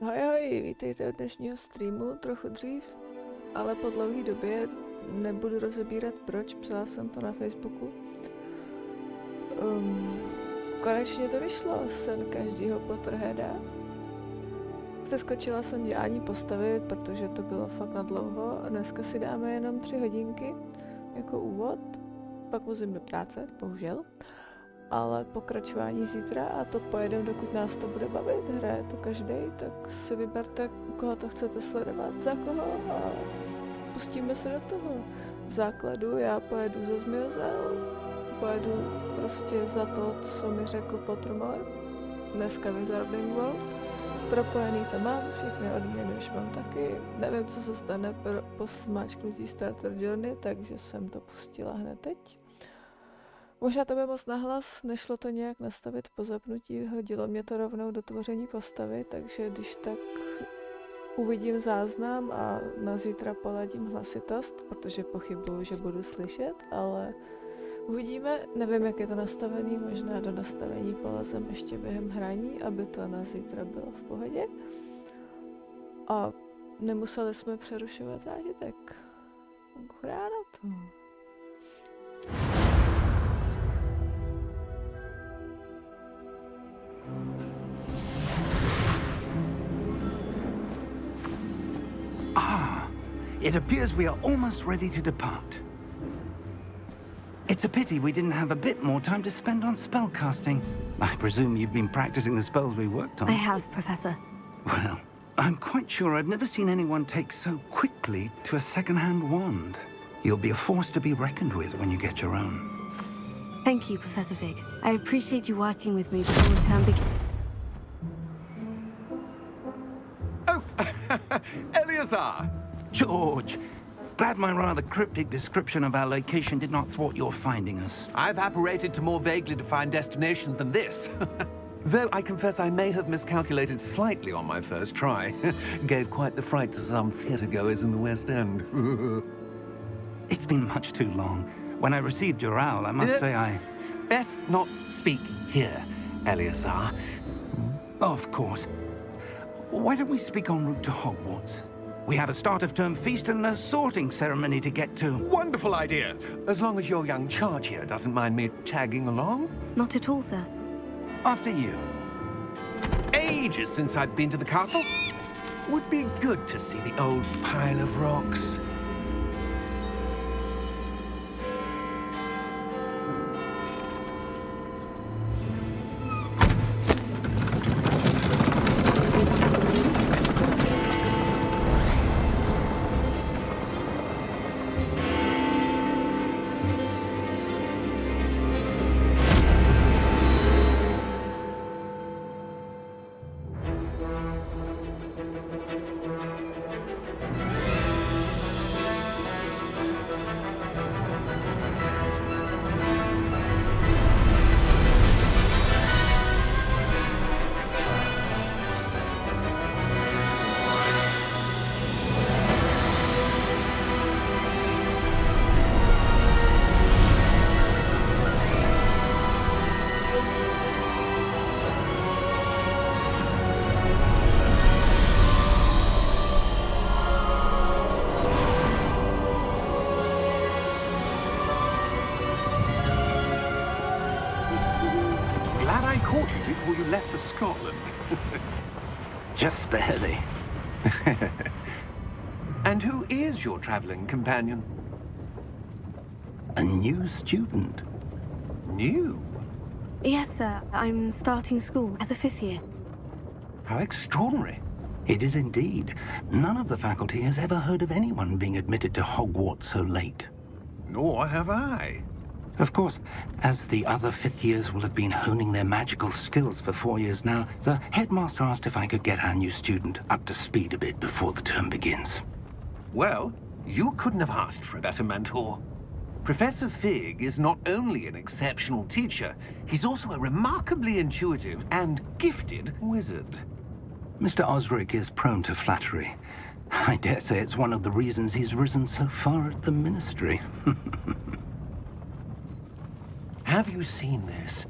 Ahoj, vítejte u dnešního streamu, trochu dřív, ale po dlouhé době nebudu rozebírat proč, psala jsem to na Facebooku. Konečně to vyšlo, sen každýho Potterheada. Přeskočila jsem dělání postavy, protože to bylo fakt na dlouho. Dneska si dáme jenom 3 hodinky jako úvod, pak musím do práce, bohužel. Ale pokračování zítra a to pojedeme, dokud nás to bude bavit. Hraje to každý, tak si vyberte, u koho to chcete sledovat, za koho a pustíme se do toho. V základu já pojedu za Zmiozel, pojedu prostě za to, co mi řekl Pottermore. Dneska Wizarding World. Propojený to mám, všechny odměny už mám taky. Nevím, co se stane po smáčknutí Starter Journey, takže jsem to pustila hned teď. Možná to bylo moc nahlas, nešlo to nějak nastavit po zapnutí, hodilo mě to rovnou do tvoření postavy, takže když tak uvidím záznam a na zítra poladím hlasitost, protože pochybuju, že budu slyšet, ale uvidíme, nevím, jak je to nastavený, možná do nastavení polezem ještě během hraní, aby to na zítra bylo v pohodě. A nemuseli jsme přerušovat zážitek. Hurá na to. It appears we are almost ready to depart. It's a pity we didn't have a bit more time to spend on spellcasting. I presume you've been practicing the spells we worked on. I have, Professor. Well, I'm quite sure I've never seen anyone take so quickly to a second-hand wand. You'll be a force to be reckoned with when you get your own. Thank you, Professor Fig. I appreciate you working with me before the term begins. Oh, Eleazar! George, glad my rather cryptic description of our location did not thwart your finding us. I've apparated to more vaguely defined destinations than this. Though I confess I may have miscalculated slightly on my first try. Gave quite the fright to some theatre-goers in the West End. It's been much too long. When I received your owl, I must say I... Best not speak here, Eleazar. Of course. Why don't we speak en route to Hogwarts? We have a start-of-term feast and a sorting ceremony to get to. Wonderful idea! As long as your young charge here doesn't mind me tagging along. Not at all, sir. After you. Ages since I'd been to the castle. Would be good to see the old pile of rocks. Before you left for Scotland. Just barely. And who is your traveling companion? A new student. New? Yes, sir. I'm starting school as a 5th year. How extraordinary. It is indeed. None of the faculty has ever heard of anyone being admitted to Hogwarts so late. Nor have I. Of course, as the other 5th years will have been honing their magical skills for 4 years now, the headmaster asked if I could get our new student up to speed a bit before the term begins. Well, you couldn't have asked for a better mentor. Professor Fig is not only an exceptional teacher, he's also a remarkably intuitive and gifted wizard. Mr. Osric is prone to flattery. I dare say it's one of the reasons he's risen so far at the ministry. Have you seen this?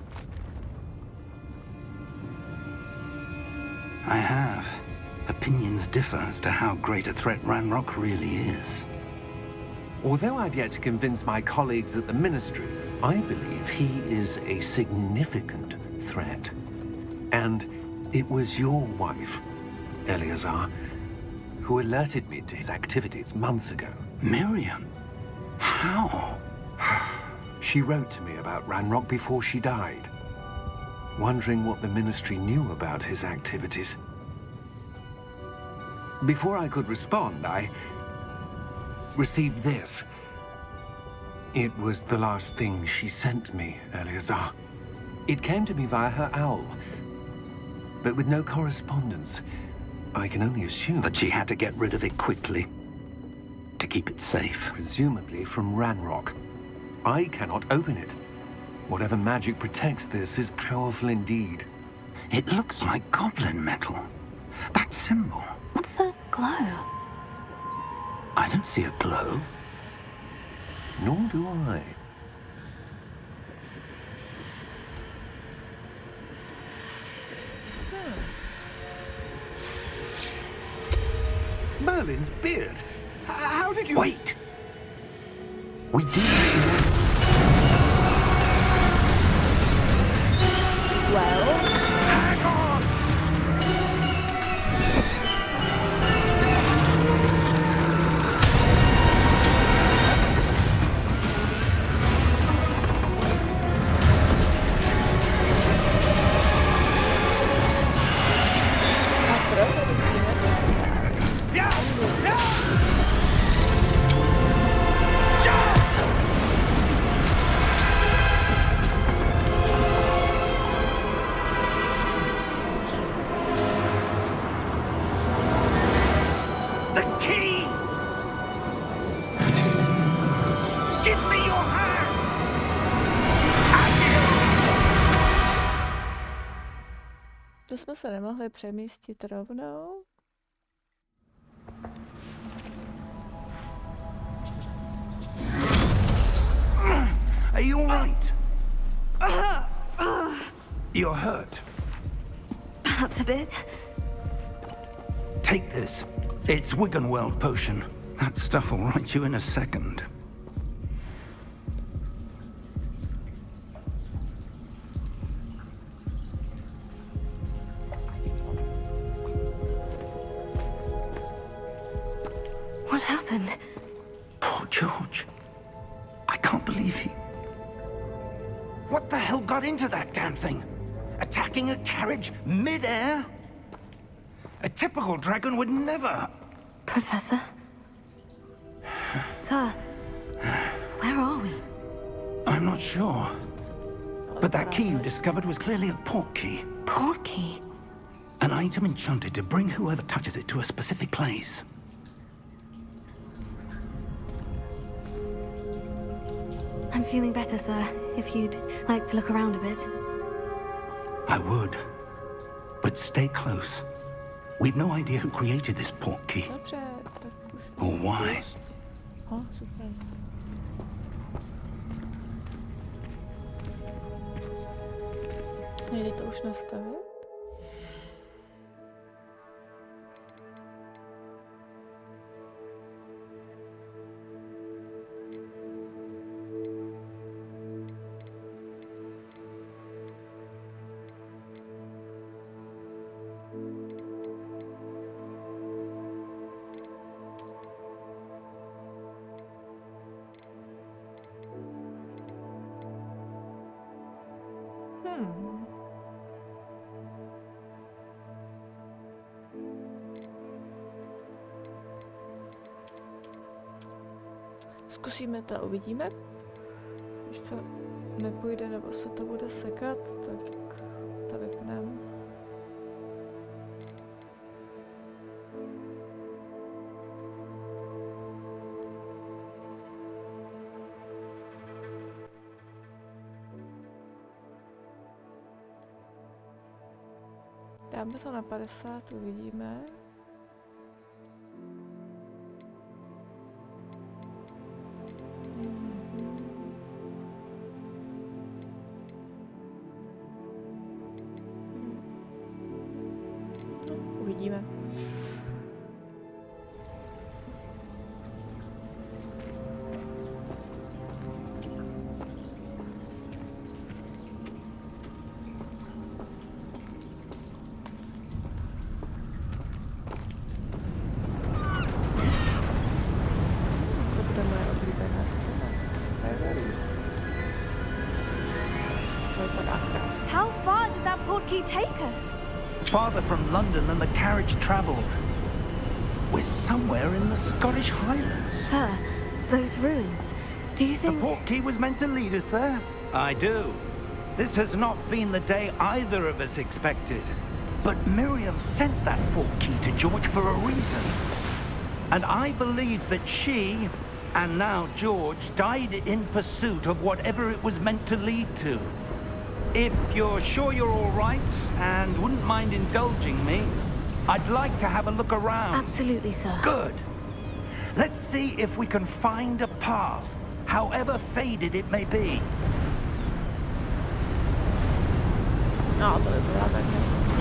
I have. Opinions differ as to how great a threat Ranrock really is. Although I've yet to convince my colleagues at the Ministry, I believe he is a significant threat. And it was your wife, Eleazar, who alerted me to his activities months ago. Miriam? How? She wrote to me about Ranrock before she died, wondering what the Ministry knew about his activities. Before I could respond, I received this. It was the last thing she sent me, Eleazar. It came to me via her owl, but with no correspondence. I can only assume That she had to get rid of it quickly. To keep it safe. presumably from Ranrock. I cannot open it. Whatever magic protects this is powerful indeed. It looks like goblin metal. That symbol. What's that glow? I don't see a glow. Nor do I. Merlin's beard. How did you... Wait! We did. Well, Hang on! a proto vidíme vlastně. The key! Give me your hand! To jsme se nemohli přemístit rovnou. Are you all right? You're hurt. Perhaps a bit. Take this. It's Wiggenweld potion. That stuff will right you in a second. What happened? Poor George. I can't believe he... What the hell got into that damn thing? Attacking a carriage mid-air? A typical dragon would never... Professor? Sir, where are we? I'm not sure. But that key you discovered was clearly a port key. Port key? An item enchanted to bring whoever touches it to a specific place. I'm feeling better, sir. If you'd like to look around a bit. I would. But stay close. We've no idea who created this port key. Dobře, tak už... Or why. Super. Nejde to už nastavit? Zkusíme to a uvidíme. Když to nepůjde nebo se to bude sekat, tak to vypneme. Dáme to na 50, uvidíme. Uvidíme. To bude moje oblíbená scéna. To vypadá krásně. How far did that portkey take us? Farther from London than the carriage travelled. We're somewhere in the Scottish Highlands. Sir, those ruins. Do you The think... portkey was meant to lead us there? I do. This has not been the day either of us expected. But Miriam sent that portkey to George for a reason. And I believe that she, and now George, died in pursuit of whatever it was meant to lead to. If you're sure you're all right and wouldn't mind indulging me, I'd like to have a look around. Absolutely, sir. Good. Let's see if we can find a path, however faded it may be. No, to vypadá tak hezky.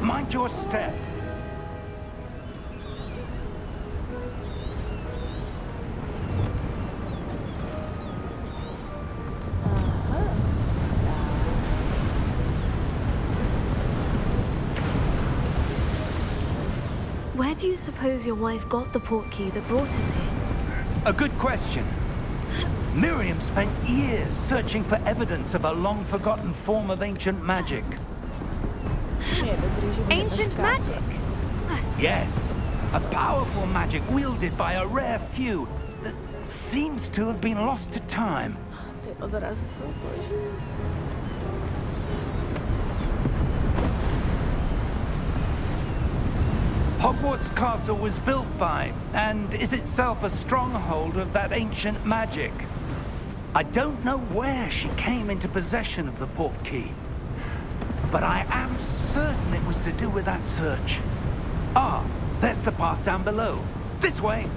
Mind your step. Where do you suppose your wife got the portkey that brought us here? A good question. Miriam spent years searching for evidence of a long-forgotten form of ancient magic. Je dobrý, že bude Ancient dneska. magic? Yes, a powerful magic wielded by a rare few that seems to have been lost to time. Ty odrazy jsou boží. Hogwarts Castle was built by, and is itself a stronghold of that ancient magic. I don't know where she came into possession of the portkey, but I am certain it was to do with that search. Ah, there's the path down below. This way.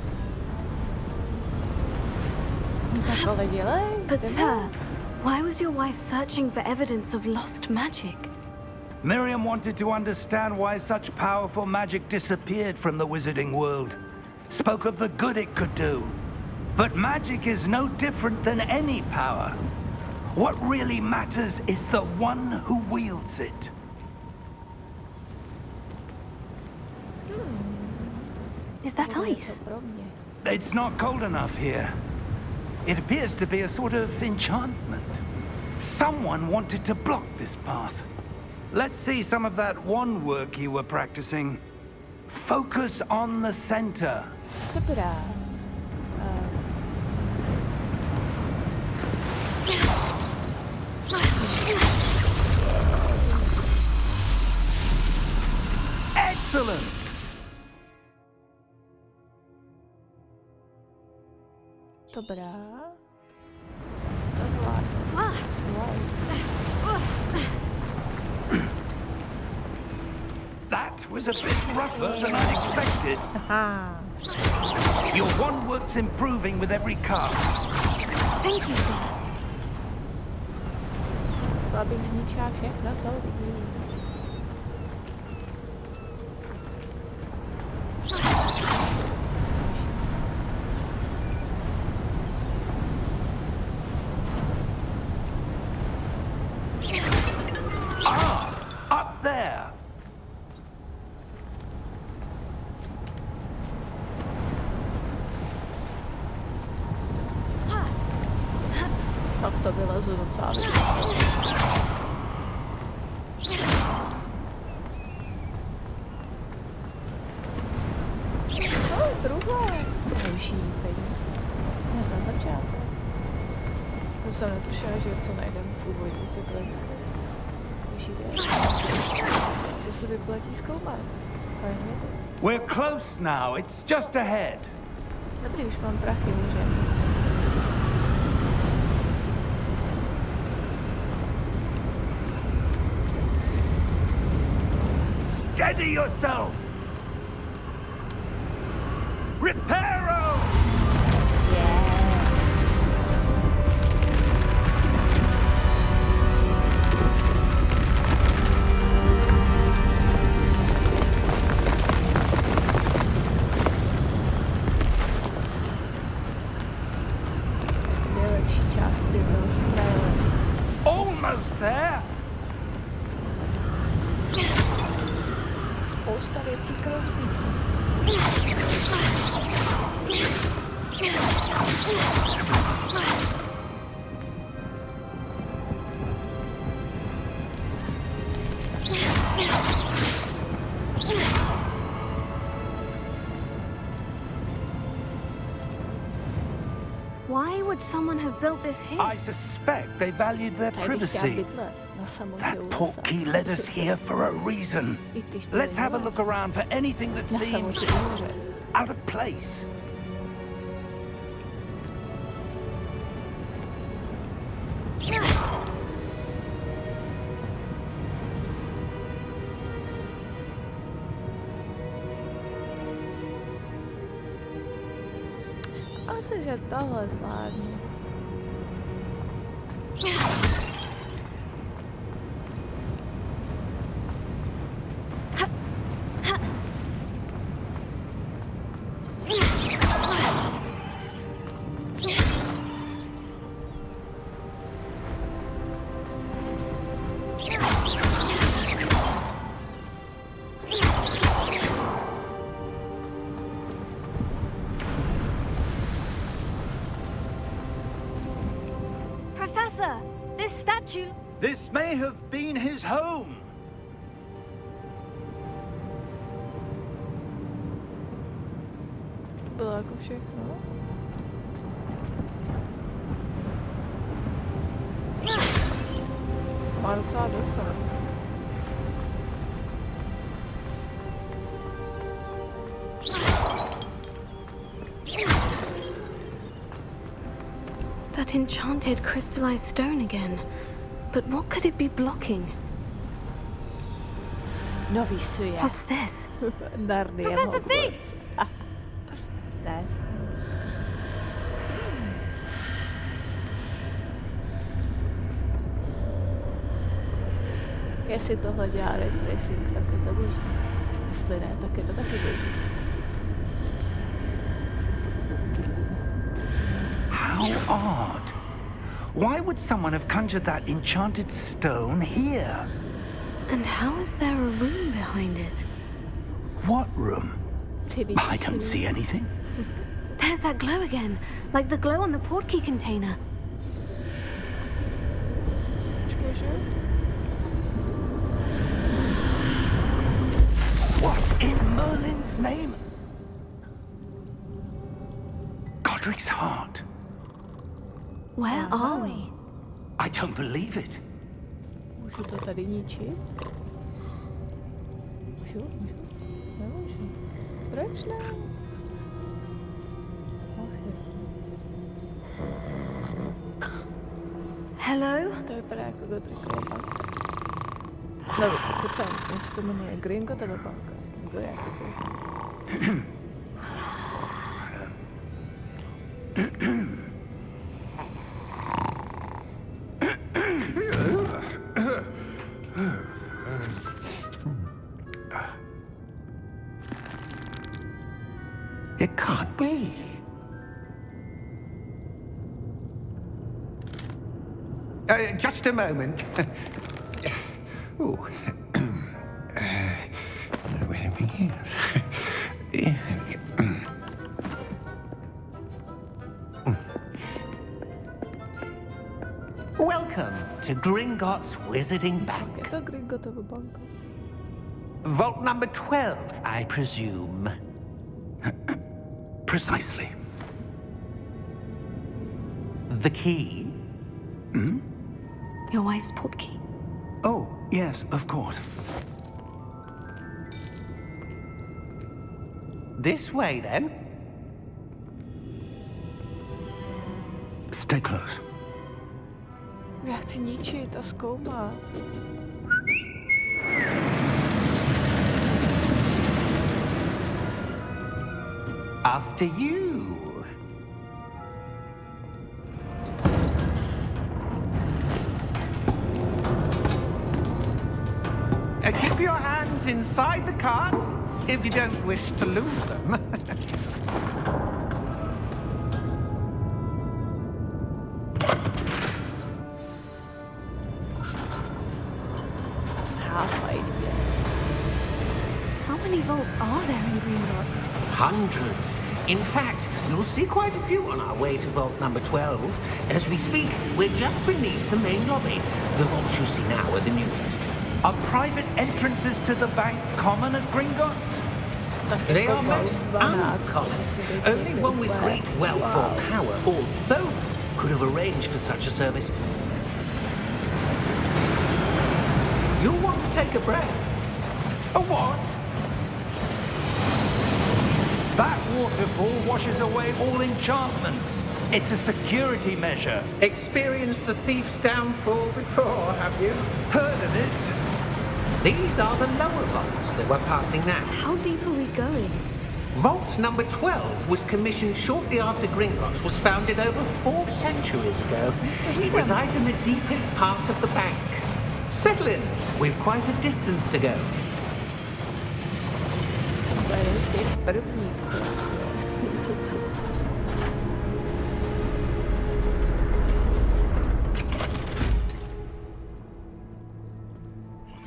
Tak ale dělej. But jdeme. sir, why was your wife searching for evidence of lost magic? Miriam wanted to understand why such powerful magic disappeared from the wizarding world. Spoke of the good it could do. But magic is no different than any power. What really matters is the one who wields it. Is that Bude to ice? pro mě. It's not cold enough here. It appears to be a sort of enchantment. Someone wanted to block this path. Let's see some of that wand work you were practicing. Focus on the center. Dobrá. Excellent! Dobrá. To zvládnu. Wow. That was a bit rougher than I expected. Aha. Your wand work's improving with every cast. Thank you, sir. To abych zničila všechno, co vidím. Up there! Tak to vylezu docela vysoko. To je druhé. Další peníze. Hned na začátek. To jsem netušila, že co najdem v úvodní sekvenci. Další věc. Že se vyplatí zkoumat. Fajn. We're close now. It's just ahead. Dobrý, už mám prachy, můžeme. Steady yourself! Reparo! Yes. Spousta věcí k rozbití. Why would someone have built this here? I suspect they valued their Tady bych chtěla privacy. bydlet na samotě That u lesa. portkey led us here for a reason. I když to Let's není have a les. look around for anything that Na seems samotě u moře. out of place. Asi, že tohle zvládnu. Professor, this statue... This may have been his home. Bylo jako všechno. Má docela dosah. That enchanted crystallized stone again. But what could it be blocking? Nový svět. What's this? Narnie Professor Hogwarts. Ne. Jestli tohle dělá ray tracing, tak je to běží. Jestli ne, tak je to taky běží. How odd. Why would someone have conjured that enchanted stone here? And how is there a room behind it? What room? Ty víš, I don't see anything. There's that glow again, like the glow on the portkey container. Počkej, že? What in Merlin's name? Godric's heart. Where are we? I don't believe it. Můžu to tady ničit? Můžu? Nemůžu. Proč ne? Hello? To vypadá jako Godricova banka. No, teď jsem, jak se to jmenuje, Gringotova banka. Kdo je jako It can't be. Just a moment. Ooh. Where are we here? Welcome to Gringotts Wizarding Jak Bank. je to Gringotova banka? Vault number 12, I presume. Precisely. The key? Your wife's portkey. Oh, yes, of course. This way, then. Stay close. Já chci ničit a zkoumat. After you. Keep your hands inside the cart if you don't wish to lose them. Half-fight, yes. many vaults are there in Gringotts? Hundreds. In fact, you'll see quite a few on our way to vault number 12. As we speak, we're just beneath the main lobby. The vaults you see now are the newest. Are private entrances to the bank common at Gringotts? They are most uncommon. Only one with great wealth or power, or both, could have arranged for such a service. You'll want to take a breath. A what? That waterfall washes away all enchantments. It's a security measure. Experienced the thief's downfall before, have you? Heard of it? These are the lower vaults that we're passing now. How deep are we going? Vault number 12 was commissioned shortly after Gringotts was founded over 4 centuries ago. It resides in the deepest part of the bank. Settle in. We've quite a distance to go. To je z těch prvních prostě.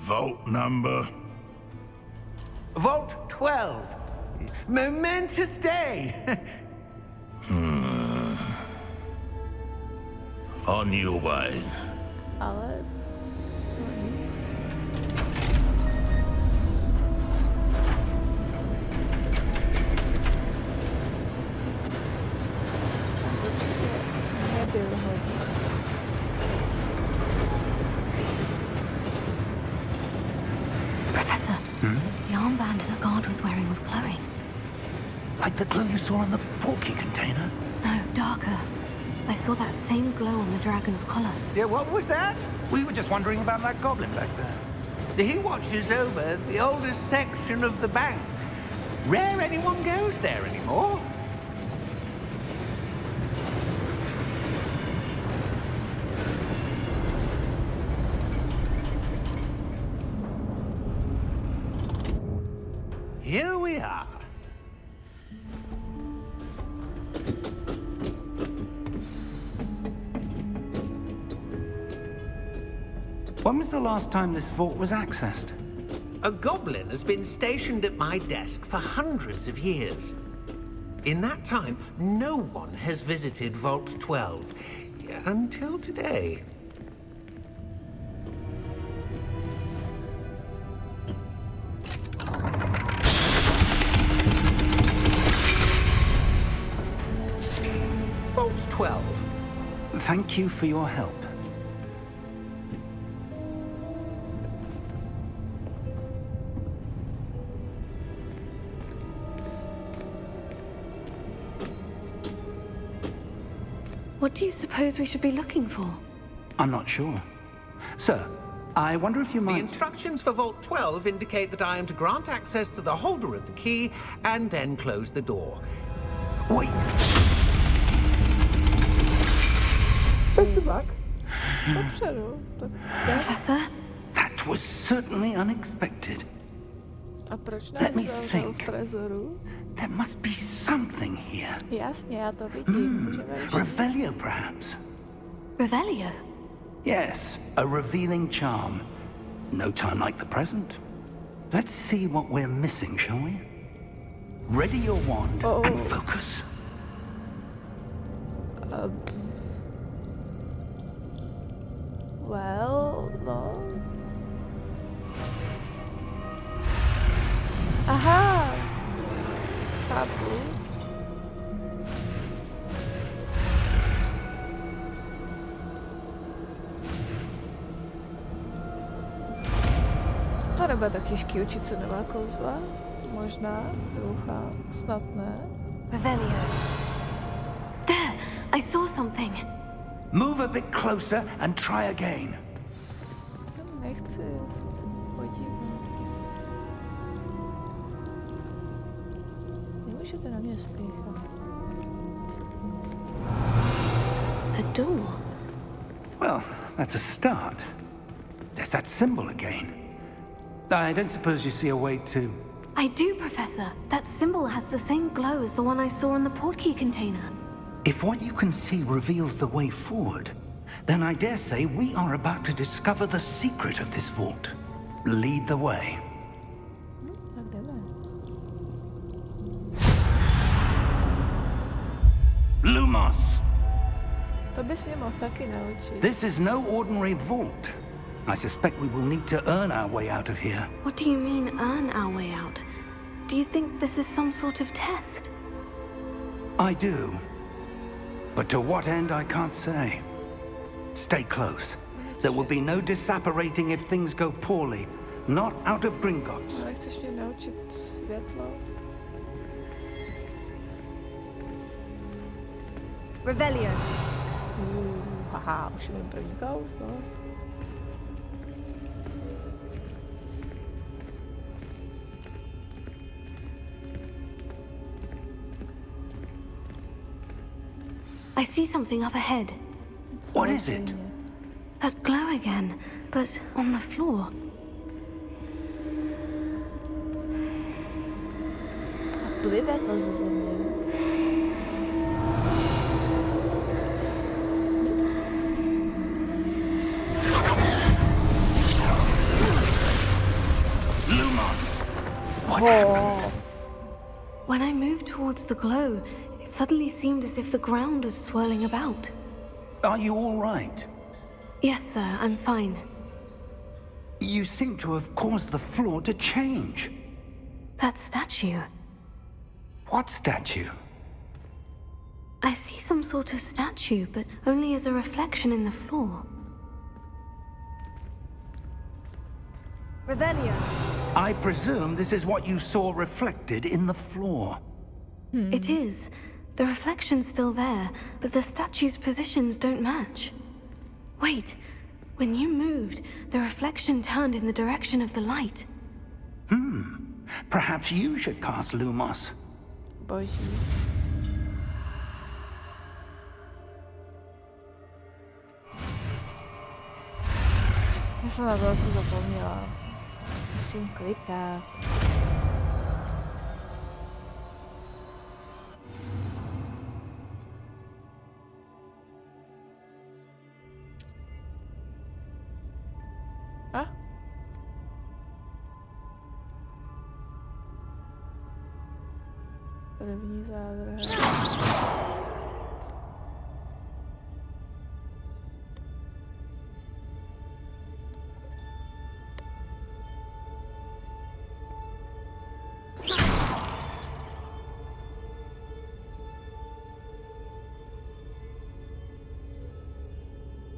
Vault number. Vault 12. Momentous day. On your way. Ale no nic. Určitě nebyl hodný. Professor, the armband that guard was wearing was glowing. Like the glow you saw on the porky container? No, darker. I saw that same glow on the dragon's collar. Yeah, what was that? We were just wondering about that goblin back there. He watches over the oldest section of the bank. Rare anyone goes there anymore. Here we are. When was the last time this vault was accessed? A goblin has been stationed at my desk for hundreds of years. In that time, no one has visited Vault 12 until today. Vault 12. Thank you for your help. What do you suppose we should be looking for? I'm not sure. Sir, I wonder if you The might... instructions for Vault 12 indicate that I am to grant access to the holder of the key and then close the door. Wait! Dopředu. Professor? That was certainly unexpected. A proč Let nás me zavřel v think. trezoru? There must be something here. Jasně, já to vidím. Můžeme jít. Revelio, perhaps? Revelio? Yes, a revealing charm. No time like the present. Let's see what we're missing, shall we? Ready your wand and focus. Well, no. Aha! Chápu. To nebude tak těžký učit se nová kouzla. Možná, doufám, snad ne. Revelio. There! I saw something. Move a bit closer and try again. Nechci, já se chci podívat. Nemůžete na mě spěchat. A door. Well, that's a start. There's that symbol again. I don't suppose you see a way to... I do, Professor. That symbol has the same glow as the one I saw in the portkey container. If what you can see reveals the way forward, then I dare say we are about to discover the secret of this vault. Lead the way. Tak jdeme. Lumos. To bys mě mohl taky naučit. This is no ordinary vault. I suspect we will need to earn our way out of here. What do you mean, earn our way out? Do you think this is some sort of test? I do. But to what end, I can't say. Stay close. There will be no disapparating if things go poorly. Not out of Gringotts. Ale chceš mě naučit světlo? Revelio. Haha, už vím první kous, no. I see something up ahead. What is it? That glow again, but on the floor. A plive to ze země. Lumos! What happened? When I moved towards the glow, it suddenly seemed as if the ground was swirling about. Are you all right? Yes, sir, I'm fine. You seem to have caused the floor to change. That statue. What statue? I see some sort of statue, but only as a reflection in the floor. Revelio. I presume this is what you saw reflected in the floor. It is. The reflection's still there, but the statue's positions don't match. Wait. When you moved, the reflection turned in the direction of the light. Perhaps you should cast Lumos. Boží. Já jsem na to asi zapomněla. Musím klikat. A? První zázrak.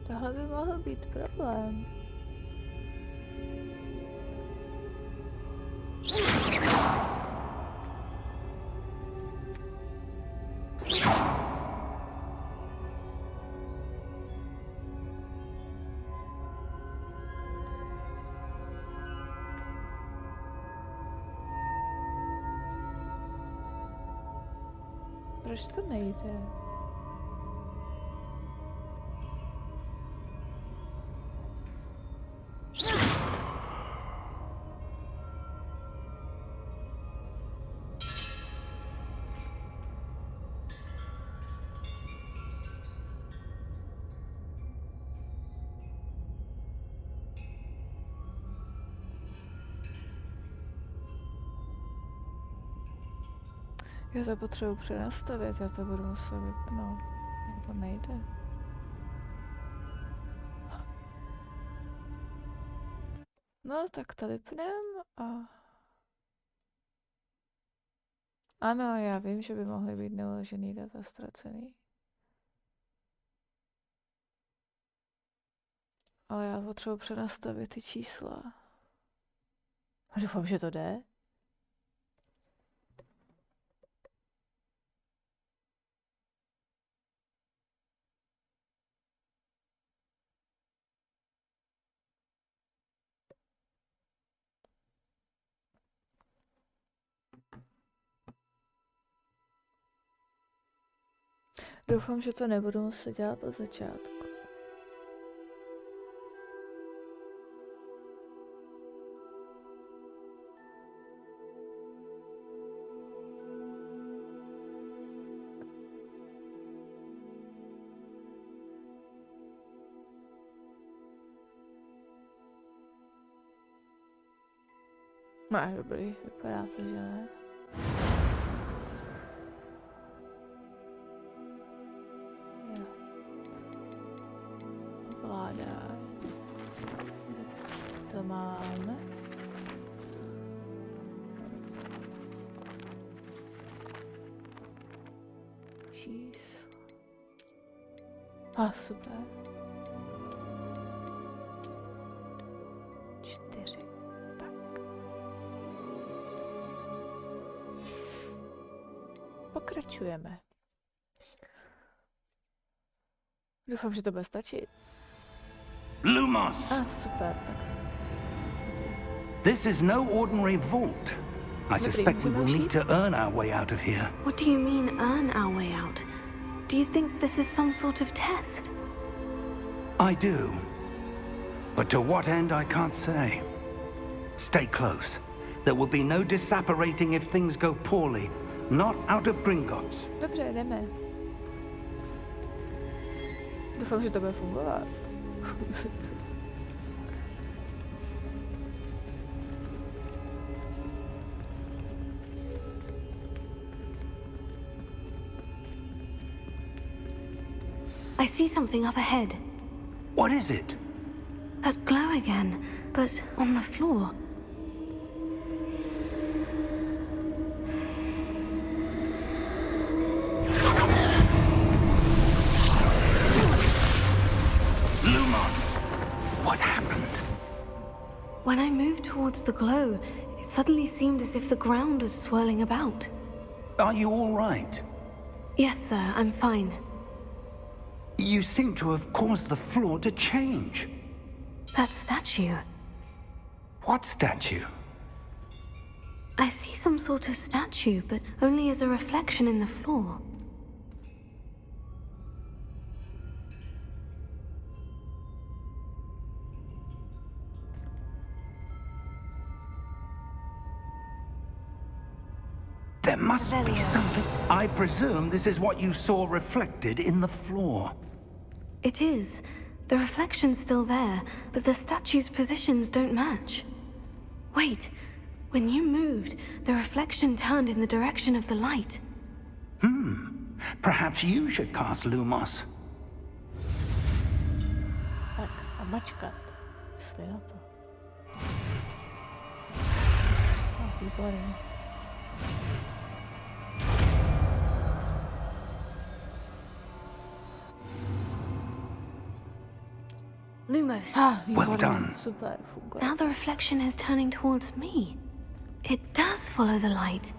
Tohle by mohl být problém. Proč to nejde? Já to potřebuji přenastavit, já to budu muset vypnout. To nejde. No, tak to vypnem a... Ano, já vím, že by mohly být neuložený data ztracený. Ale já potřebuji přenastavit ty čísla. Doufám, že to jde. Doufám, že to nebudu muset dělat od začátku. Máš dobrý, vypadá to, že ne? máme. Číslo. Super. 4. Tak. Pokračujeme. Doufám, že to bude stačit. Lumos! Super, tak. This is no ordinary vault. I suspect we will need to earn our way out of here. What do you mean, earn our way out? Do you think this is some sort of test? I do. But to what end, I can't say. Stay close. There will be no disapparating if things go poorly. Not out of Gringotts. Dobře, jdeme. Doufám, že to bude fungovat. I see something up ahead. What is it? That glow again, but on the floor. Lumos! What happened? When I moved towards the glow, it suddenly seemed as if the ground was swirling about. Are you all right? Yes, sir, I'm fine. You seem to have caused the floor to change. That statue. What statue? I see some sort of statue, but only as a reflection in the floor. There must be Velio. something. I presume this is what you saw reflected in the floor. It is. The reflection's still there, but the statue's positions don't match. Wait, when you moved, the reflection turned in the direction of the light. Perhaps you should cast Lumos. Tak a mačkat. Jestli na to. Výborně. Lumos. Well done. Super, funguje. Now the reflection is turning towards me. It does follow the light.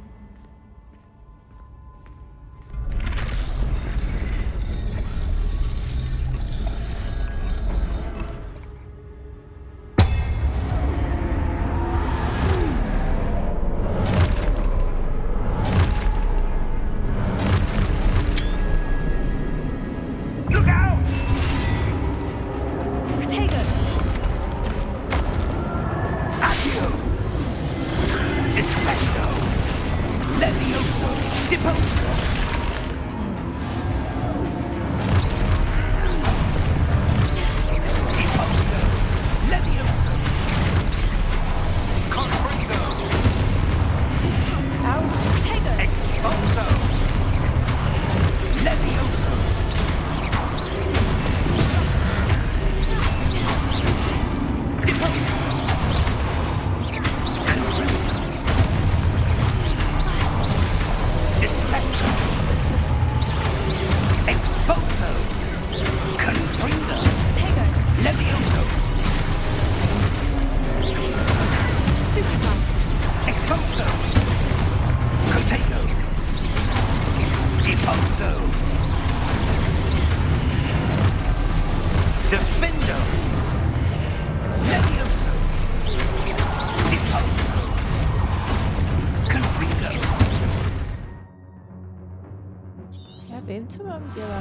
Já vím, co mám dělat.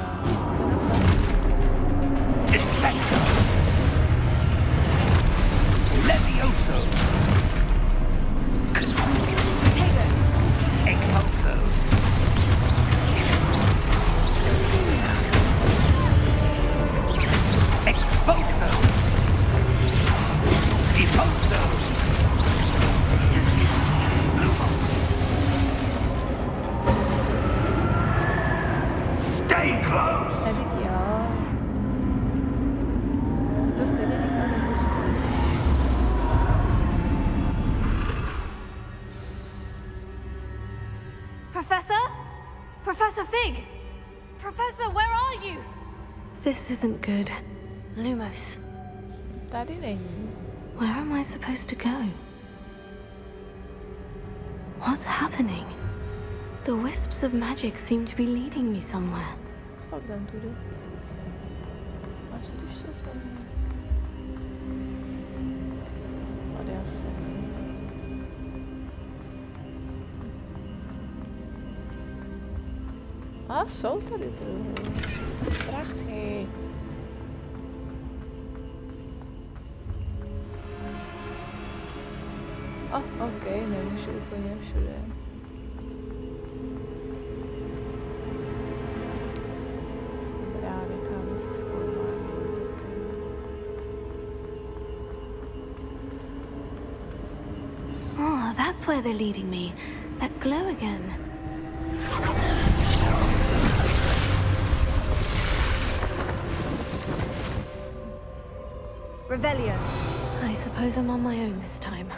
Descendo! Levioso! Expulso! Expulso! Deposo! Stay close! Professor? Professor Fig? Professor, where are you? This isn't good. Lumos, Tady není. where am I supposed to go? What's happening? The wisps of magic seem to be leading me somewhere. Pak jdem tudy. Až když se tam... Tady asi. A jsou tady ty prachy. Ok, nemůžu úplně všude. Dobrá, necháme si zkoumání. Oh, that's where they're leading me. That glow again. Revelio. I suppose I'm on my own this time.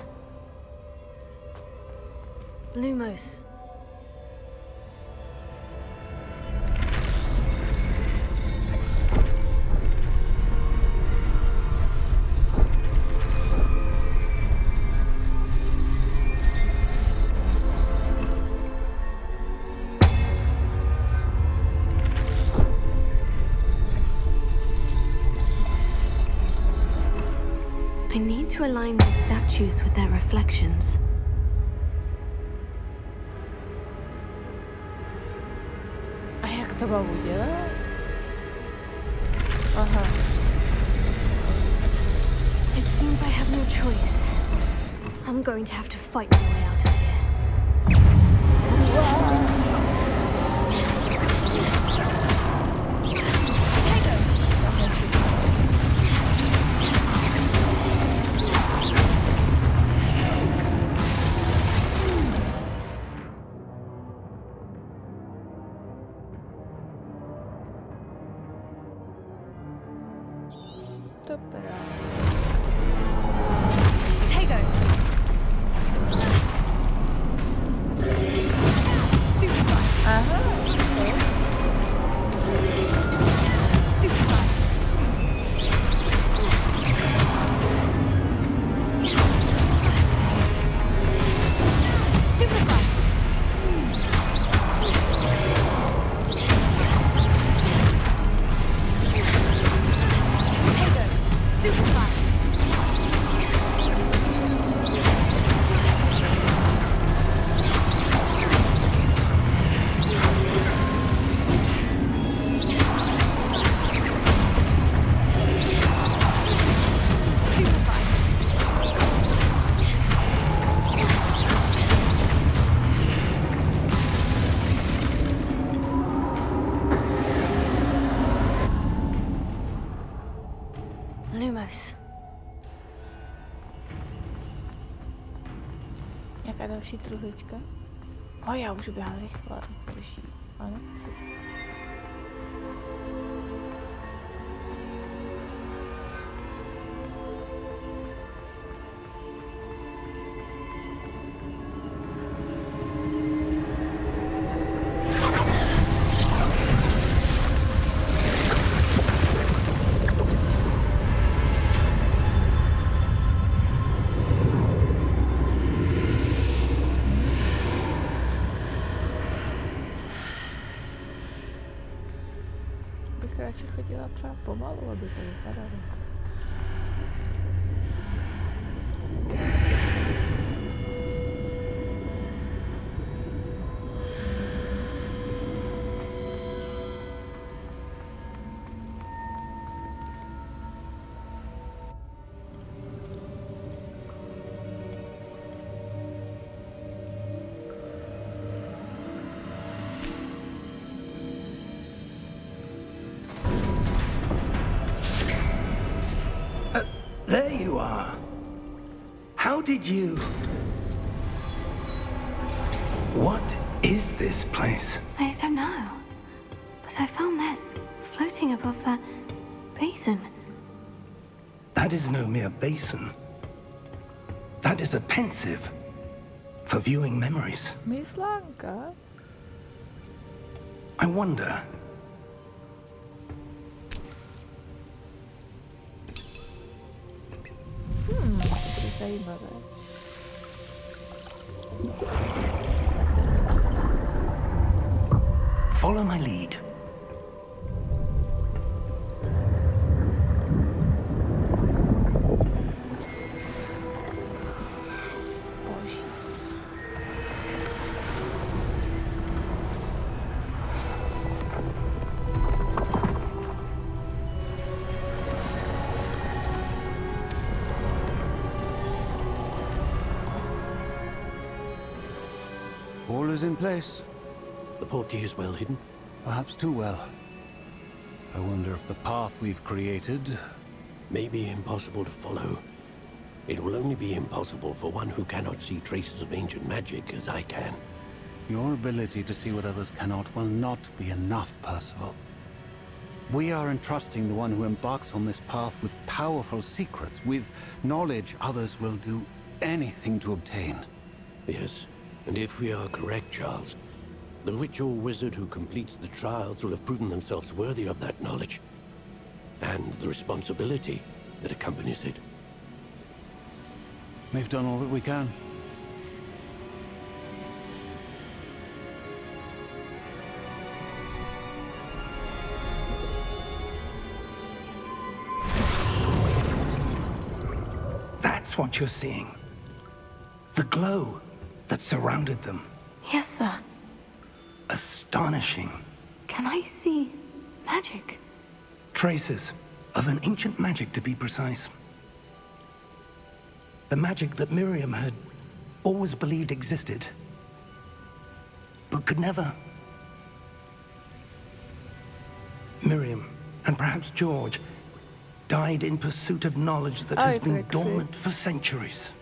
Lumos. I need to align these statues with their reflections. A jak to mám udělat? Aha. It seems I have no choice. I'm going to have to fight my way out of here. Dobrá. Tego. Stupefy. Aha. Stupefy. Stupefy. Tego. Stupefy. Stupefy. Lumos. Jaká další truhlička? O, já už běhám rychle. Další. Ano, asi. Bych radši chodila třeba pomalu, aby to vypadalo. There you are. How did you... What is this place? I don't know, but I found this floating above that basin. That is no mere basin. That is a pensieve for viewing memories. Myslánka? I wonder. To bude zajímavé. Follow my lead. Boží. All is in place. The portkey is well hidden. Perhaps too well. I wonder if the path we've created... May be impossible to follow. It will only be impossible for one who cannot see traces of ancient magic as I can. Your ability to see what others cannot will not be enough, Percival. We are entrusting the one who embarks on this path with powerful secrets, with knowledge others will do anything to obtain. Yes, and if we are correct, Charles, the witch or wizard who completes the trials will have proven themselves worthy of that knowledge, and the responsibility that accompanies it. We've done all that we can. That's what you're seeing. The glow that surrounded them. Yes, sir. Astonishing. Can I see magic? Traces of an ancient magic, to be precise. The magic that Miriam had always believed existed, but could never. Miriam, and perhaps George, died in pursuit of knowledge that has been dormant for centuries.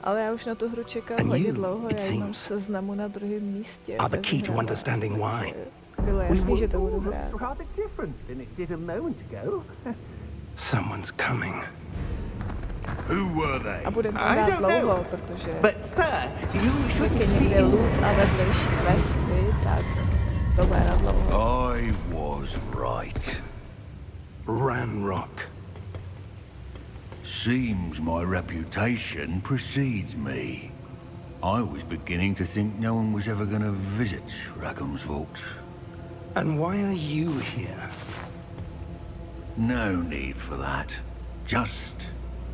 Ale já už na tu hru čekám And hodně you, dlouho, it já ji mám v seems, seznamu na druhém místě. are the bez key to hrava, understanding why. takže bylo jasný, že to budu hrát. Rather different than it did a moment ago. Someone's coming. Who were they? A budeme to I hrát don't know. dlouho, protože But, sir, you should taky někde loot a vedlejší questy, tak to bude na dlouho. I was right. Ranrock. Seems my reputation precedes me. I was beginning to think no one was ever gonna visit Rackham's vault. And why are you here? No need for that. Just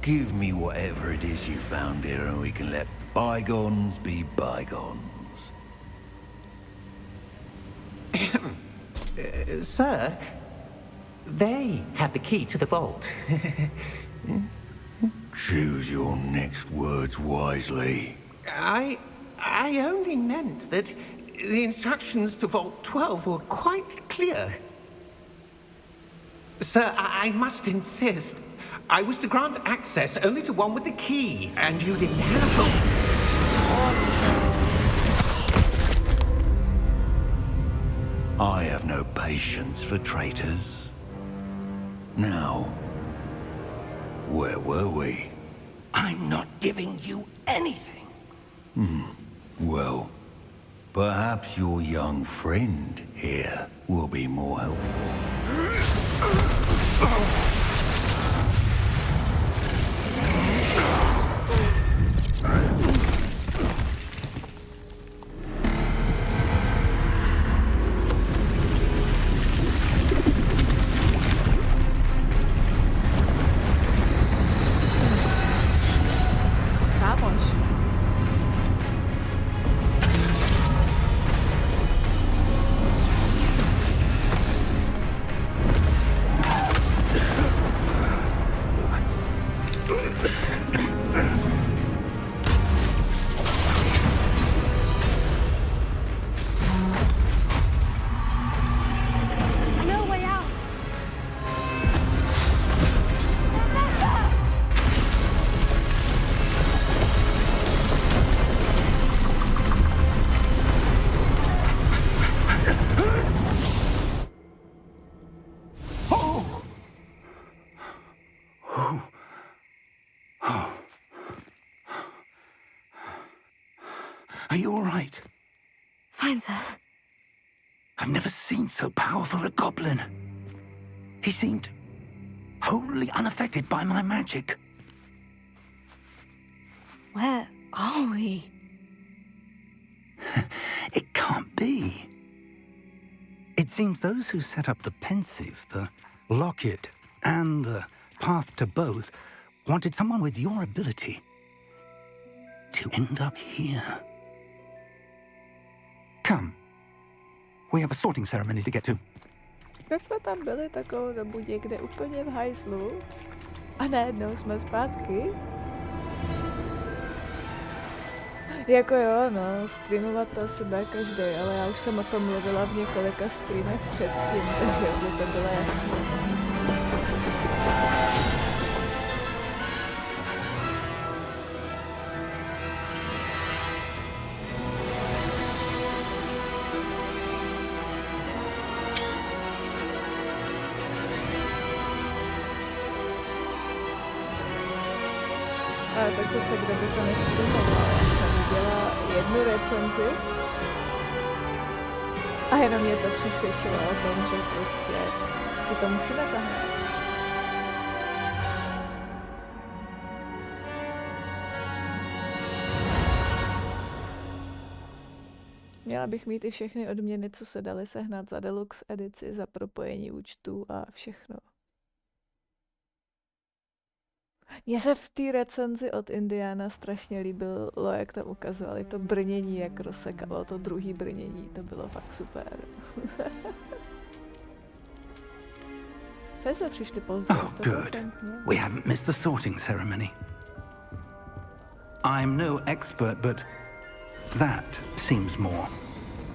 give me whatever it is you found here and we can let bygones be bygones. Sir, they have the key to the vault. Choose your next words wisely. I only meant that the instructions to Vault 12 were quite clear. Sir, I must insist. I was to grant access only to one with the key, and you didn't have it. I have no patience for traitors. Now, where were we? I'm not giving you anything. Well, perhaps your young friend here will be more helpful. Kámoš. No way out! Are you all right? Fine, sir. I've never seen so powerful a goblin. He seemed wholly unaffected by my magic. Where are we? It can't be. It seems those who set up the pensive, the locket, and the path to both wanted someone with your ability to end up here. Come. We have a sorting ceremony to get to. Tak jsme tam byli takovou dobu někde úplně v hajzlu a najednou jsme zpátky. Jako jo, no, streamovat to asi bude každý, ale já už jsem o tom mluvila v několika streamech předtím, takže mě to bylo jasné. Ale tak zase, kdo by to nestreamoval, já jsem viděla jednu recenzi a jenom mě to přesvědčilo o tom, že prostě si to musíme zahrát. Měla bych mít i všechny odměny, co se daly sehnat za deluxe edici, za propojení účtů a všechno. Mně se v té recenzi od Indiana strašně líbilo, jak tam ukazovali to brnění, jak rozsekalo to druhý brnění. To bylo fakt super. jsme přišli pozdě. Oh, good. We haven't missed the sorting ceremony. I'm no expert, but that seems more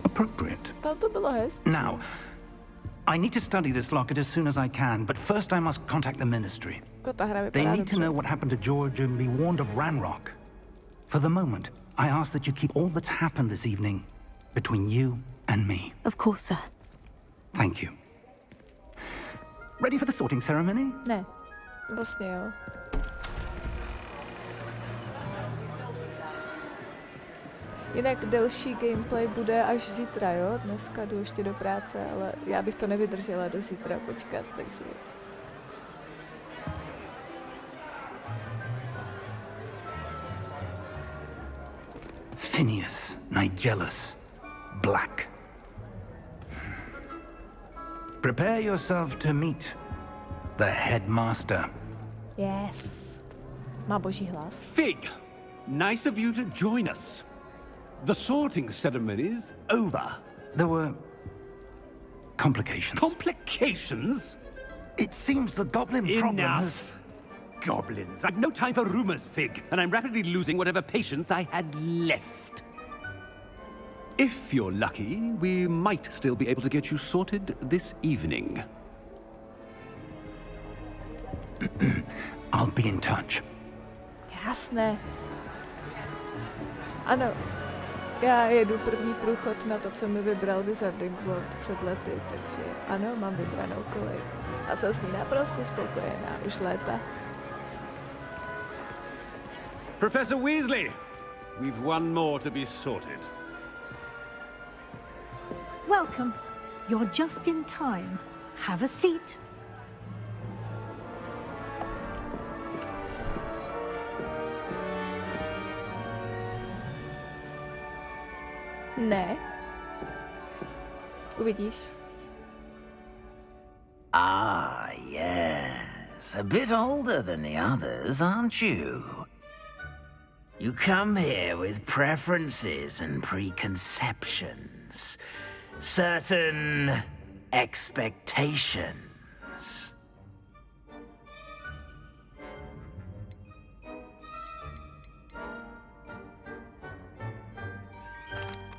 appropriate. Tam to bylo hezčí. Now, I need to study this locket as soon as I can, but first I must contact the ministry. They need to know what happened to George and be warned of Ranrock. For the moment, I ask that you keep all that's happened this evening between you and me. Of course, sir. Thank you. Ready for the sorting ceremony? Ne, vlastně jo. Jinak delší gameplay bude až zítra, jo? Dneska jdu ještě do práce, ale já bych to nevydržela do zítra počkat, takže... Phineas, Nigellus, Black. Prepare yourself to meet the headmaster. Yes. Má boží hlas. Fig, nice of you to join us. The sorting ceremony's over. There were complications. Complications? It seems the goblin problem has... Enough! Goblins. I've no time for rumors, Fig, and I'm rapidly losing whatever patience I had left. If you're lucky, we might still be able to get you sorted this evening. I'll be in touch. Jasné. Ano. Já jedu první průchod na to, co mi vybral Wizarding World před lety, takže ano, mám vybranou kolej. A jsem s ní naprosto spokojená už léta. Professor Weasley, we've one more to be sorted. Welcome. You're just in time. Have a seat. Ne. Uvidíš. Ah, yes. A bit older than the others, aren't you? You come here with preferences and preconceptions. Certain expectations.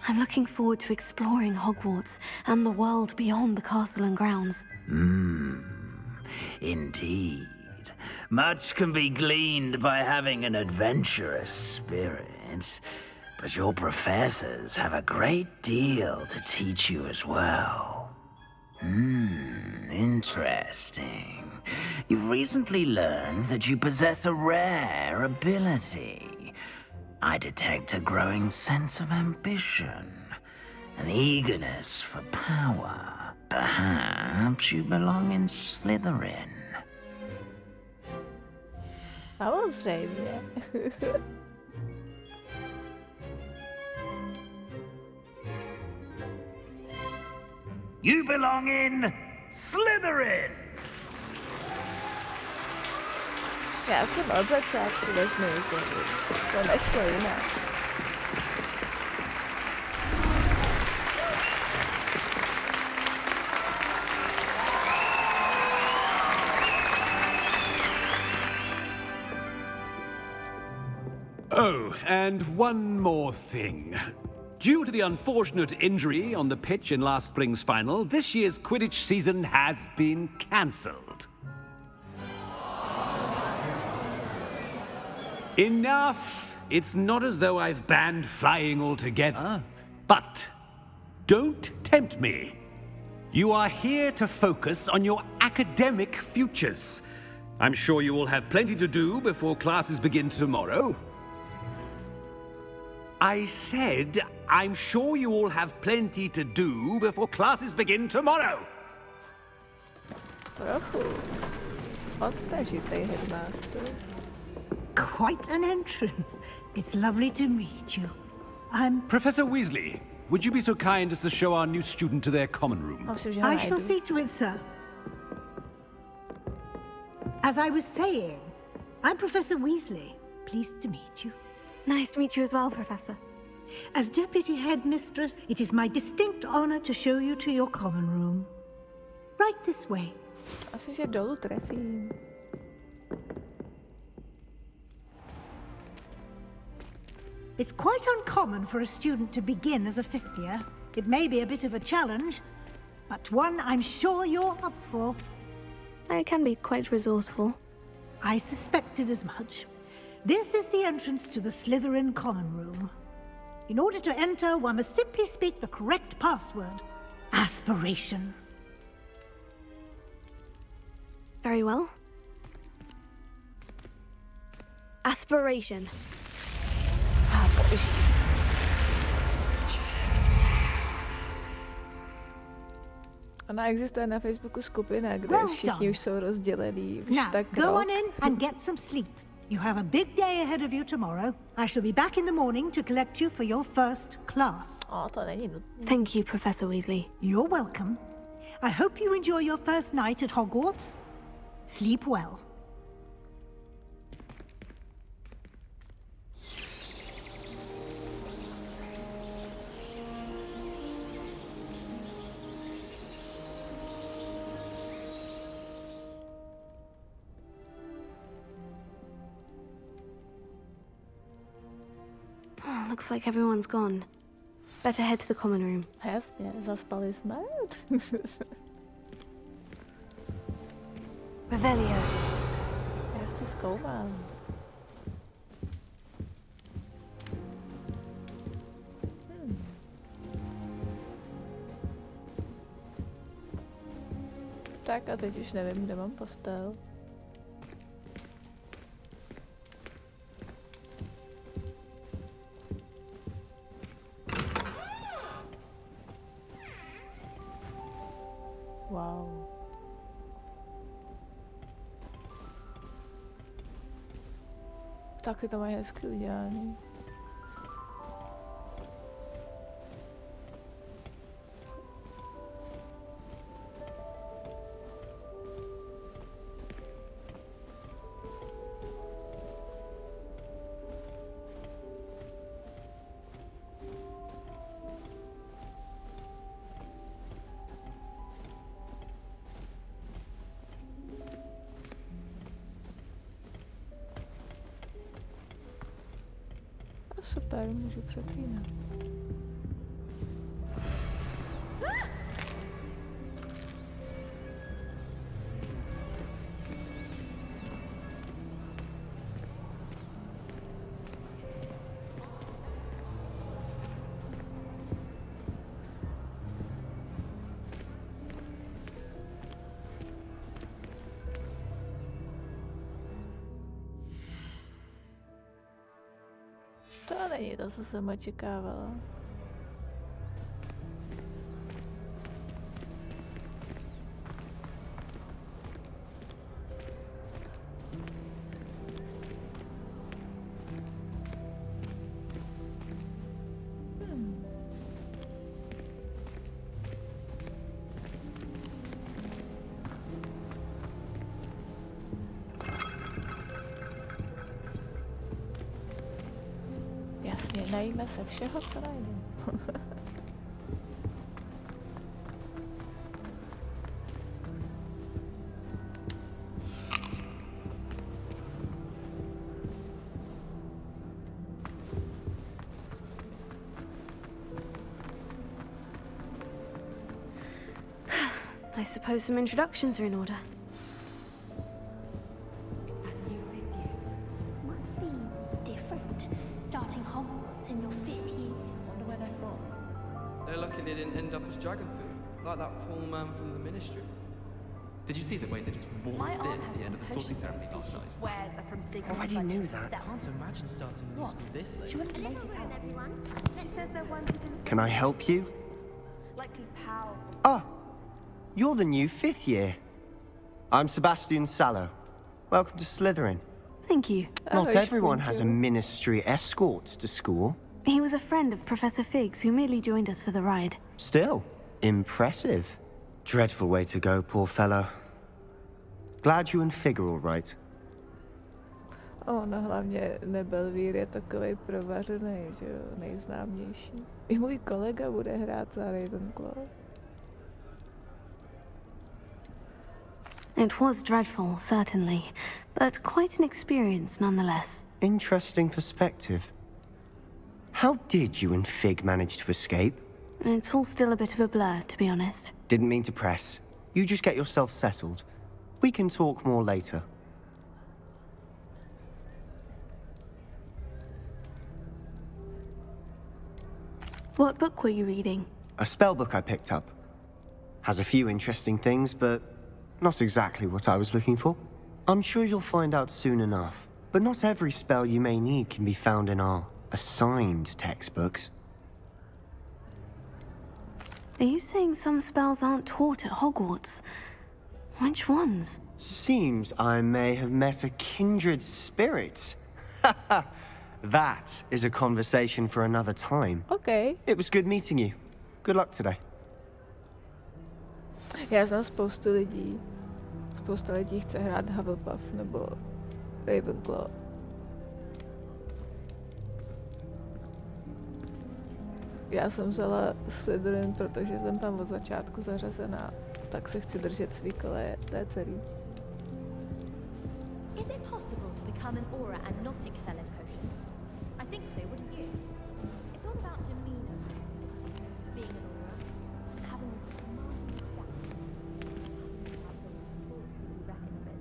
I'm looking forward to exploring Hogwarts and the world beyond the castle and grounds. Indeed. Much can be gleaned by having an adventurous spirit, but your professors have a great deal to teach you as well. Interesting. You've recently learned that you possess a rare ability. I detect a growing sense of ambition. an eagerness for power. Perhaps you belong in Slytherin. Samozřejmě. You belong in Slytherin! Já jsem od začátku nezmizlý. To nešlo jinak. Oh, and one more thing. Due to the unfortunate injury on the pitch in last spring's final, this year's Quidditch season has been cancelled. Enough! It's not as though I've banned flying altogether, but don't tempt me. You are here to focus on your academic futures. I'm sure you will have plenty to do before classes begin tomorrow. I said, I'm sure you all have plenty to do before classes begin tomorrow. Trochu odtažitej, headmaster. Quite an entrance. It's lovely to meet you. I'm... Professor Weasley, would you be so kind as to show our new student to their common room? I shall see to it, sir. As I was saying, I'm Professor Weasley. Pleased to meet you. Nice to meet you as well, Professor. As Deputy Headmistress, it is my distinct honor to show you to your common room. Right this way. Asi, že dolů trefím. It's quite uncommon for a student to begin as a fifth year. It may be a bit of a challenge, but one I'm sure you're up for. I can be quite resourceful. I suspected as much. This is the entrance to the Slytherin common room. In order to enter, one must simply speak the correct password. Aspiration. Very well. Aspiration. Ona existuje na Facebooku skupina, kde všichni už jsou rozdělení. Už Now, tak go on in and get some sleep. You have a big day ahead of you tomorrow. I shall be back in the morning to collect you for your first class. To není nutné. Thank you, Professor Weasley. You're welcome. I hope you enjoy your first night at Hogwarts. Sleep well. Looks like everyone's gone. Better head to the common room. Jasně, zaspali jsme. Revelio. Já chci zkoumat. Tak a teď už nevím, kde mám postel. Wow. Taky to mají hezky udělaný. Super, můžu přepínat. To není to, co jsem očekávala. Jasně, najíme se všeho, co najdeme. I suppose some introductions are in order. Must be different, starting Hogwarts in your 5th year. Wonder where they're from. They're lucky they didn't end up as dragon food, like that poor man from the Ministry. Did you see the way they just waltzed in at the end of the sorting ceremony last night? Swears are from Sigmund. Already knew that. Can't imagine starting new school this late. She wouldn't make it out. Everyone. Says they're one Can I help you? likely powerful. Ah, you're the new 5th year. I'm Sebastian Sallow. Welcome to Slytherin. Thank you. Not everyone has a ministry escort to school. He was a friend of Professor Fig's who merely joined us for the ride. Still, impressive. Dreadful way to go, poor fellow. Glad you and Fig are all right. No hlavně Nebelvír je takovej provařený, že jo, nejznámější. I můj kolega bude hrát za Ravenclaw. It was dreadful, certainly, but quite an experience nonetheless. Interesting perspective. How did you and Fig manage to escape? It's all still a bit of a blur, to be honest. Didn't mean to press. You just get yourself settled. We can talk more later. What book were you reading? A spell book I picked up. Has a few interesting things, but not exactly what I was looking for. I'm sure you'll find out soon enough. But not every spell you may need can be found in our assigned textbooks. Are you saying some spells aren't taught at Hogwarts? Which ones? Seems I may have met a kindred spirit. That is a conversation for another time. Okay. It was good meeting you. Good luck today. Já znám spoustu lidí. Spousta lidí chce hrát Hufflepuff nebo Ravenclaw. Já jsem vzala Slytherin, protože jsem tam od začátku zařazená. Tak se chci držet svý koleje, to je celý. Is it possible to become an aura and not excel in potions? I think so, wouldn't you? It's all about demeanor, isn't it? Being an aura and having a commanding stance. Reckon of it.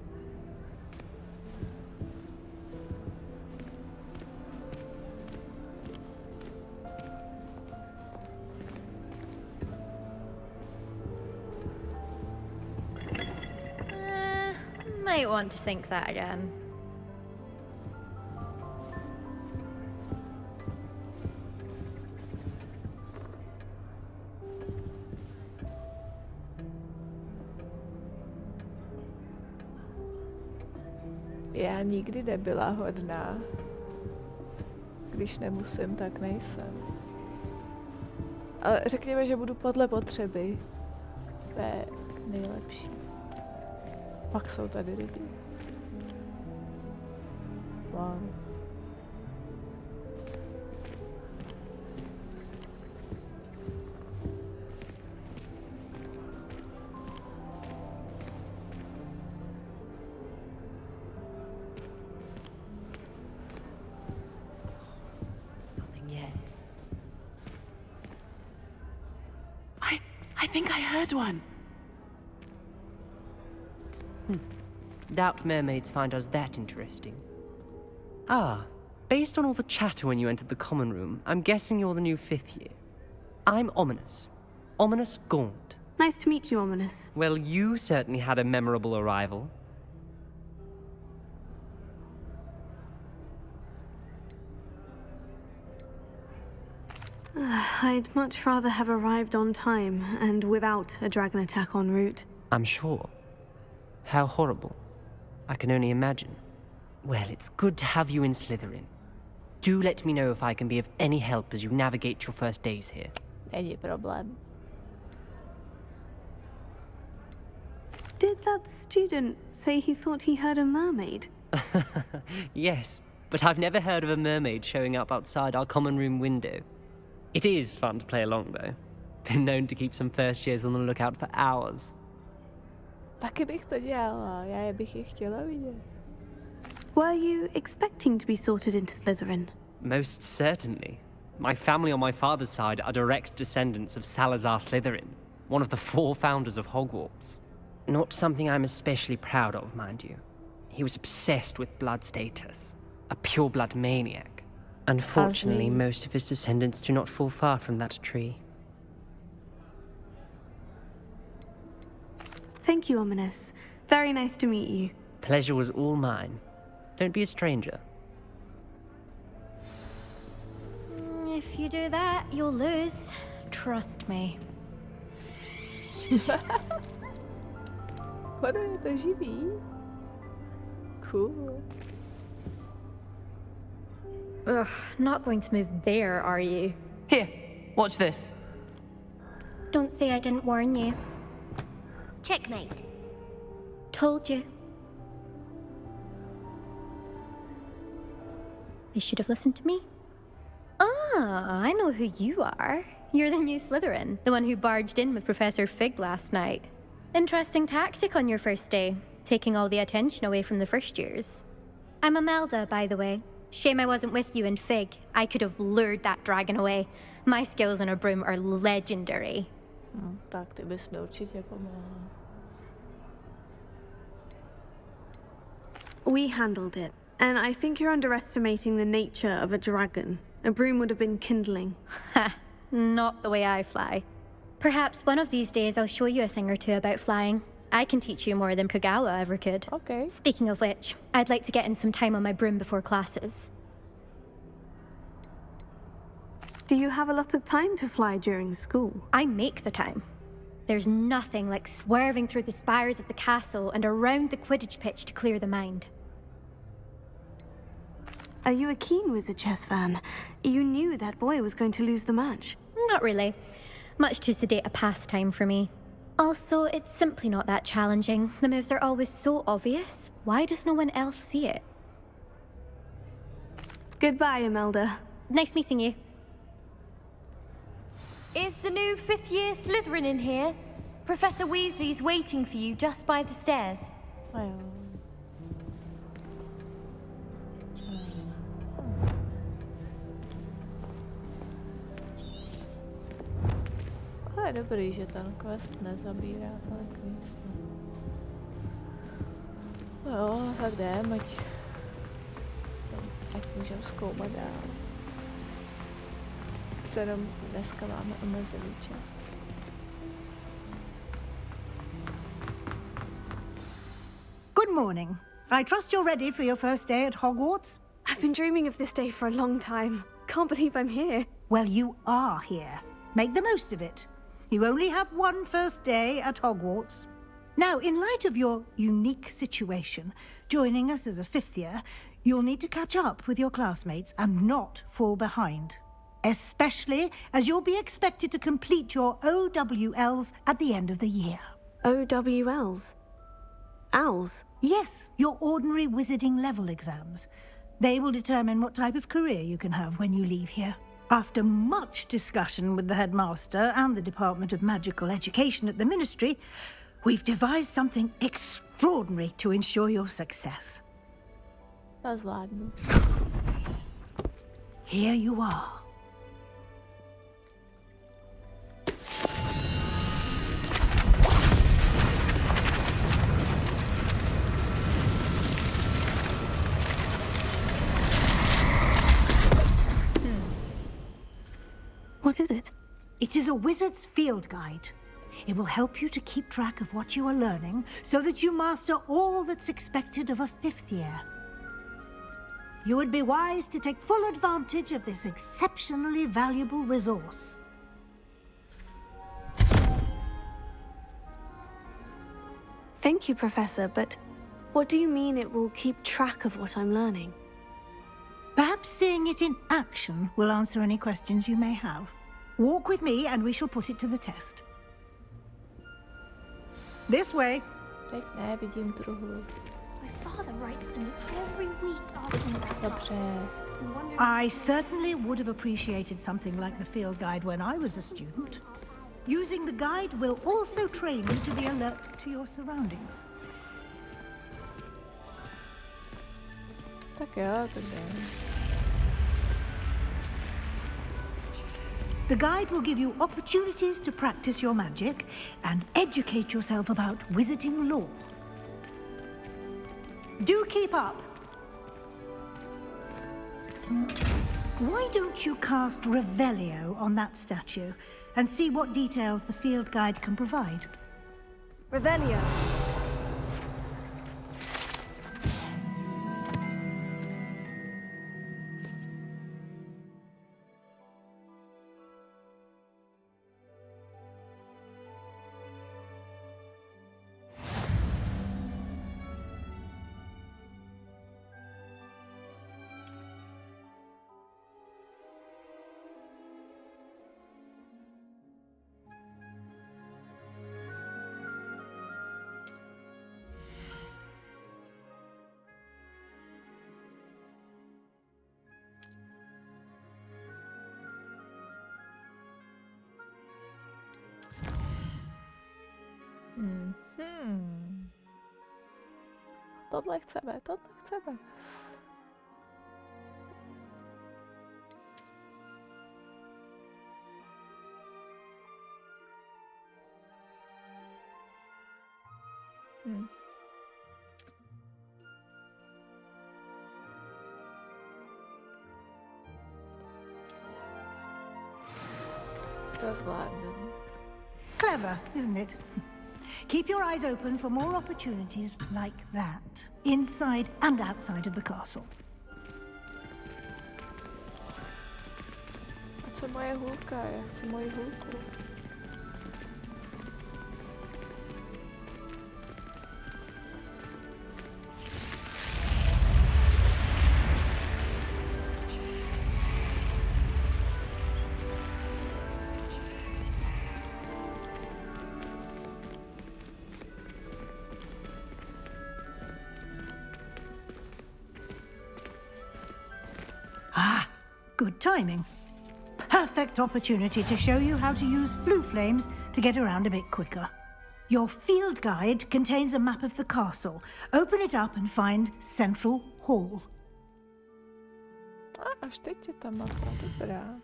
Might want to think that again. Já nikdy nebyla hodná. Když nemusím, tak nejsem. Ale řekněme, že budu podle potřeby. To je nejlepší. Pak jsou tady lidi. Wow. Nothing yet. I think I heard one. Doubt mermaids find us that interesting. Ah, based on all the chatter when you entered the common room, I'm guessing you're the new 5th year. I'm Ominous. Ominous Gaunt. Nice to meet you, Ominous. Well, you certainly had a memorable arrival. I'd much rather have arrived on time and without a dragon attack en route. I'm sure. How horrible. I can only imagine. Well, it's good to have you in Slytherin. Do let me know if I can be of any help as you navigate your first days here. Není problém. Did that student say he thought he heard a mermaid? Yes, but I've never heard of a mermaid showing up outside our common room window. It is fun to play along, though. Been known to keep some first years on the lookout for hours. Taky bych to dělala, já bych je chtěla vidět. Were you expecting to be sorted into Slytherin? Most certainly. My family on my father's side are direct descendants of Salazar Slytherin, one of the 4 founders of Hogwarts. Not something I'm especially proud of, mind you. He was obsessed with blood status, a pure-blood maniac. Unfortunately, most of his descendants do not fall far from that tree. Thank you, Ominous. Very nice to meet you. Pleasure was all mine. Don't be a stranger. If you do that, you'll lose. Trust me. What je to živý? Cool. Ugh, not going to move there, are you? Here, watch this. Don't say I didn't warn you. Checkmate. Told you. They should have listened to me. Ah, I know who you are. You're the new Slytherin, the one who barged in with Professor Fig last night. Interesting tactic on your first day, taking all the attention away from the first years. I'm Imelda, by the way. Shame I wasn't with you in Fig. I could have lured that dragon away. My skills on a broom are legendary. Tak ty bys mi určitě pomohla. We handled it, and I think you're underestimating the nature of a dragon. A broom would have been kindling. Ha! Not the way I fly. Perhaps one of these days I'll show you a thing or two about flying. I can teach you more than Kagawa ever could. Okay. Speaking of which, I'd like to get in some time on my broom before classes. Do you have a lot of time to fly during school? I make the time. There's nothing like swerving through the spires of the castle and around the Quidditch pitch to clear the mind. Are you a keen Wizard Chess fan? You knew that boy was going to lose the match. Not really. Much too sedate a pastime for me. Also, it's simply not that challenging. The moves are always so obvious. Why does no one else see it? Goodbye, Imelda. Nice meeting you. Is the new 5th year Slytherin in here? Professor Weasley's waiting for you just by the stairs. Je dobrý, že ten quest nezabírá tolik místa. Jo, tak jdem, ať můžeme zkoumat dál. Co jenom dneska máme omezený čas. Good morning. I trust you're ready for your first day at Hogwarts? I've been dreaming of this day for a long time. Can't believe I'm here. Well, you are here. Make the most of it. You only have one first day at Hogwarts. Now, in light of your unique situation, joining us as a 5th year, you'll need to catch up with your classmates and not fall behind. Especially as you'll be expected to complete your OWLs at the end of the year. OWLs? Owls? Yes, your ordinary wizarding level exams. They will determine what type of career you can have when you leave here. After much discussion with the headmaster and the Department of Magical Education at the Ministry, we've devised something extraordinary to ensure your success. To zvládnu. Here you are. What is it? It is a wizard's field guide. It will help you to keep track of what you are learning so that you master all that's expected of a 5th year. You would be wise to take full advantage of this exceptionally valuable resource. Thank you, Professor, but what do you mean it will keep track of what I'm learning? Perhaps seeing it in action will answer any questions you may have. Walk with me and we shall put it to the test. This way. Teď nevidím druhou. father writes to me every week asking about Dobře. I certainly would have appreciated something like the field guide when I was a student. Using the guide will also train you to be alert to your surroundings. Tak jo, to jde. The guide will give you opportunities to practice your magic and educate yourself about wizarding lore. Do keep up. Why don't you cast Revelio on that statue and see what details the field guide can provide? Revelio. Tohle chceme, tohle chceme. To zvládnem. Clever, isn't it? Keep your eyes open for more opportunities like that, inside and outside of the castle. A co moje hůlka? Já chci moji hůlku. Good timing. Perfect opportunity to show you how to use flue flames to get around a bit quicker. Your field guide contains a map of the castle. Open it up and find Central Hall. Až teď je ta mapa, dobrá.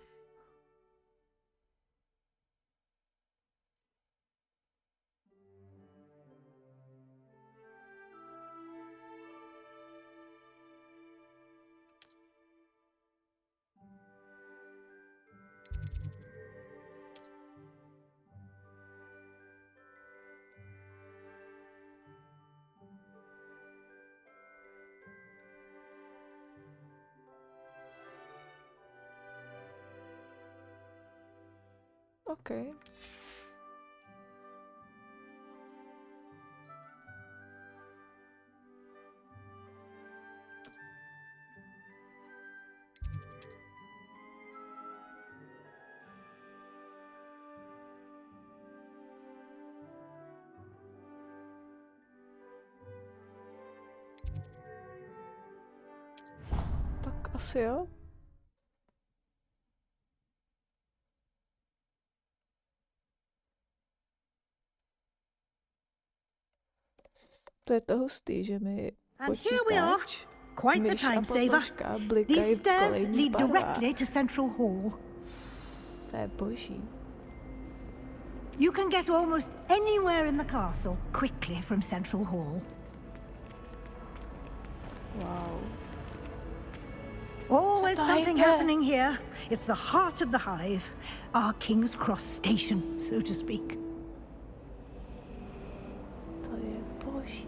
Okay. Tak asi jo. To je to hustý, že mi počítač, Quite the myš a time saver. podložka blikají These v stairs kolejní lead barvách. directly to Central Hall. To je boží. You can get almost anywhere in the castle quickly from Central Hall. Wow. Always Co to something jde? happening here. It's the heart of the hive, our King's Cross station, so to speak. To je boží.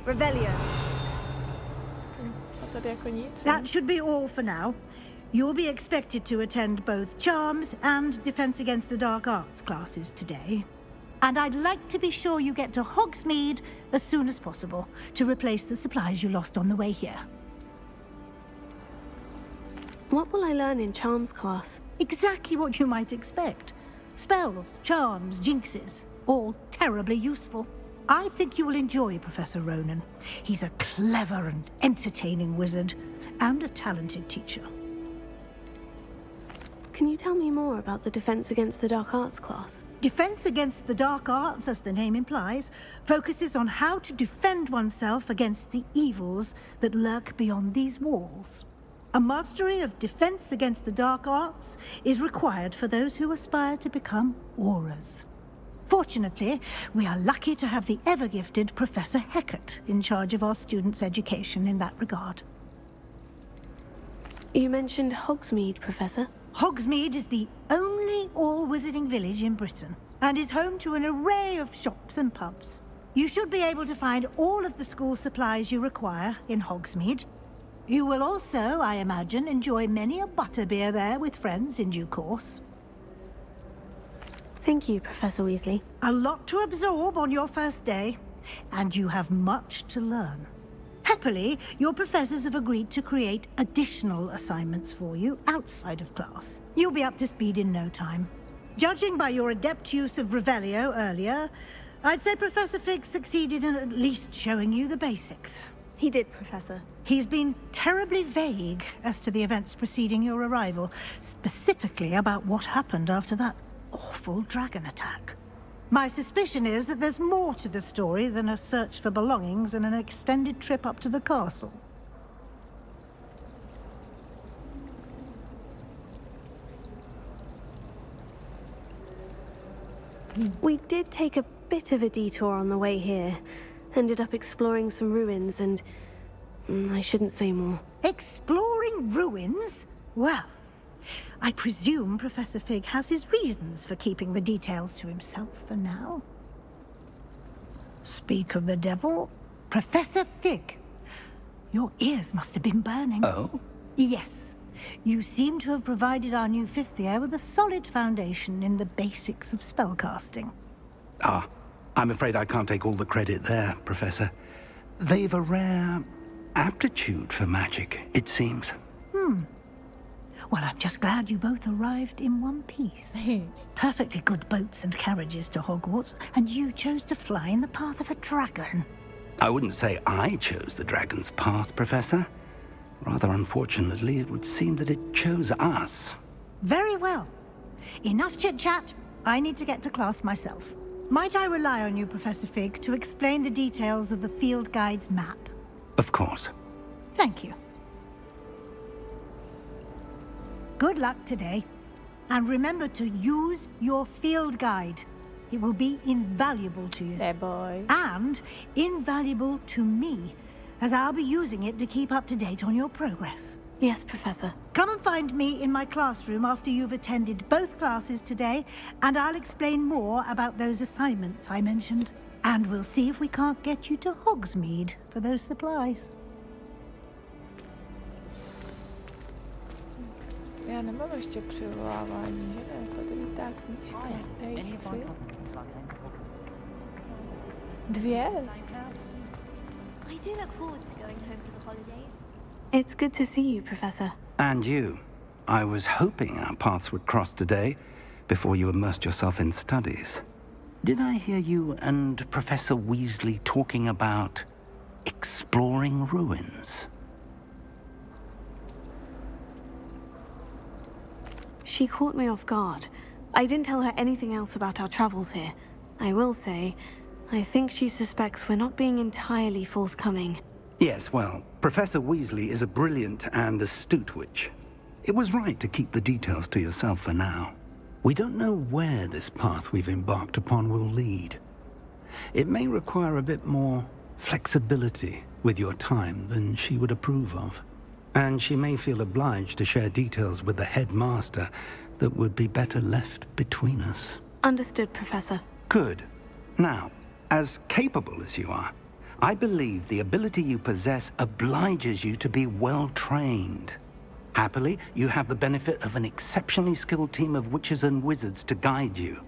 Revelio. A tady jako nic. That should be all for now. You'll be expected to attend both Charms and Defense Against the Dark Arts classes today. And I'd like to be sure you get to Hogsmeade as soon as possible to replace the supplies you lost on the way here. What will I learn in Charms class? Exactly what you might expect. Spells, charms, jinxes, all terribly useful. I think you will enjoy Professor Ronan. He's a clever and entertaining wizard, and a talented teacher. Can you tell me more about the Defense Against the Dark Arts class? Defense Against the Dark Arts, as the name implies, focuses on how to defend oneself against the evils that lurk beyond these walls. A mastery of Defense Against the Dark Arts is required for those who aspire to become auras. Fortunately, we are lucky to have the ever-gifted Professor Hecat in charge of our students' education in that regard. You mentioned Hogsmeade, Professor. Hogsmeade is the only all-wizarding village in Britain, and is home to an array of shops and pubs. You should be able to find all of the school supplies you require in Hogsmeade. You will also, I imagine, enjoy many a butterbeer there with friends in due course. Thank you, Professor Weasley. A lot to absorb on your first day, and you have much to learn. Happily, your professors have agreed to create additional assignments for you outside of class. You'll be up to speed in no time. Judging by your adept use of Revelio earlier, I'd say Professor Fig succeeded in at least showing you the basics. He did, Professor. He's been terribly vague as to the events preceding your arrival, specifically about what happened after that awful dragon attack. My suspicion is that there's more to the story than a search for belongings and an extended trip up to the castle. We did take a bit of a detour on the way here. Ended up exploring some ruins and... I shouldn't say more. Exploring ruins? Well, I presume Professor Fig has his reasons for keeping the details to himself for now. Speak of the devil, Professor Fig. Your ears must have been burning. Oh? Yes. You seem to have provided our new fifth year with a solid foundation in the basics of spellcasting. Ah, I'm afraid I can't take all the credit there, Professor. They've a rare aptitude for magic, it seems. Well, I'm just glad you both arrived in one piece. Perfectly good boats and carriages to Hogwarts, and you chose to fly in the path of a dragon. I wouldn't say I chose the dragon's path, Professor. Rather unfortunately, it would seem that it chose us. Very well. Enough chit-chat. I need to get to class myself. Might I rely on you, Professor Fig, to explain the details of the field guide's map? Of course. Thank you. Good luck today. And remember to use your field guide. It will be invaluable to you. There, boy. And invaluable to me, as I'll be using it to keep up to date on your progress. Yes, Professor. Come and find me in my classroom after you've attended both classes today, and I'll explain more about those assignments I mentioned. And we'll see if we can't get you to Hogsmeade for those supplies. Já nemám ještě přivolávání, že ne? To tady ta knížka. Já ji chci. 2? I do look forward to going home for the holidays. It's good to see you, Professor. And you. I was hoping our paths would cross today, before you immersed yourself in studies. Did I hear you and Professor Weasley talking about exploring ruins? She caught me off guard. I didn't tell her anything else about our travels here. I will say, I think she suspects we're not being entirely forthcoming. Yes, well, Professor Weasley is a brilliant and astute witch. It was right to keep the details to yourself for now. We don't know where this path we've embarked upon will lead. It may require a bit more flexibility with your time than she would approve of. And she may feel obliged to share details with the headmaster that would be better left between us. Understood, Professor. Good. Now, as capable as you are, I believe the ability you possess obliges you to be well trained. Happily, you have the benefit of an exceptionally skilled team of witches and wizards to guide you.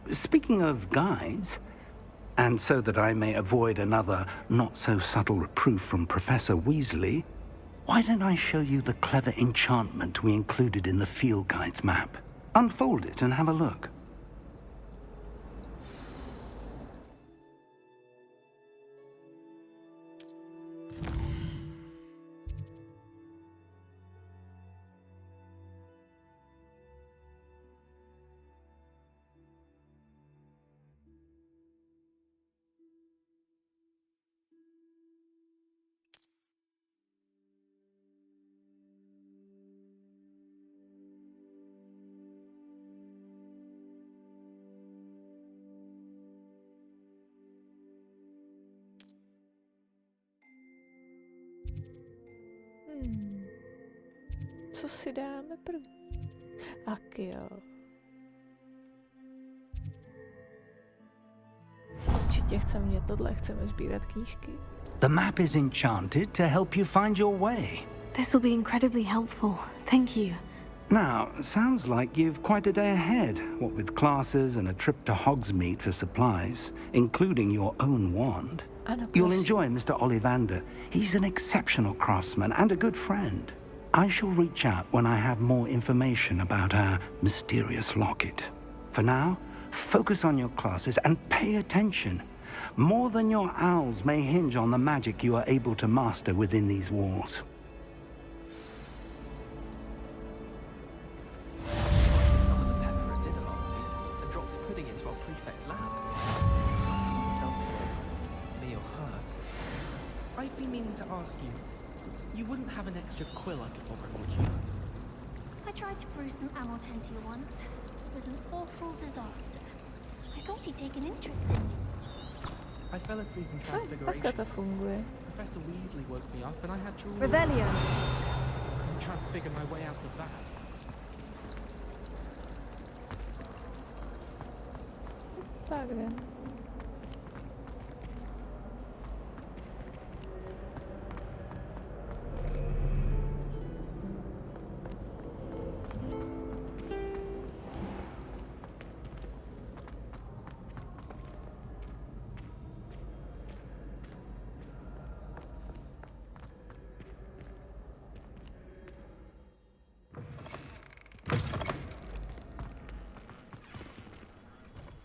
Speaking of guides, and so that I may avoid another not-so-subtle reproof from Professor Weasley, Why don't I show you the clever enchantment we included in the field guide's map? Unfold it and have a look. Co si dáme první? Ak jo. Určitě chceme tohle, chceme sbírat knížky. The map is enchanted to help you find your way. This will be incredibly helpful. Thank you. Now, sounds like you've quite a day ahead, what with classes and a trip to Hogsmeade for supplies, including your own wand. You'll enjoy Mr. Ollivander. He's an exceptional craftsman and a good friend. I shall reach out when I have more information about our mysterious locket. For now, focus on your classes and pay attention. More than your owls may hinge on the magic you are able to master within these walls. I've been meaning to ask you. You wouldn't have an extra quill I could borrow, would you? I tried to brew some Amortentia once. It was an awful disaster. I thought he'd take an interest in me. I fell asleep in Transfiguration. Takhle to funguje. Professor Weasley woke me up and I had to... Revelio. Transfigure my way out of that. Tak jdem.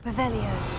Revelio.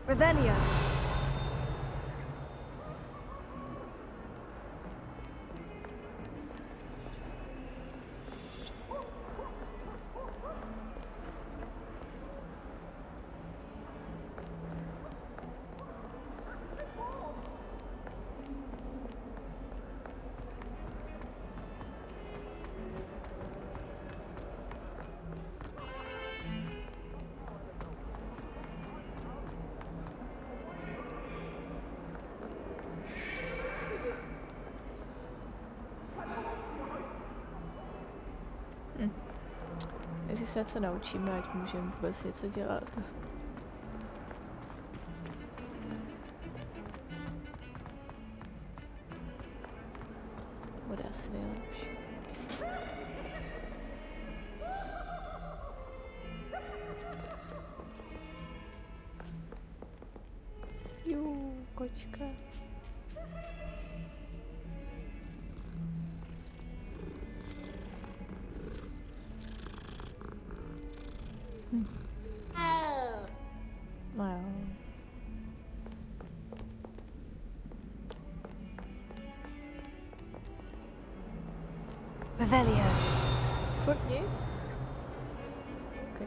Revelio. Než se něco naučíme, ať můžeme vůbec něco dělat. Bude asi nejlepší. Kočka. No jo. Revelio. Furt nic? Okay.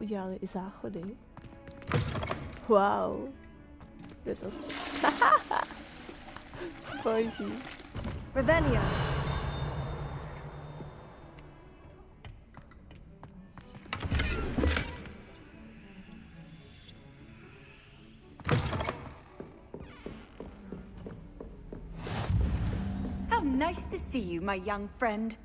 udělali i záchody. Wow. Je to... Boží. Revelio. How nice to see you, my young friend.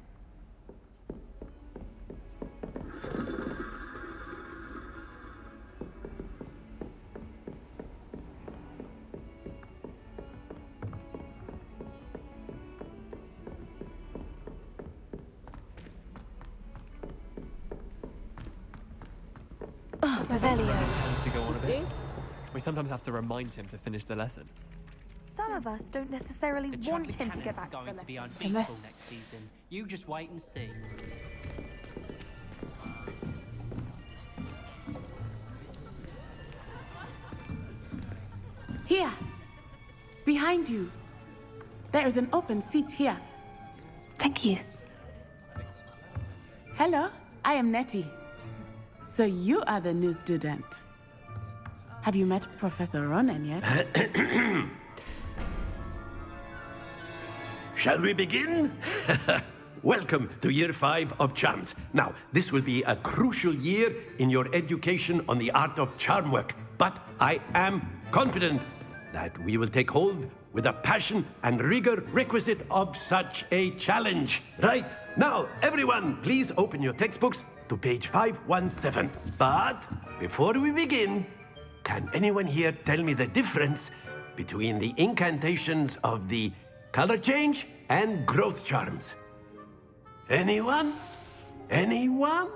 Revelio. To go on a bit. We sometimes have to remind him to finish the lesson. Some of us don't necessarily want him to get back to the going to be lesson. unbeatable next season. You just wait and see. Here. Behind you. There is an open seat here. Thank you. Hello, I am Nettie. So you are the new student. Have you met Professor Ronan yet? Shall we begin? Welcome to Year 5 of Charms. Now, this will be a crucial year in your education on the art of charm work, but I am confident that we will take hold with the passion and rigor requisite of such a challenge. Right, now, everyone, please open your textbooks to page 517. But before we begin, can anyone here tell me the difference between the incantations of the color change and growth charms? Anyone? Anyone?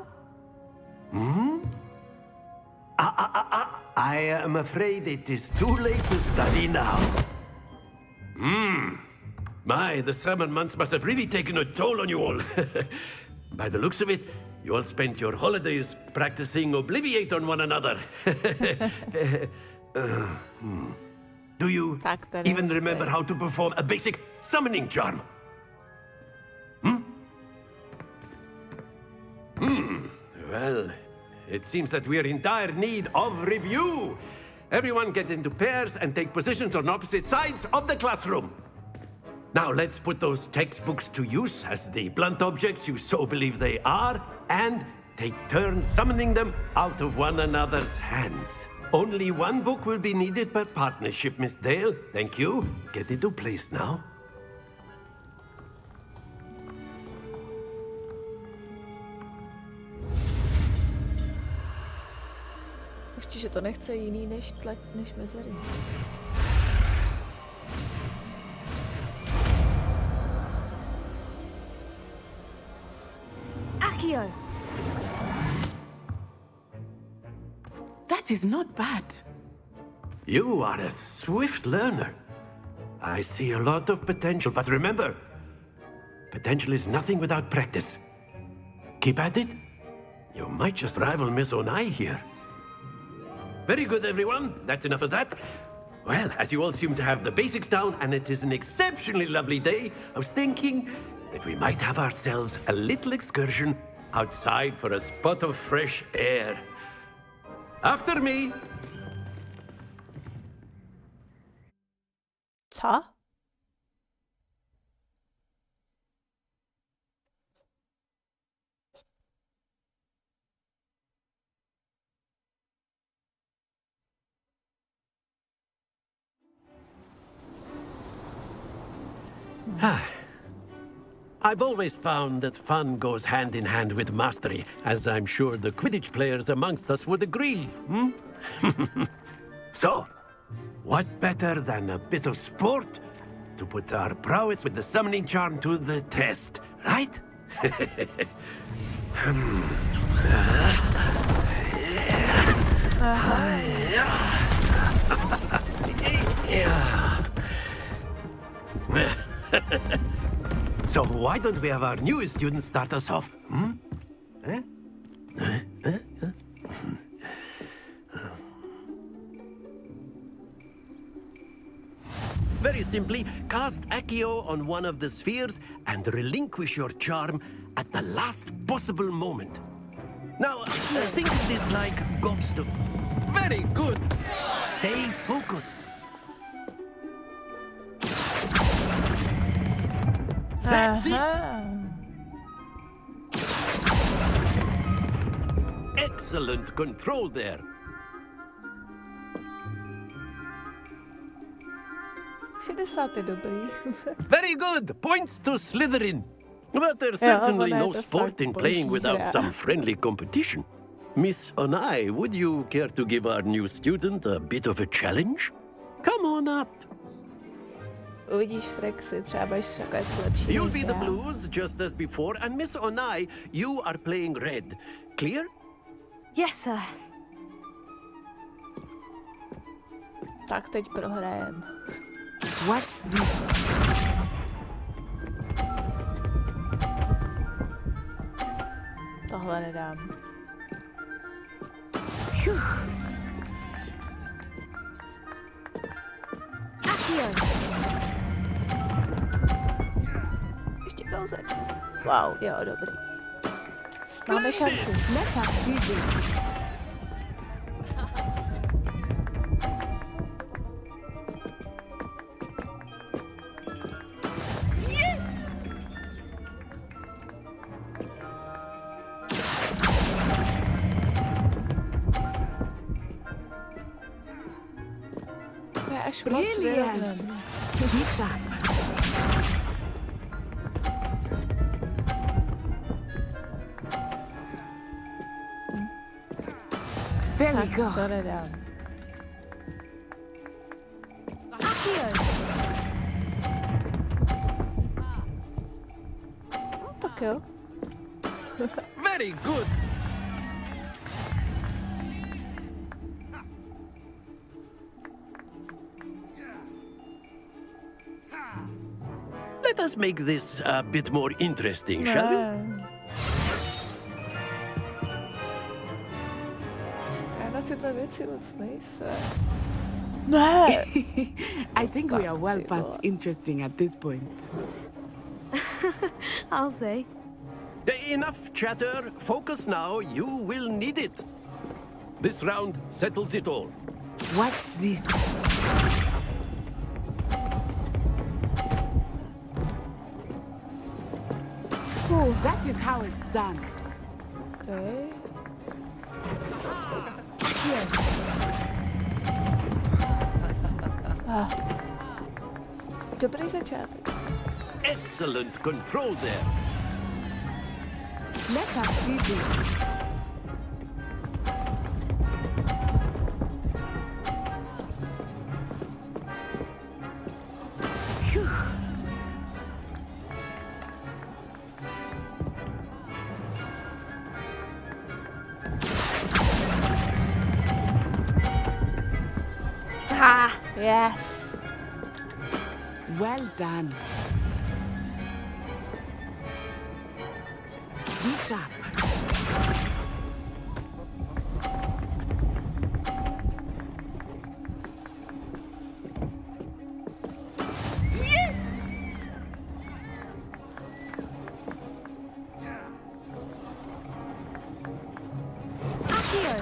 I am afraid it is too late to study now. My, the summer months must have really taken a toll on you all. By the looks of it, you all spent your holidays practicing Obliviate on one another. Do you even remember how to perform a basic summoning charm? Well, it seems that we are in dire need of review. Everyone get into pairs and take positions on opposite sides of the classroom. Now let's put those textbooks to use as the blunt objects you so believe they are, and take turns summoning them out of one another's hands. Only one book will be needed per partnership, Miss Dale. Thank you. Get into place now. Ještě, že to nechce jiný než mezery. Accio! That is not bad. You are a swift learner. I see a lot of potential, but remember, potential is nothing without practice. Keep at it. You might just rival Miss Onai here. Very good, everyone. That's enough of that. Well, as you all seem to have the basics down, and it is an exceptionally lovely day, I was thinking that we might have ourselves a little excursion outside for a spot of fresh air. After me. Co? I've always found that fun goes hand in hand with mastery, as I'm sure the Quidditch players amongst us would agree, So, what better than a bit of sport to put our prowess with the summoning charm to the test, right? So why don't we have our newest student start us off? Very simply, cast Accio on one of the spheres and relinquish your charm at the last possible moment. Now, think of this like gobstone. Very good. Stay focused. That's it. Excellent control there. 60 je dobrý. Very good. Points to Slytherin. But there's certainly no sport in playing without some friendly competition. Miss Onai, would you care to give our new student a bit of a challenge? Come on up. Uvidíš, Frexy, třeba budeš takhle lepší. You'll be the blues, just as before, and Miss Onai, you are playing red. Clear? Yes, sir. Tak teď prohrajem. Watch this. Tohle nedám. Ještě kousek. Wow, jo, dobrý. Máme šanci. Až moc vyrovnaný. There we go. To nedám. No, tak jo. Very good. Let us make this a bit more interesting, shall we? Já na tyhle věci moc nejsem. Ne! I think we are well past interesting at this point. I'll say. Enough chatter. Focus now. You will need it. This round settles it all. Watch this. That is how it's done. Okay. Dobrý začátek. Excellent control there. Let us see this. Ah, yes. Well done. Be sharp. Yes!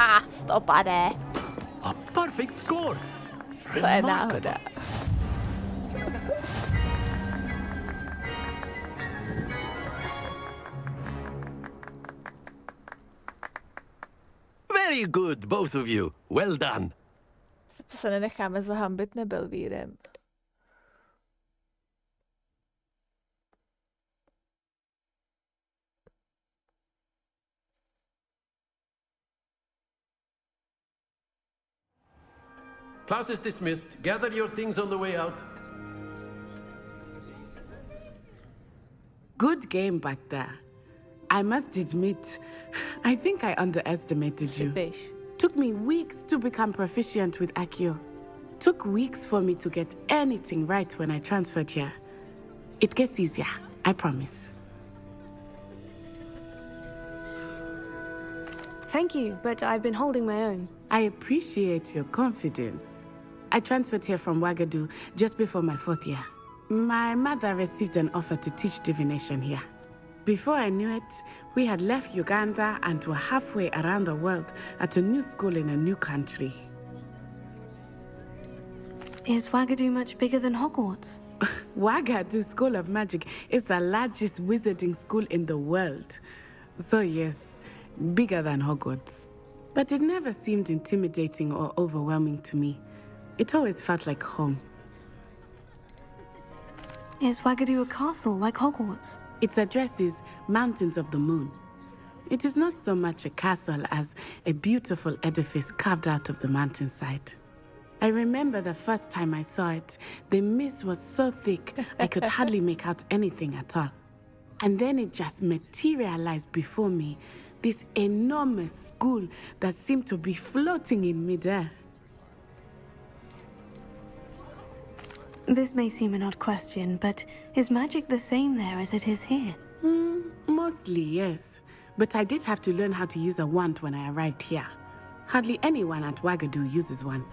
Ah, stopade. A perfect score. To je náhoda. Very good, both of you. Well done. Sice se nenecháme zahambit nebelvírem. Class is dismissed. Gather your things on the way out. Good game back there. I must admit, I think I underestimated you. Took me weeks to become proficient with Accio. Took weeks for me to get anything right when I transferred here. It gets easier, I promise. Thank you, but I've been holding my own. I appreciate your confidence. I transferred here from Wagadu just before my 4th year. My mother received an offer to teach divination here. Before I knew it, we had left Uganda and were halfway around the world at a new school in a new country. Is Wagadu much bigger than Hogwarts? Wagadu School of Magic is the largest wizarding school in the world. So yes, bigger than Hogwarts. But it never seemed intimidating or overwhelming to me. It always felt like home. Is Wagadu a castle like Hogwarts? Its address is Mountains of the Moon. It is not so much a castle as a beautiful edifice carved out of the mountainside. I remember the first time I saw it, the mist was so thick I could hardly make out anything at all. And then it just materialized before me, this enormous school that seemed to be floating in midair. This may seem an odd question, but is magic the same there as it is here? Mostly, yes. But I did have to learn how to use a wand when I arrived here. Hardly anyone at Wagadu uses one.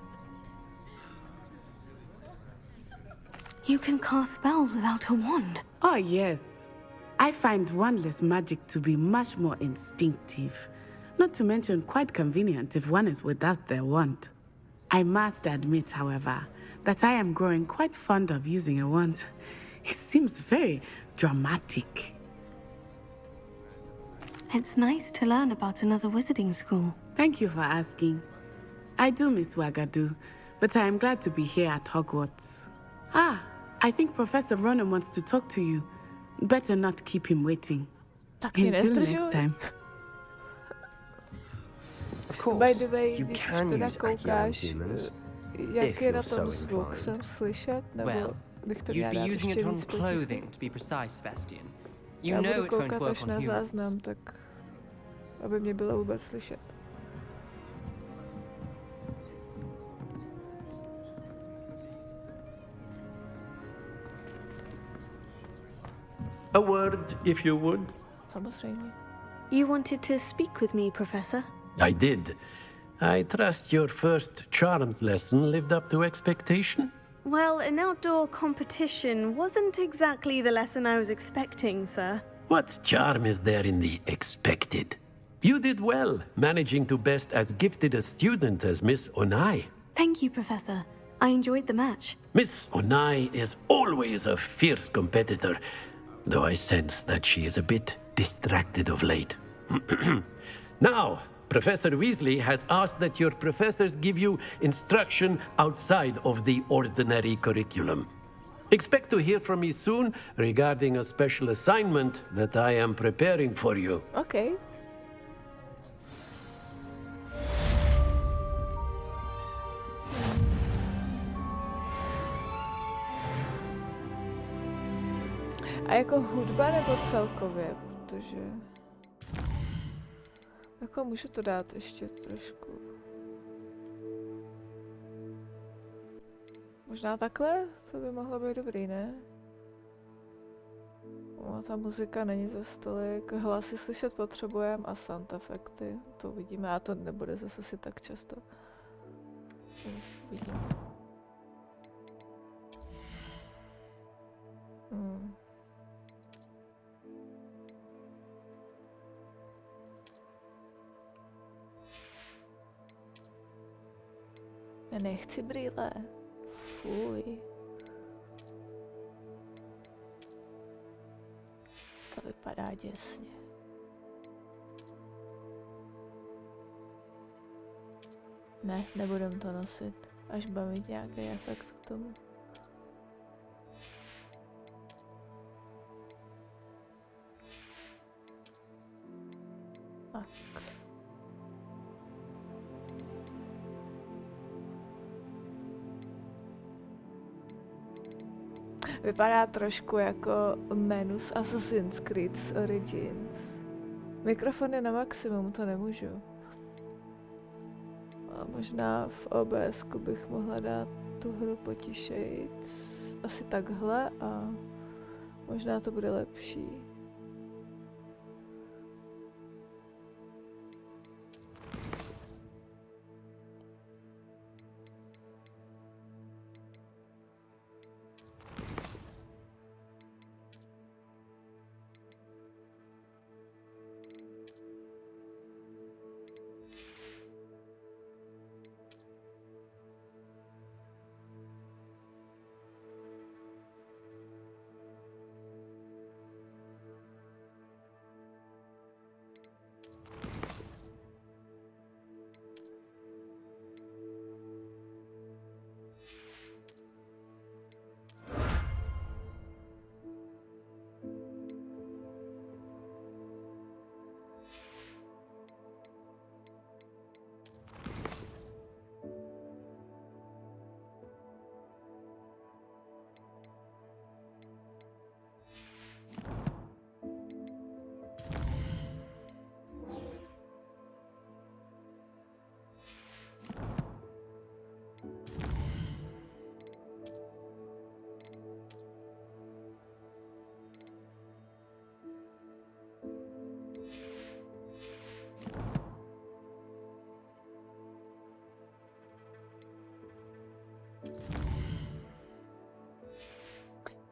You can cast spells without a wand? Oh, yes. I find wandless magic to be much more instinctive. Not to mention quite convenient if one is without their wand. I must admit, however, that I am growing quite fond of using a wand. It seems very dramatic. It's nice to learn about another wizarding school. Thank you for asking. I do miss Wagadu, but I am glad to be here at Hogwarts. I think Professor Ronan wants to talk to you. Better not keep him waiting. Until next time. Of course, By the way, you když can teda use Achilles koukáš, humans, jak if je na you're so tom zvuk, inclined. jsem slyšet, nebo Well, bych to you'd měla be dát using ještě it on víc potichu? clothing, to be precise, Sebastian. You Já know budu it won't koukat work až on na humans. záznam, tak aby mě bylo vůbec slyšet. A word, if you would. Samozřejmě. You wanted to speak with me, Professor? I did. I trust your first charms lesson lived up to expectation? Well, an outdoor competition wasn't exactly the lesson I was expecting, sir. What charm is there in the expected? You did well, managing to best as gifted a student as Miss Onai. Thank you, Professor. I enjoyed the match. Miss Onai is always a fierce competitor, though I sense that she is a bit distracted of late. Now, Professor Weasley has asked that your professors give you instruction outside of the ordinary curriculum. Expect to hear from me soon regarding a special assignment that I am preparing for you. Okay. A jako hudba nebo celkově, protože jako můžu to dát ještě trošku. Možná takhle? To by mohlo být dobrý, ne? No, ta muzika není za stolik, hlasy slyšet potřebujeme a sound efekty, to uvidíme, a to nebude zase si tak často. Uvidíme. Já nechci brýle. Fuj. To vypadá děsně. Ne, nebudem to nosit, až bude mít nějaký efekt k tomu. Tak. Vypadá trošku jako menu z Assassin's Creed Origins. Mikrofon je na maximum, to nemůžu. A možná v OBS-ku bych mohla dát tu hru potišejc. Asi takhle a možná to bude lepší.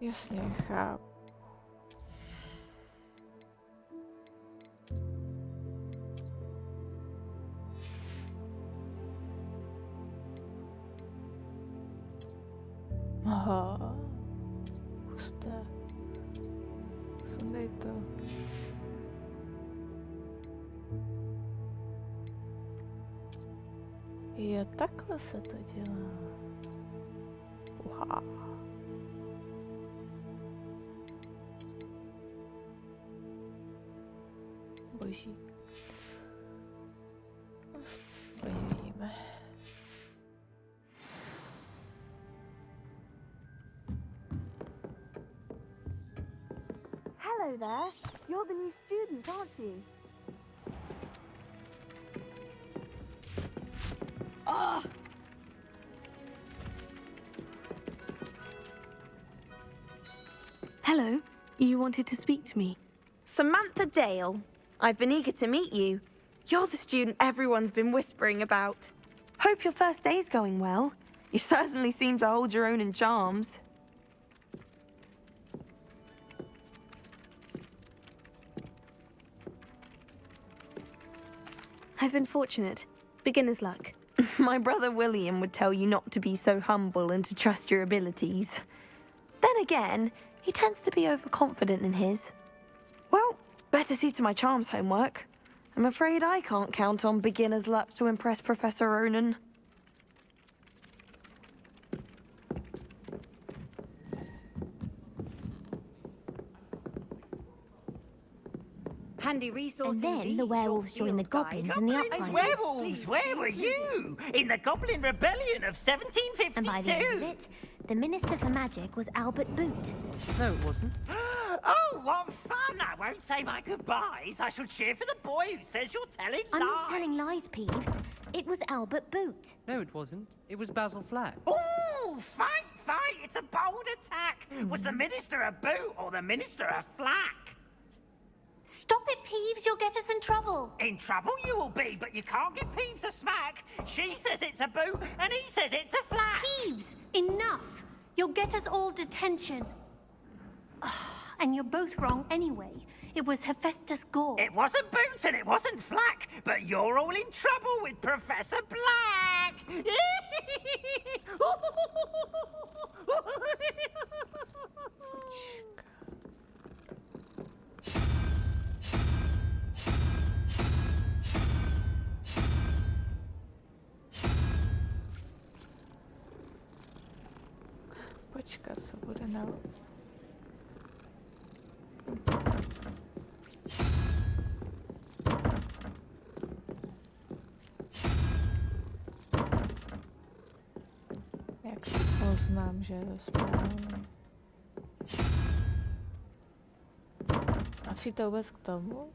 Jasně, chápu. Aha. Husté. Sundej to. Jo, takhle se to dělá. Uha. Boží. Podívejme. Hello there. You're the new student, aren't you? Oh! Hello. You wanted to speak to me? Samantha Dale. I've been eager to meet you. You're the student everyone's been whispering about. Hope your first day's going well. You certainly seem to hold your own in charms. I've been fortunate. Beginner's luck. My brother William would tell you not to be so humble and to trust your abilities. Then again, he tends to be overconfident in his. Well, better see to my charms homework. I'm afraid I can't count on beginner's luck to impress Professor Ronan. Handy resource And then indeed, the werewolves your joined the field guide. goblins and the uprising. Werewolves, where were you? In the Goblin Rebellion of 1752? And by the end of it, the Minister for Magic was Albert Boot. No, it wasn't. Oh, what fun! I won't say my goodbyes. I shall cheer for the boy who says you're telling I'm lies. not telling lies, Peeves. It was Albert Boot. No, it wasn't. It was Basil Flack. Ooh, fight! It's a bold attack. Was the Minister a boot or the Minister a flack? Stop it, Peeves. You'll get us in trouble. In trouble you will be, but you can't give Peeves a smack. She says it's a boot, and he says it's a flack. Peeves, enough. You'll get us all detention. And you're both wrong anyway. It was Hephaestus Gore. It wasn't boot and it wasn't flack, but you're all in trouble with Professor Black. Počkat, co bude na... Jak si poznám, že je to správně? Patří to vůbec k tomu?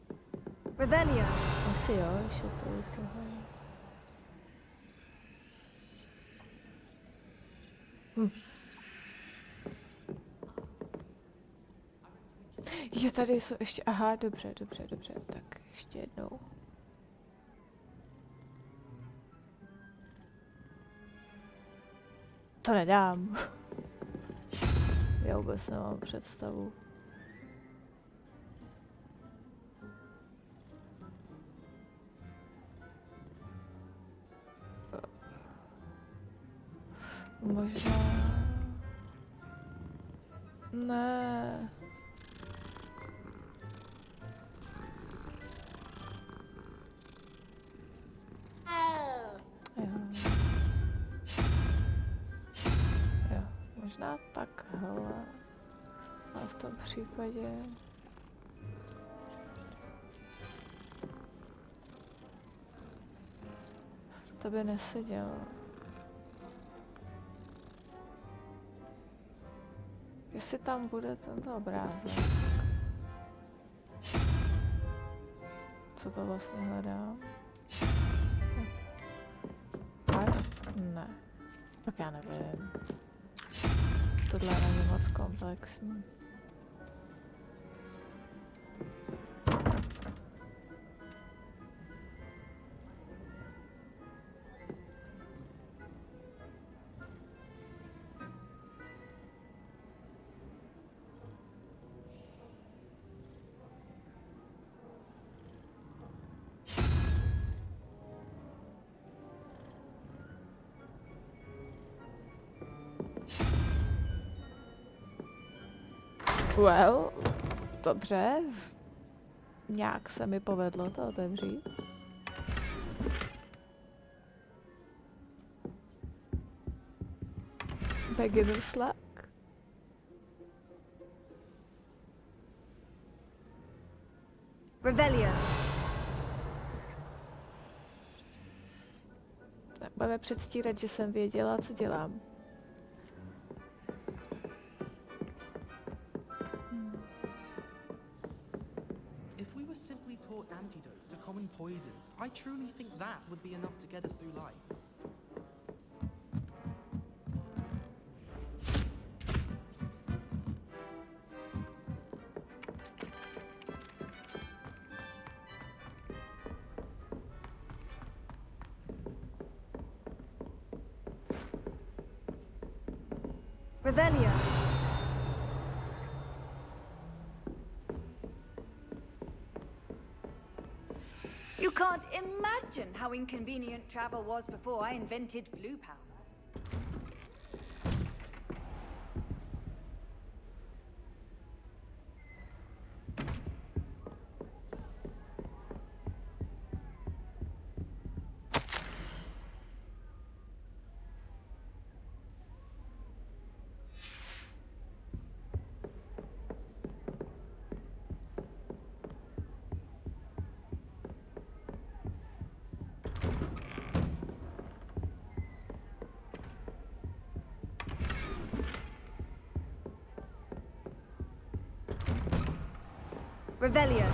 Revelio. Asi jo, ještě to u toho. Jo, tady jsou ještě, aha, dobře, tak ještě jednou. To nedám. Já vůbec nemám představu. Možná... Ne. Jo, možná takhle. A v tom případě... To by nesedělo. Jestli tam bude tento obrázek. Co to vlastně hledám? Až? Ne. Tak já nevím. Tohle není moc komplexní. Well, dobře. Nějak se mi povedlo to otevřít. Beginner's luck. Revelio. Tak budeme předstírat, že jsem věděla, co dělám. If we were simply taught antidotes to common poisons, I truly think that would be enough to get us through life. Revelio. You can't imagine how inconvenient travel was before I invented flu powder. Revelio.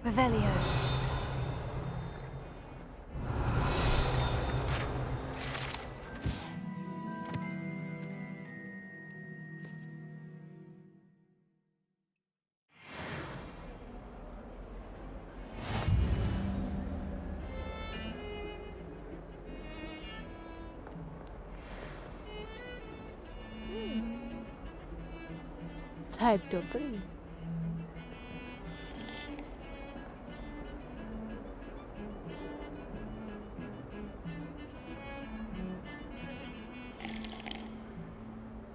Revelio. To je dobrý.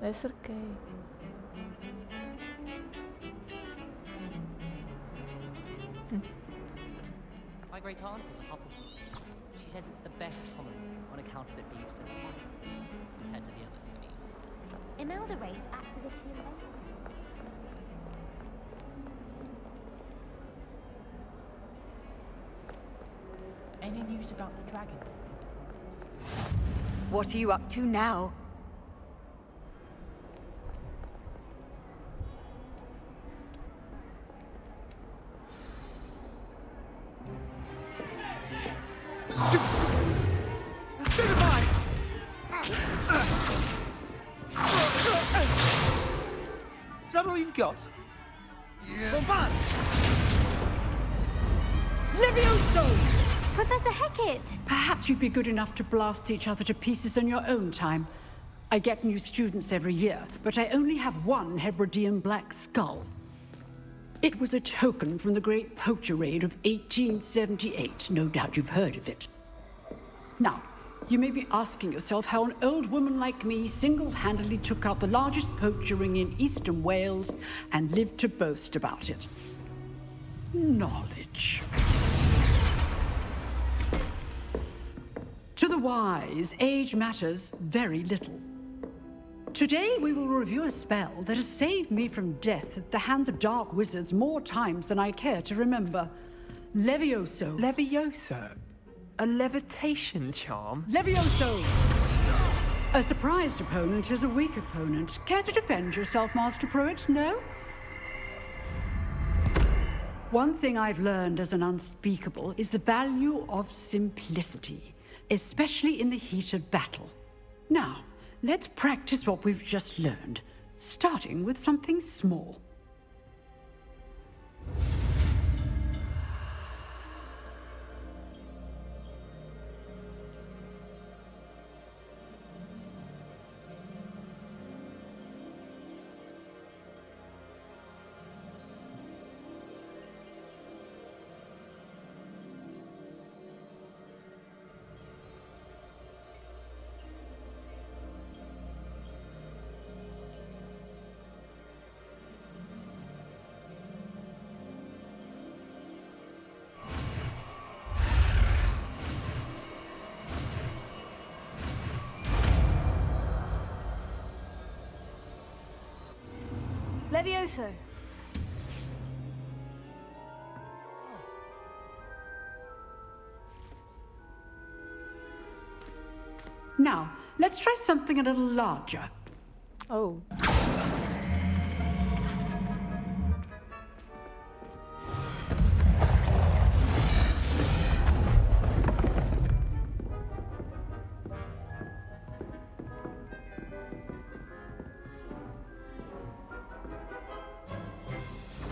Nesrkej. My great aunt was a Hufflepuff. She says it's the best common on account of it being so hard compared to the others. I mean, Imelda race acts as if she invented it. Any news about the dragon? What are you up to now? Is that all you've got? Yeah. Levioso! Professor Hecat! Perhaps you'd be good enough to blast each other to pieces in your own time. I get new students every year, but I only have one Hebridean black skull. It was a token from the Great Poacher Raid of 1878. No doubt you've heard of it. Now, you may be asking yourself how an old woman like me single-handedly took out the largest poacher ring in eastern Wales and lived to boast about it. Knowledge. To the wise, age matters very little. Today we will review a spell that has saved me from death at the hands of dark wizards more times than I care to remember. Levioso. Levioso? A levitation charm? Levioso! A surprised opponent is a weak opponent. Care to defend yourself, Master Pruitt? No? One thing I've learned as an unspeakable is the value of simplicity, especially in the heat of battle. Now, let's practice what we've just learned, starting with something small. Levioso. Now, let's try something a little larger. Oh.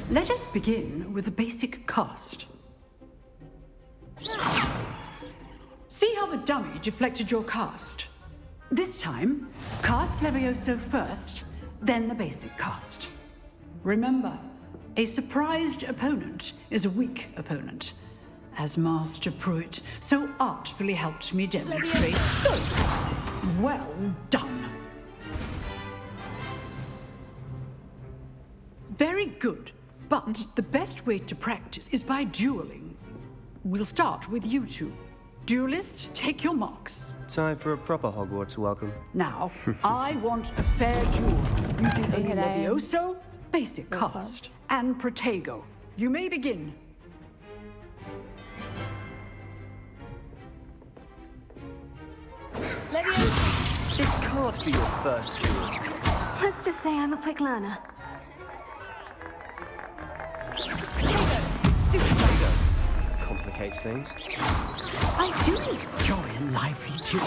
Let us begin with the basic cast. See how the dummy deflected your cast? This time, cast Levioso first, then the basic cast. Remember, a surprised opponent is a weak opponent, as Master Pruitt so artfully helped me demonstrate. Good. Well done. Very good. But the best way to practice is by dueling. We'll start with you two. Duelists, take your marks. Time for a proper Hogwarts welcome. Now, I want a fair duel using only Levioso, basic cast, and Protego. You may begin. Levioso. This can't be your first duel. Let's just say I'm a quick learner. Complicates things. I do enjoy a lively duel.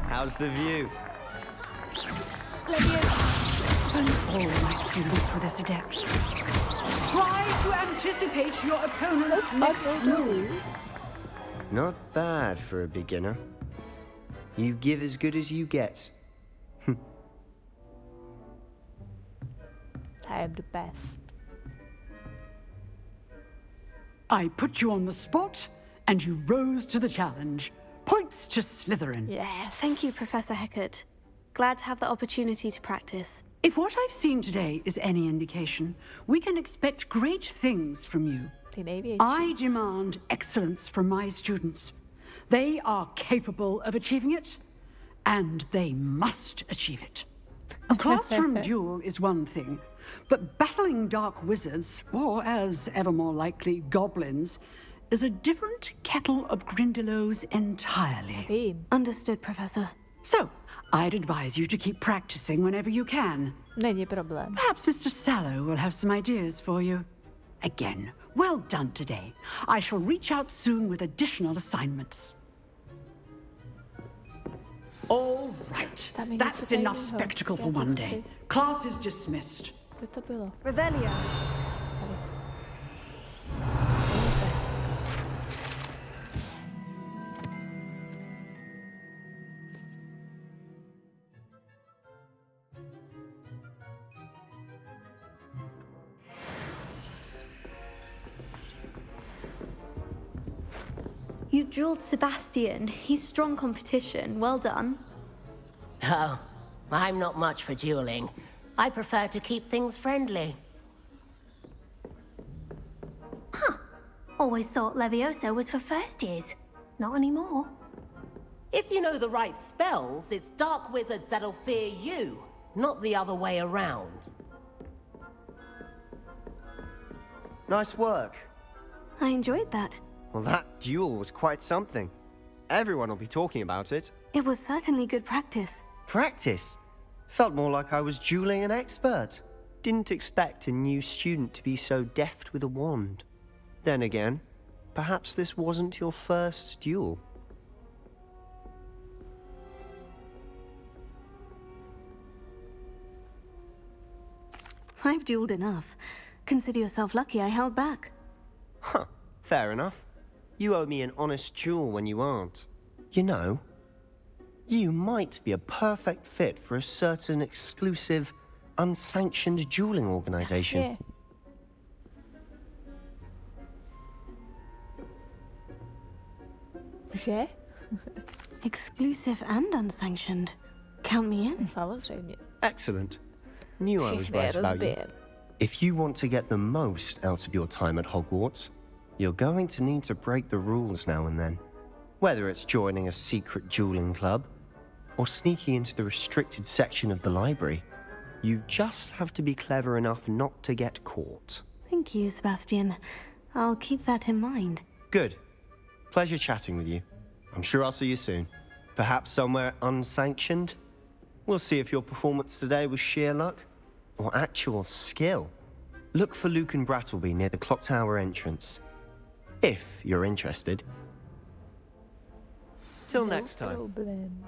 How's the view? All my students were this adept. Try to anticipate your opponent's next move. Not bad for a beginner. You give as good as you get. I am the best. I put you on the spot, and you rose to the challenge. Points to Slytherin. Yes. Thank you, Professor Hecat. Glad to have the opportunity to practice. If what I've seen today is any indication, we can expect great things from you. I demand excellence from my students. They are capable of achieving it, and they must achieve it. A classroom duel is one thing, but battling dark wizards, or as ever more likely, goblins, is a different kettle of Grindylows entirely. Understood, Professor. So, I'd advise you to keep practicing whenever you can. Není problém. Perhaps Mr. Sallow will have some ideas for you. Again, well done today. I shall reach out soon with additional assignments. All right. That's enough spectacle for one day. Class is dismissed. Kde to bylo? Revelio. You drilled Sebastian. He's strong competition. Well done. Oh, I'm not much for dueling. I prefer to keep things friendly. Always thought Levioso was for first years. Not anymore. If you know the right spells, it's dark wizards that'll fear you, not the other way around. Nice work. I enjoyed that. Well, that duel was quite something. Everyone will be talking about it. It was certainly good practice. Practice? Felt more like I was dueling an expert. Didn't expect a new student to be so deft with a wand. Then again, perhaps this wasn't your first duel. I've dueled enough. Consider yourself lucky I held back. Huh, fair enough. You owe me an honest duel when you aren't. You know, you might be a perfect fit for a certain exclusive, unsanctioned dueling organization. Že? Exclusive and unsanctioned. Count me in. Samozřejmě. Excellent. Knew I was right about you. If you want to get the most out of your time at Hogwarts, you're going to need to break the rules now and then. Whether it's joining a secret dueling club, or sneaking into the restricted section of the library, you just have to be clever enough not to get caught. Thank you, Sebastian. I'll keep that in mind. Good. Pleasure chatting with you. I'm sure I'll see you soon. Perhaps somewhere unsanctioned? We'll see if your performance today was sheer luck or actual skill. Look for Luke and Brattleby near the clock tower entrance. If you're interested. Till next time. Problem.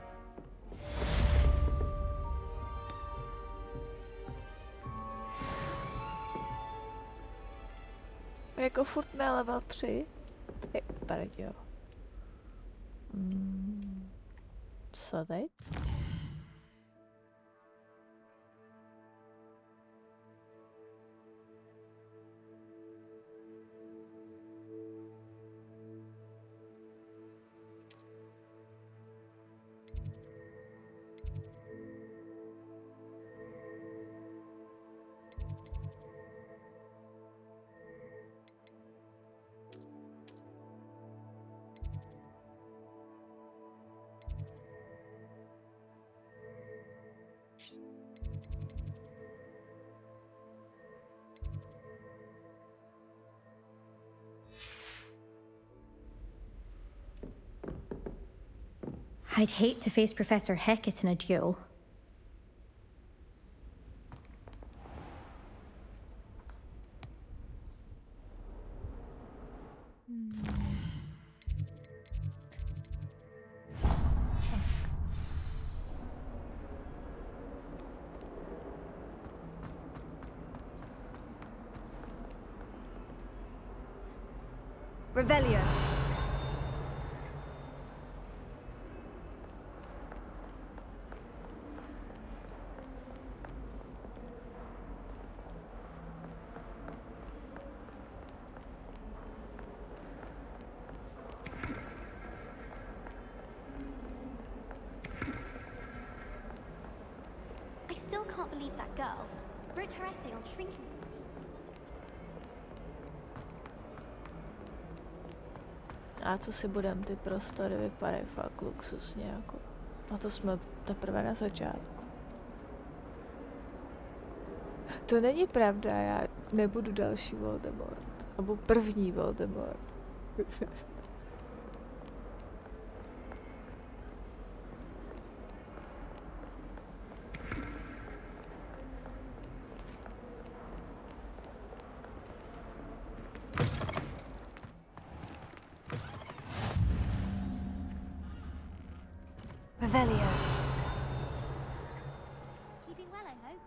Jako furt ne level 3? Tady jo. Co teď? I'd hate to face Professor Hecat in a duel. Revelio. I still can't believe that girl wrote her essay on shrinking solutions. A co si budem, ty prostory vypadají fakt luxusně jako. A to jsme teprve na začátku. To není pravda, já nebudu další Voldemort. Nebo první Voldemort. Revelio. Keeping well, I hope.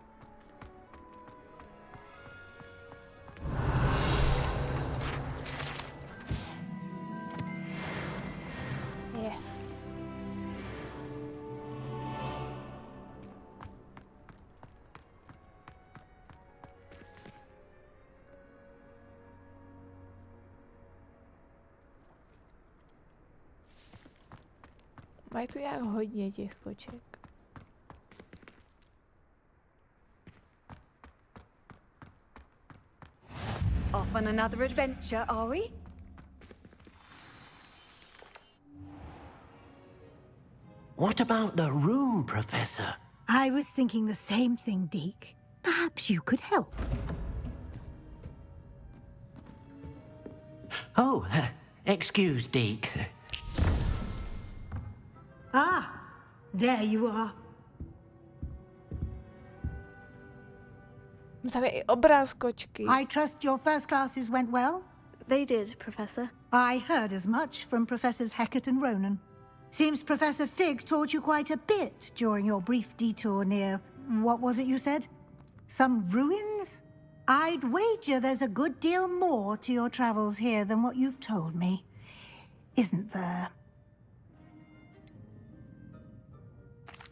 Yes. Mají tu nějak hodně těch koček. Off on another adventure, are we? What about the room, Professor? I was thinking the same thing, Deke. Perhaps you could help. Oh, excuse, Deke. There you are. Tam je i obraz kočky. I trust your first classes went well? They did, Professor. I heard as much from Professors Hecat and Ronan. Seems Professor Fig taught you quite a bit during your brief detour near... what was it you said? Some ruins? I'd wager there's a good deal more to your travels here than what you've told me. Isn't there?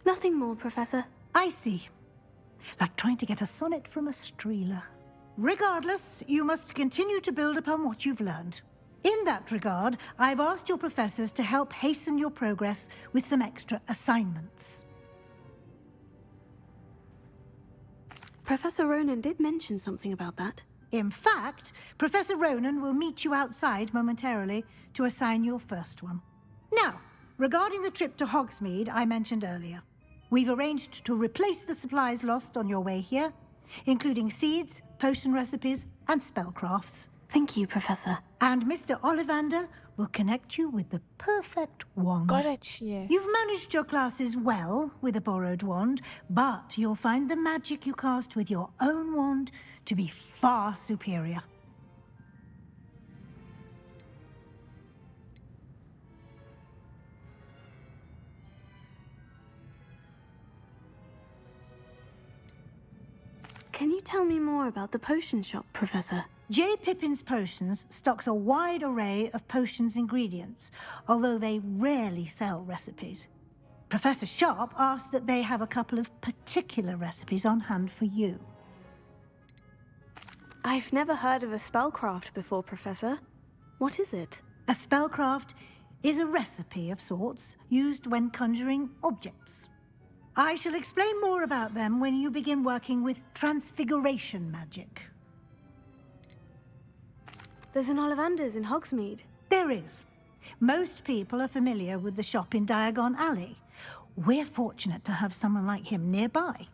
Nothing more, Professor. I see. Like trying to get a sonnet from a streeler. Regardless, you must continue to build upon what you've learned. In that regard, I've asked your professors to help hasten your progress with some extra assignments. Professor Ronan did mention something about that. In fact, Professor Ronan will meet you outside momentarily to assign your first one. Now, regarding the trip to Hogsmeade I mentioned earlier, we've arranged to replace the supplies lost on your way here, including seeds, potion recipes, and spellcrafts. Thank you, Professor. And Mr. Ollivander will connect you with the perfect wand. Konečně. You've managed your classes well with a borrowed wand, but you'll find the magic you cast with your own wand to be far superior. Can you tell me more about the potion shop, Professor? J. Pippin's Potions stocks a wide array of potions ingredients, although they rarely sell recipes. Professor Sharp asked that they have a couple of particular recipes on hand for you. I've never heard of a spellcraft before, Professor. What is it? A spellcraft is a recipe of sorts used when conjuring objects. I shall explain more about them when you begin working with transfiguration magic. There's an Ollivander's in Hogsmeade. There is. Most people are familiar with the shop in Diagon Alley. We're fortunate to have someone like him nearby.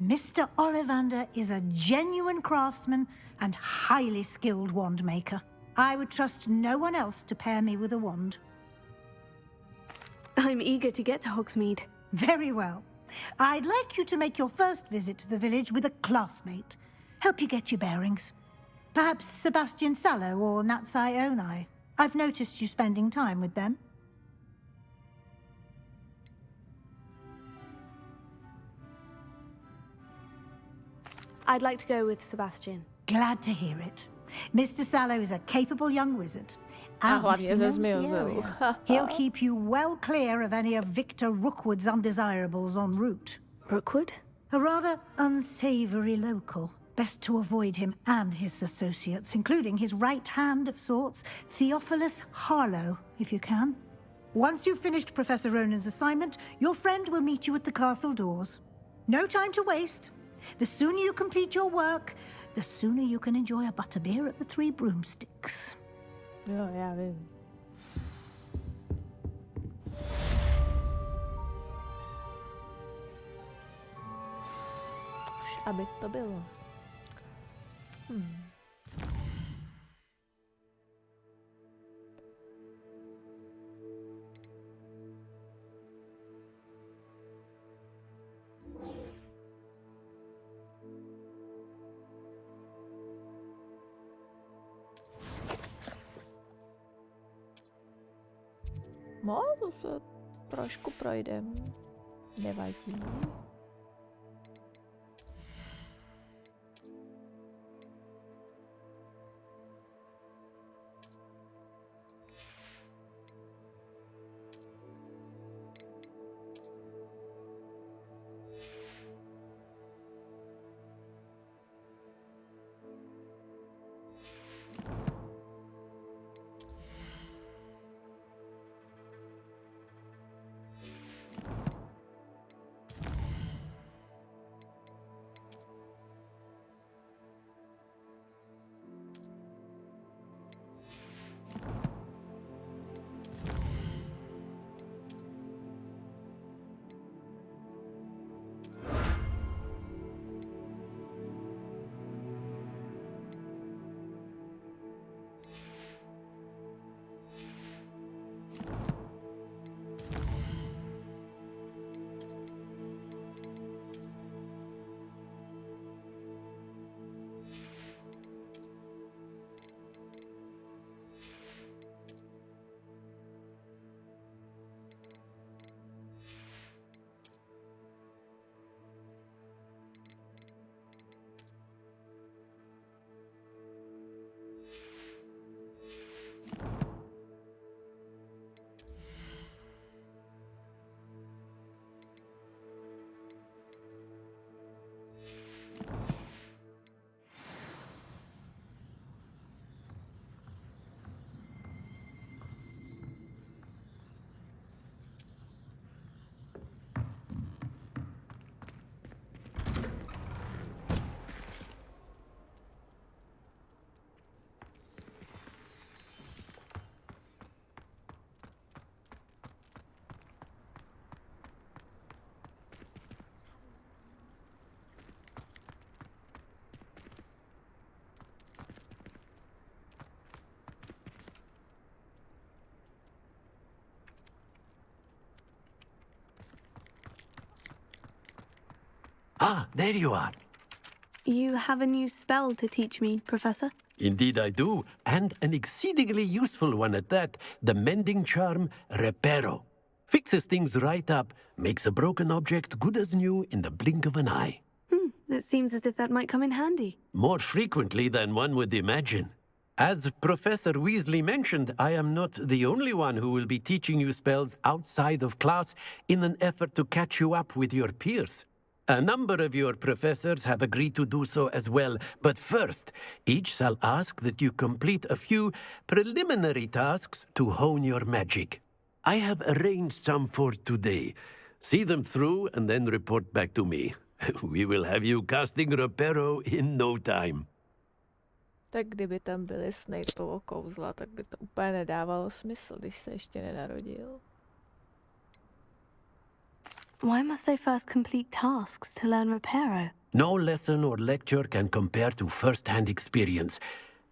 Mr. Ollivander is a genuine craftsman and highly skilled wand maker. I would trust no one else to pair me with a wand. I'm eager to get to Hogsmeade. Very well. I'd like you to make your first visit to the village with a classmate. Help you get your bearings. Perhaps Sebastian Sallow or Natsai Onai. I've noticed you spending time with them. I'd like to go with Sebastian. Glad to hear it. Mr. Sallow is a capable young wizard. A hlavně he ze knows the Zmiozou. area. He'll keep you well clear of any of Victor Rookwood's undesirables en route. Rookwood? A rather unsavory local. Best to avoid him and his associates, including his right hand of sorts, Theophilus Harlow, if you can. Once you've finished Professor Ronan's assignment, your friend will meet you at the castle doors. No time to waste. The sooner you complete your work, the sooner you can enjoy a butterbeer at the Three Broomsticks. Jo, já vím. Už aby to bylo. No, to se trošku projdem. Nevadí. Ah, there you are. You have a new spell to teach me, Professor? Indeed I do, and an exceedingly useful one at that. The mending charm, Reparo. Fixes things right up, makes a broken object good as new in the blink of an eye. It seems as if that might come in handy. More frequently than one would imagine. As Professor Weasley mentioned, I am not the only one who will be teaching you spells outside of class in an effort to catch you up with your peers. A number of your professors have agreed to do so as well, but first, each shall ask that you complete a few preliminary tasks to hone your magic. I have arranged some for today. See them through and then report back to me. We will have you casting Reparo in no time. Tak kdyby tam byly Snapeovo kouzla, tak by to úplně nedávalo smysl, když se ještě nenarodil. Why must I first complete tasks to learn Reparo? No lesson or lecture can compare to first-hand experience,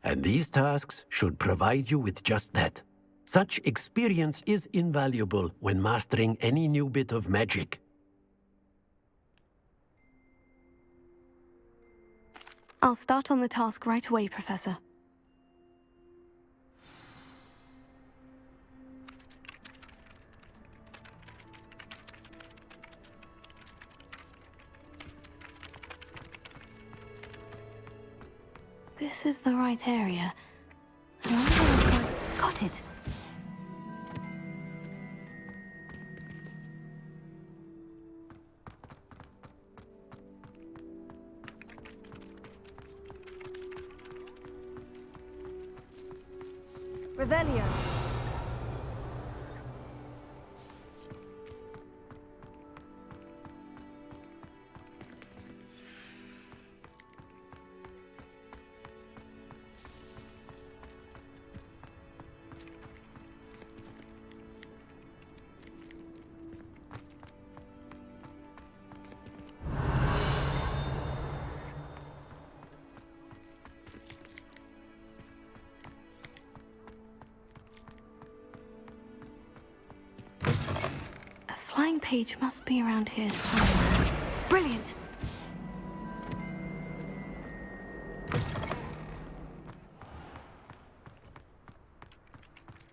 and these tasks should provide you with just that. Such experience is invaluable when mastering any new bit of magic. I'll start on the task right away, Professor. This is the right area. Got it. Revelio. Flying page must be around here somewhere. Brilliant!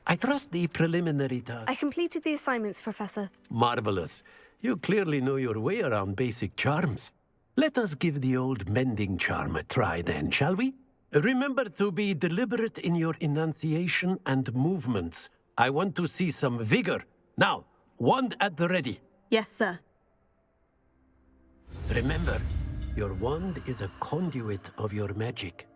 I trust the preliminary task. I completed the assignments, Professor. Marvelous. You clearly know your way around basic charms. Let us give the old mending charm a try then, shall we? Remember to be deliberate in your enunciation and movements. I want to see some vigor. Now, wand at the ready. Yes, sir. Remember, your wand is a conduit of your magic.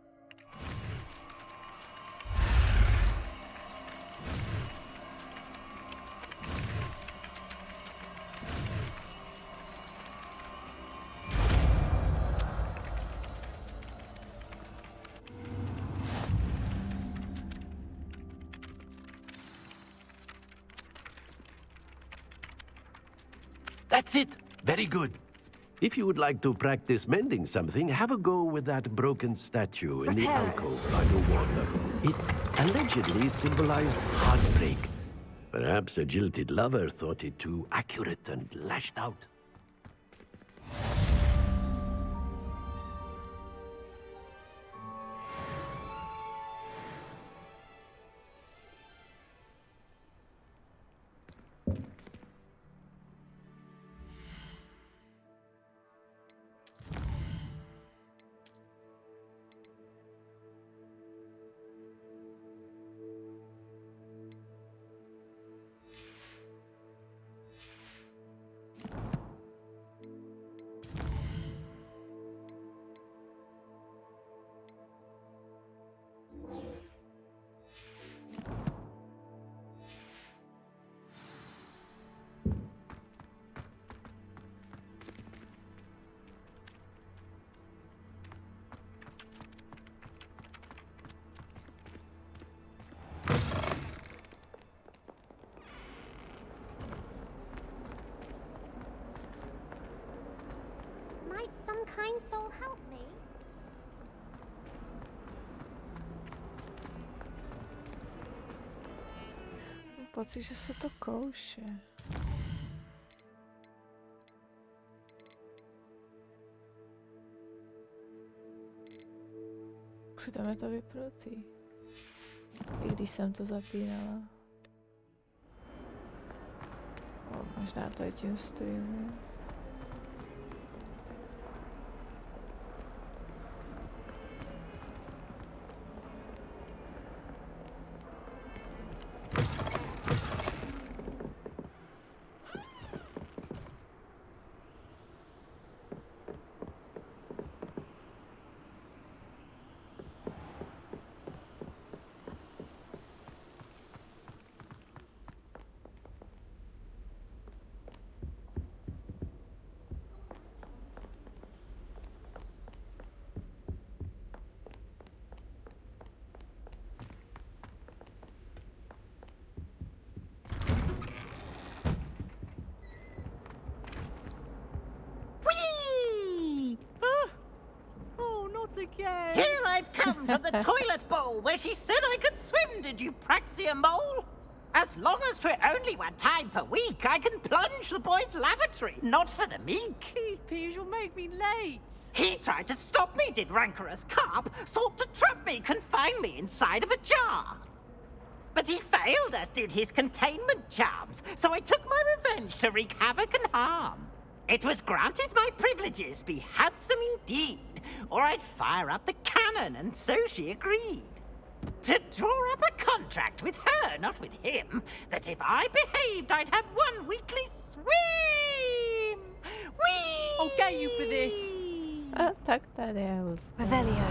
That's it! Very good. If you would like to practice mending something, have a go with that broken statue in the alcove by the water. It allegedly symbolized heartbreak. Perhaps a jilted lover thought it too accurate and lashed out. Might some kind soul help me? Mám pocit, že se to kouše. Přitom je to vypnutý. I když jsem to zapínala. Možná to je tím streamem. Again. Here I've come from the toilet bowl where she said I could swim, did you praxia mole? As long as 'twere only one time per week, I can plunge the boy's lavatory, not for the meek. These peeves will make me late. He tried to stop me, did rancorous carp, sought to trap me, confine me inside of a jar. But he failed, as did his containment charms, so I took my revenge to wreak havoc and harm. It was granted my privileges be handsome indeed, or I'd fire up the cannon, and so she agreed. To draw up a contract with her, not with him, that if I behaved, I'd have one weekly swim! Whee! I'll get you for this! Tak tady je Revelio.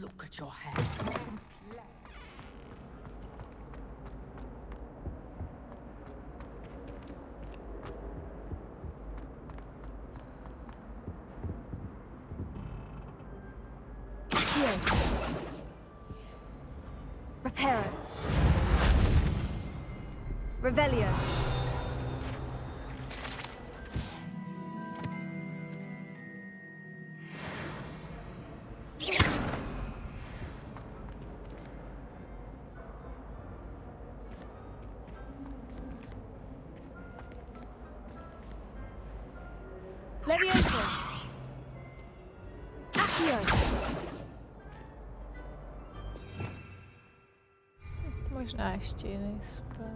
Look at your hair. Reparo. Revelio. Levioso. Accio. Možná ještě jiný spell.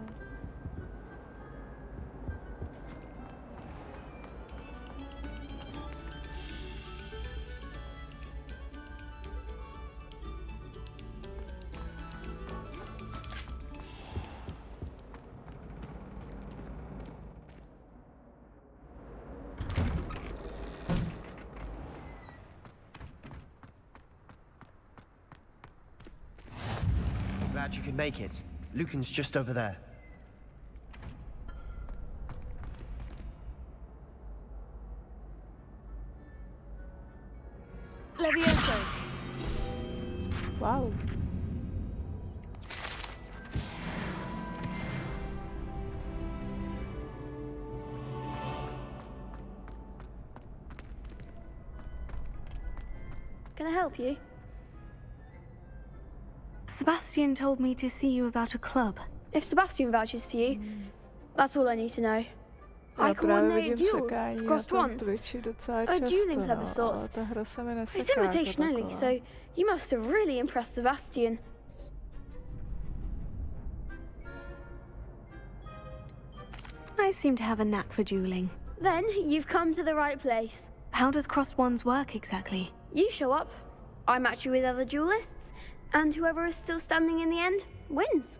Glad you could make it. Lucan's just over there. Levioso. Wow. Can I help you? Sebastian told me to see you about a club. If Sebastian vouches for you, that's all I need to know. I coordinate duels across once. A dueling club of sorts. It's invitation only, so you must have really impressed Sebastian. I seem to have a knack for dueling. Then you've come to the right place. How does cross wands work exactly? You show up, I match you with other duelists, and whoever is still standing in the end wins.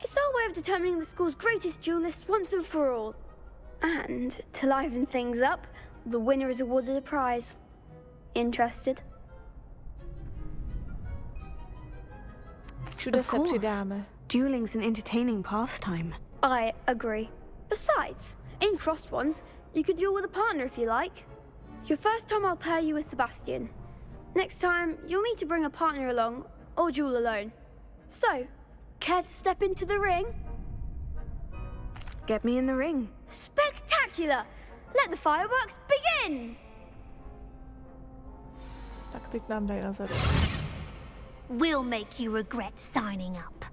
It's our way of determining the school's greatest duelist once and for all. And to liven things up, the winner is awarded a prize. Interested? Of course. Dueling's an entertaining pastime. I agree. Besides, in crossed ones, you could duel with a partner if you like. Your first time I'll pair you with Sebastian. Next time, you'll need to bring a partner along, or duel alone. So, care to step into the ring? Get me in the ring. Spectacular! Let the fireworks begin! Tak teď nám dají na zadek. We'll make you regret signing up.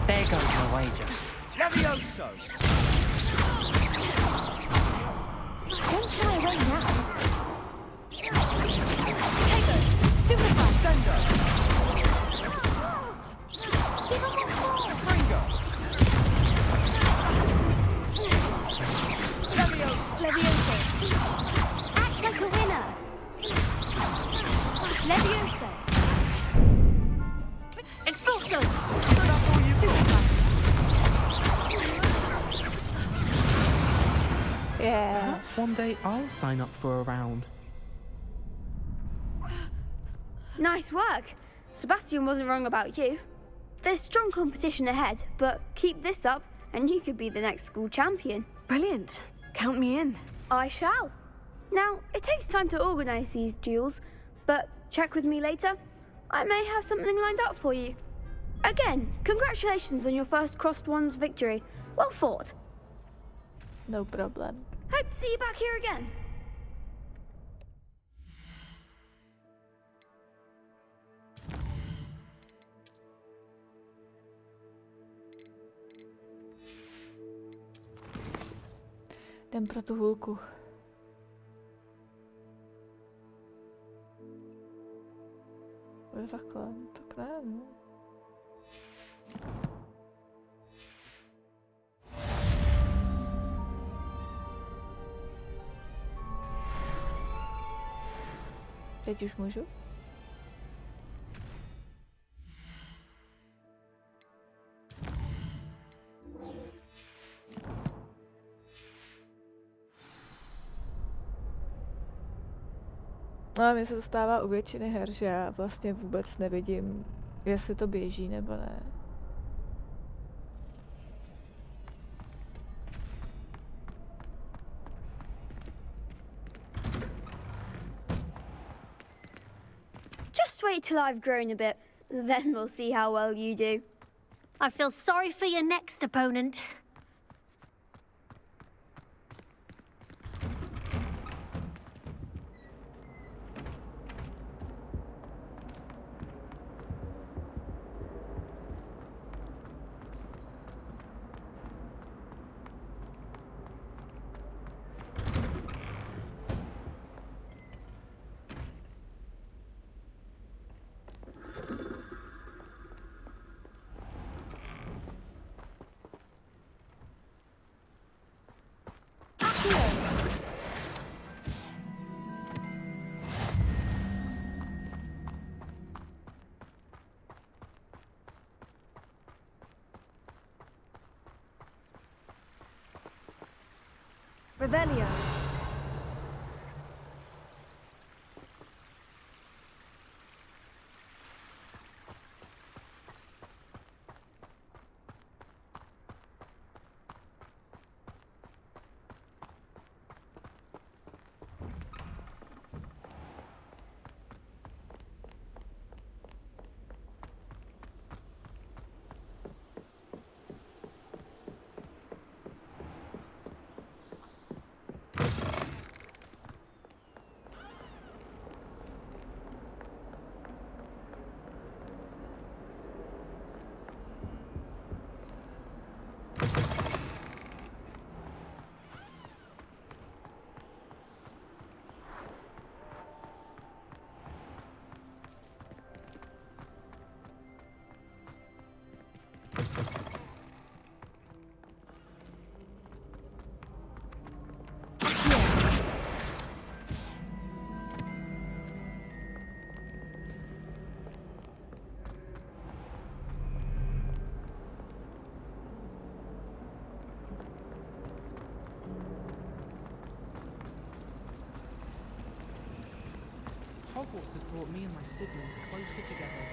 There goes my wager. Levioso! Don't shy away now. Tego, Superfast. Sendo! Give him a ball. Fringo! Levioso. Act like a winner. Levioso. Expulso. Superfast. Yeah. Perhaps one day I'll sign up for a round. Nice work. Sebastian wasn't wrong about you. There's strong competition ahead, but keep this up and you could be the next school champion. Brilliant. Count me in. I shall. Now, it takes time to organise these duels, but check with me later. I may have something lined up for you. Again, congratulations on your first Crossed Wands victory. Well fought. No problem. Hope to see you back here again. Jdem pro tu hůlku. Je takhle, tak ne, no. Teď už můžu? No a mně se to stává u většiny her, že já vlastně vůbec nevidím, jestli to běží nebo ne. Just wait till I've grown a bit, then we'll see how well you do. I feel sorry for your next opponent. Revelio. Hogwarts has brought me and my siblings closer together.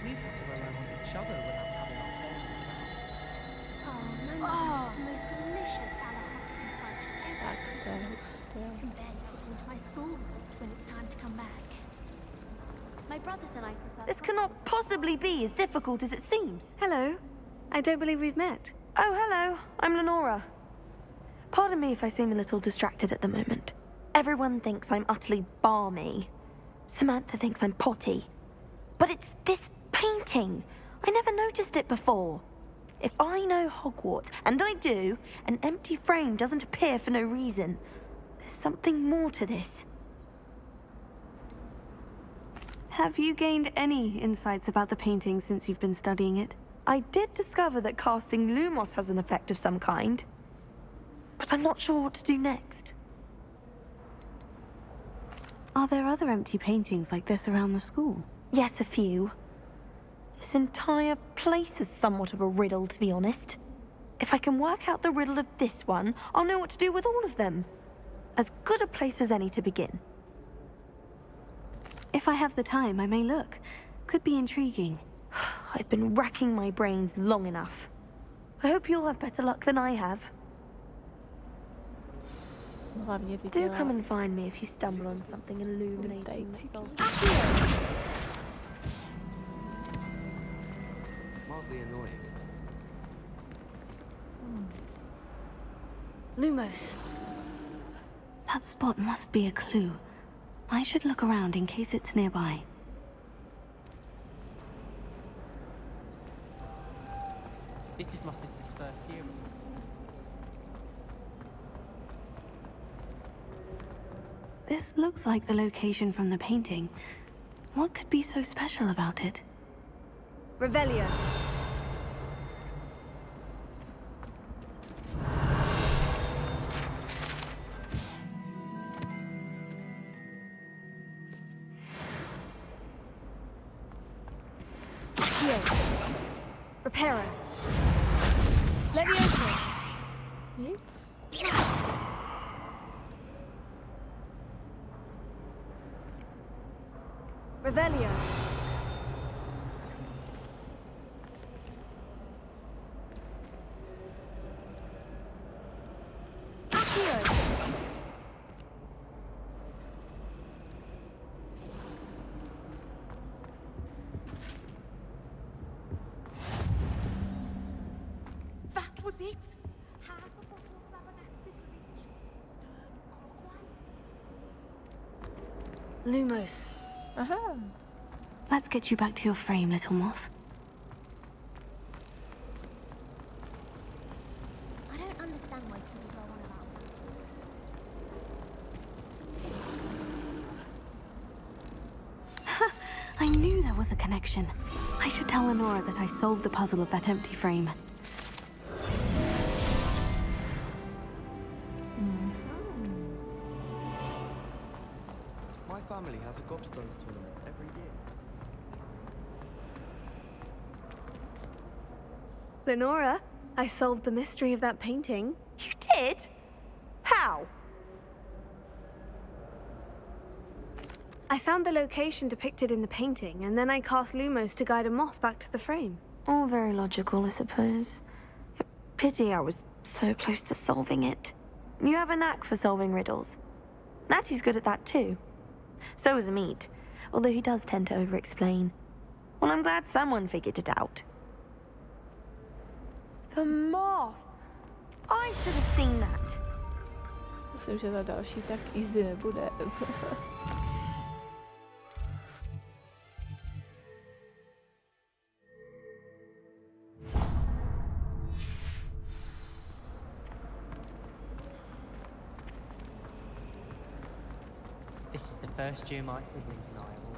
We've had to rely on each other without having our parents around. Oh, the most delicious My brother said I prefer. This cannot possibly be as difficult as it seems. Hello. I don't believe we've met. Oh, hello. I'm Lenora. Pardon me if I seem a little distracted at the moment. Everyone thinks I'm utterly balmy. Samantha thinks I'm potty. But it's this painting. I never noticed it before. If I know Hogwarts, and I do, an empty frame doesn't appear for no reason. There's something more to this. Have you gained any insights about the painting since you've been studying it? I did discover that casting Lumos has an effect of some kind. But I'm not sure what to do next. Are there other empty paintings like this around the school? Yes, a few. This entire place is somewhat of a riddle, to be honest. If I can work out the riddle of this one, I'll know what to do with all of them. As good a place as any to begin. If I have the time, I may look. Could be intriguing. I've been racking my brains long enough. I hope you'll have better luck than I have. Do come and find me if you stumble on something illuminating. Mildly annoying. Lumos. That spot must be a clue. I should look around in case it's nearby. This is my sister's first year. This looks like the location from the painting. What could be so special about it? Revelio. Reparo. Levioso. Revelio. That was it. Lumos. Aha. Let's get you back to your frame, little moth. I don't understand why people go on about Ha! I knew there was a connection. I should tell Lenora that I solved the puzzle of that empty frame. My family has a gobstones tournament every year. Lenora, I solved the mystery of that painting. You did? How? I found the location depicted in the painting, and then I cast Lumos to guide a moth back to the frame. All very logical, I suppose. Pity I was so close to solving it. You have a knack for solving riddles. Natty's good at that too. So is Amit, although he does tend to over-explain. Well, I'm glad someone figured it out. The moth! I should have seen that. Myslím, že ta další tak easy nebude. This is the first year my siblings and I have all.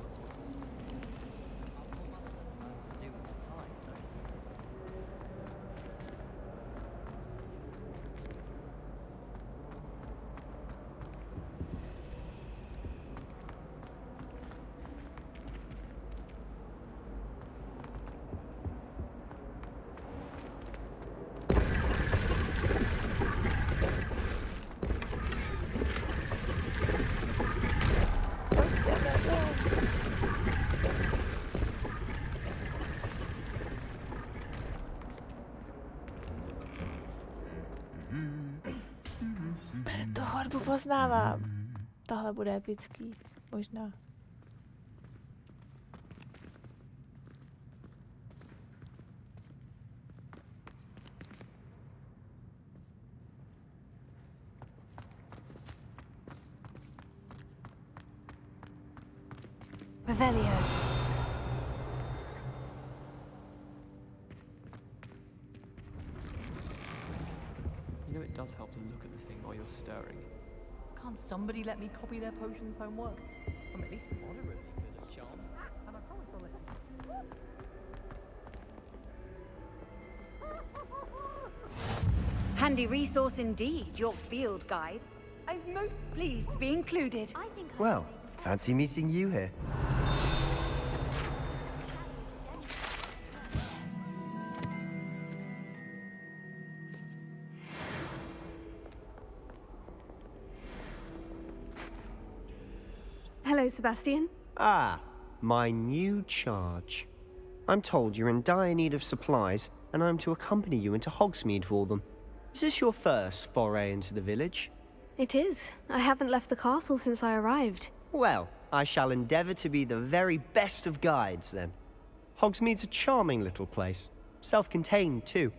hudbu poznávám. Tohle bude epický, možná. Revelio. You know it does help to look at the thing while you're stirring. Can't somebody let me copy their potions homework? I'm at least moderately good at charms, and I promise I'll let you. Handy resource indeed, your field guide. I'm most pleased to be included. Well, fancy meeting you here. Hello, Sebastian. Ah, my new charge. I'm told you're in dire need of supplies, and I'm to accompany you into Hogsmeade for them. Is this your first foray into the village? It is. I haven't left the castle since I arrived. Well, I shall endeavour to be the very best of guides, then. Hogsmeade's a charming little place. Self-contained, too.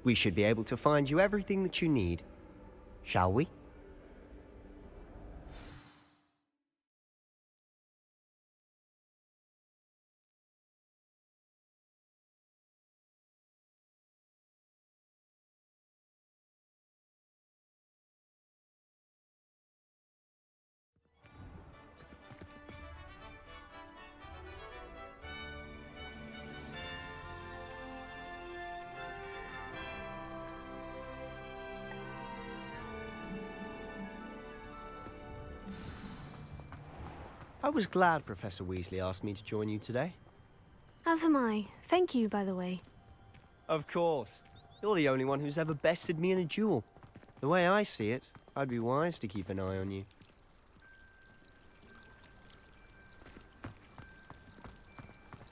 We should be able to find you everything that you need. Shall we? I was glad Professor Weasley asked me to join you today. As am I. Thank you, by the way. Of course. You're the only one who's ever bested me in a duel. The way I see it, I'd be wise to keep an eye on you.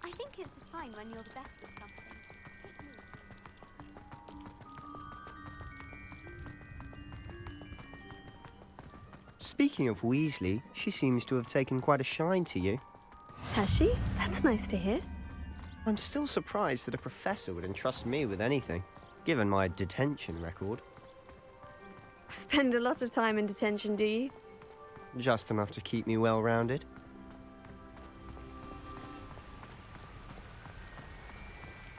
I think it's a sign when you're the best at something. Speaking of Weasley, she seems to have taken quite a shine to you. Has she? That's nice to hear. I'm still surprised that a professor would entrust me with anything, given my detention record. Spend a lot of time in detention, do you? Just enough to keep me well-rounded.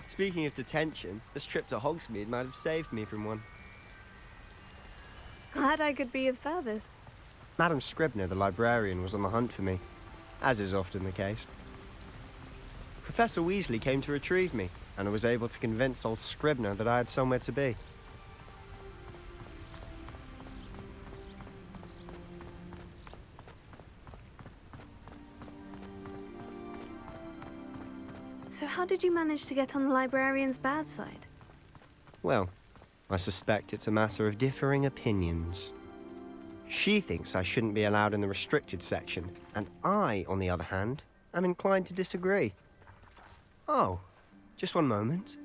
Speaking of detention, this trip to Hogsmeade might have saved me from one. Glad I could be of service. Madam Scribner, the librarian, was on the hunt for me, as is often the case. Professor Weasley came to retrieve me, and I was able to convince old Scribner that I had somewhere to be. So how did you manage to get on the librarian's bad side? Well, I suspect it's a matter of differing opinions. She thinks I shouldn't be allowed in the restricted section, and I, on the other hand, am inclined to disagree. Oh, just one moment.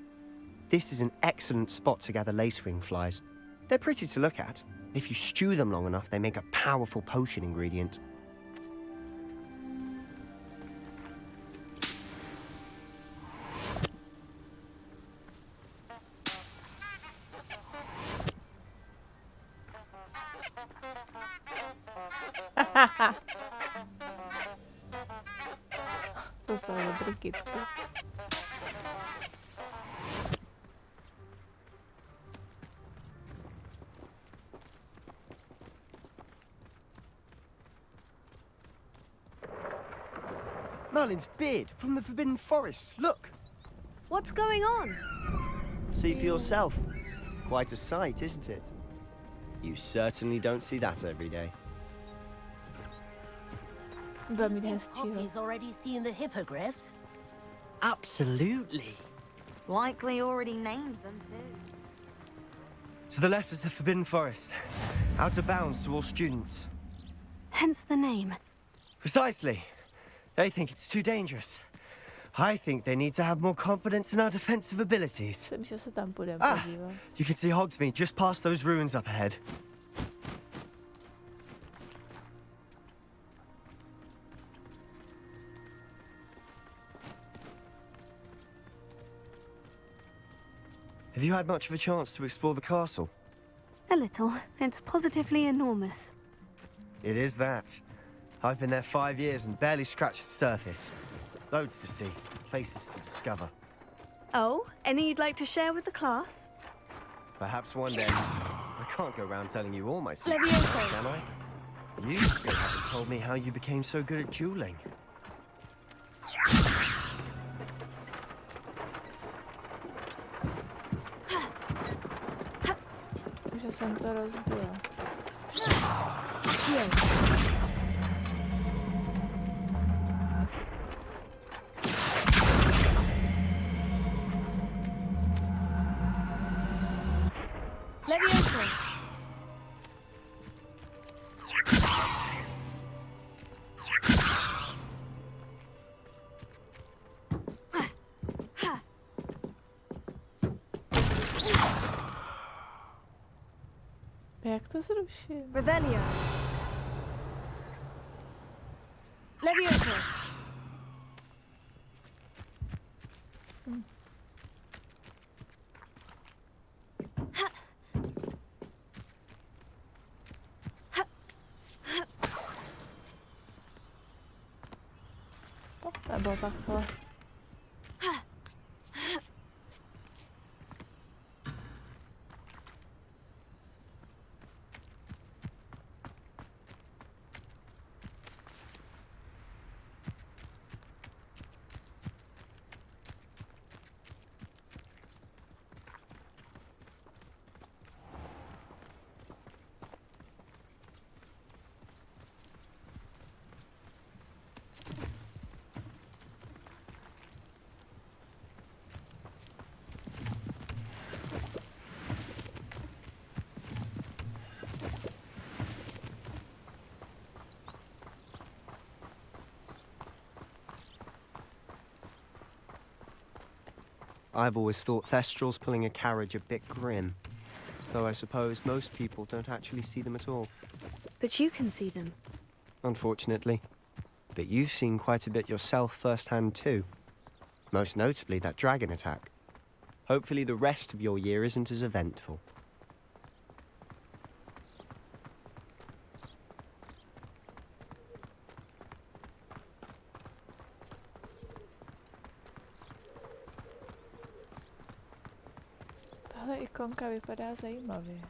This is an excellent spot to gather lacewing flies. They're pretty to look at. If you stew them long enough, they make a powerful potion ingredient. To jsou dobrý kytky. Merlin's beard from the Forbidden Forest. Look! What's going on? See for yourself. Quite a sight, isn't it? You certainly don't see that every day. Poppy's already seen the hippogriffs? Absolutely. Likely already named them too. To the left is the Forbidden Forest. Out of bounds to all students. Hence the name. Precisely. They think it's too dangerous. I think they need to have more confidence in our defensive abilities. You can see Hogsmeade just past those ruins up ahead. Have you had much of a chance to explore the castle? A little. It's positively enormous. It is that. I've been there 5 years and barely scratched the surface. Loads to see, places to discover. Oh, any you'd like to share with the class? Perhaps one day. I can't go around telling you all my secrets, Levioso. can I? You still haven't told me how you became so good at dueling. Že jsem to rozbila. Levioso. Jak to zruším? Revelio. Levioso. Nebo takhle. I've always thought Thestrals pulling a carriage a bit grim. Though I suppose most people don't actually see them at all. But you can see them. Unfortunately. But you've seen quite a bit yourself firsthand too. Most notably that dragon attack. Hopefully the rest of your year isn't as eventful. Tahle ikonka vypadá zajímavě.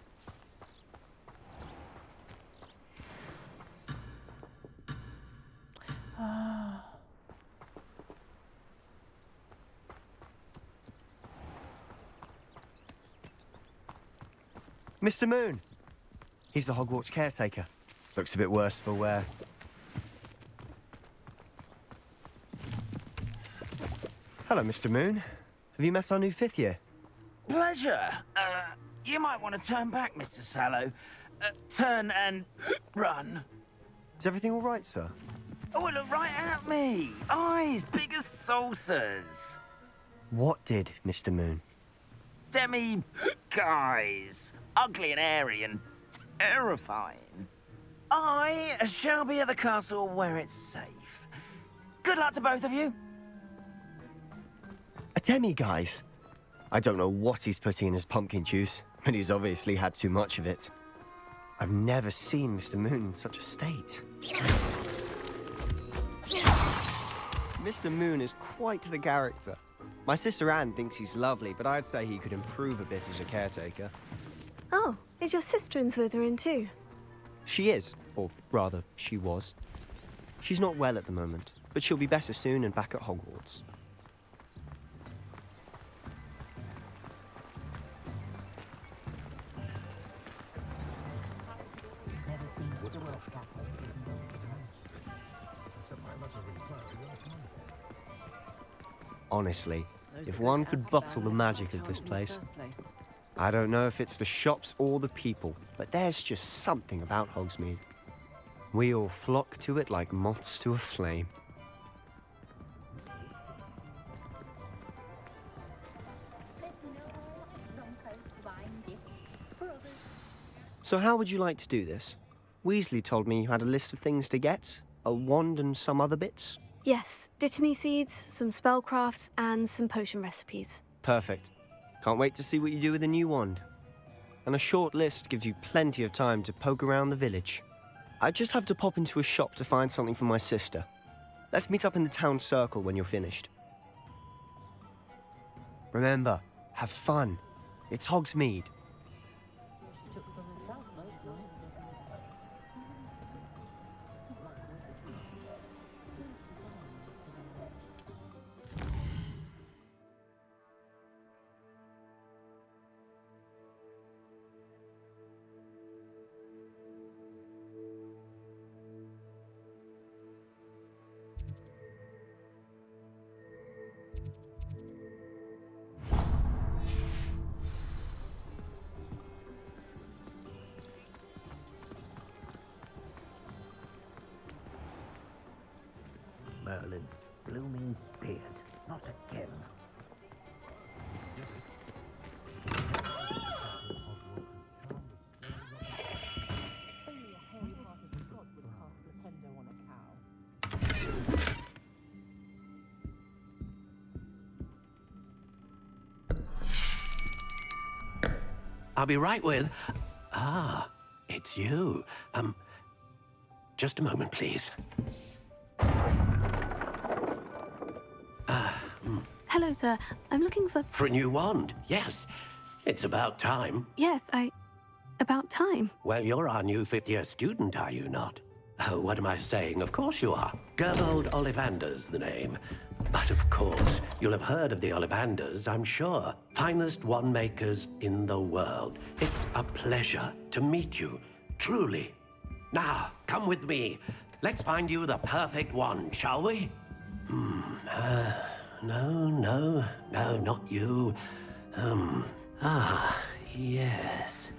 Mr. Moon! He's the Hogwarts caretaker. Looks a bit worse for wear. Hello, Mr. Moon. Have you met our new 5th year? Pleasure. You might want to turn back, Mr. Sallow. Turn and run. Is everything all right, sir? Oh, look right at me. Eyes big as saucers. What did, Mr. Moon? Guys. Ugly and airy and terrifying. I shall be at the castle where it's safe. Good luck to both of you. A demi-guise? I don't know what he's putting in his pumpkin juice, but he's obviously had too much of it. I've never seen Mr. Moon in such a state. Mr. Moon is quite the character. My sister Anne thinks he's lovely, but I'd say he could improve a bit as a caretaker. Oh, is your sister in Slytherin too? She is, or rather, she was. She's not well at the moment, but she'll be better soon and back at Hogwarts. Honestly, if one could bottle the magic of this place. I don't know if it's the shops or the people, but there's just something about Hogsmeade. We all flock to it like moths to a flame. So how would you like to do this? Weasley told me you had a list of things to get, a wand and some other bits. Yes, dittany seeds, some spellcrafts, and some potion recipes. Perfect. Can't wait to see what you do with the new wand. And a short list gives you plenty of time to poke around the village. I just have to pop into a shop to find something for my sister. Let's meet up in the town circle when you're finished. Remember, have fun. It's Hogsmeade. Merlin's blooming beard. Not again. I'll be right with... Ah, it's you. Just a moment, please. Hello, sir. I'm looking for... For a new wand, yes. It's about time. Yes, about time. Well, you're our new fifth-year student, are you not? Oh, what am I saying? Of course you are. Gerbold Ollivander's the name. But of course, you'll have heard of the Ollivanders, I'm sure. Finest wand makers in the world. It's a pleasure to meet you, truly. Now, come with me. Let's find you the perfect wand, shall we? No, not you. Yes.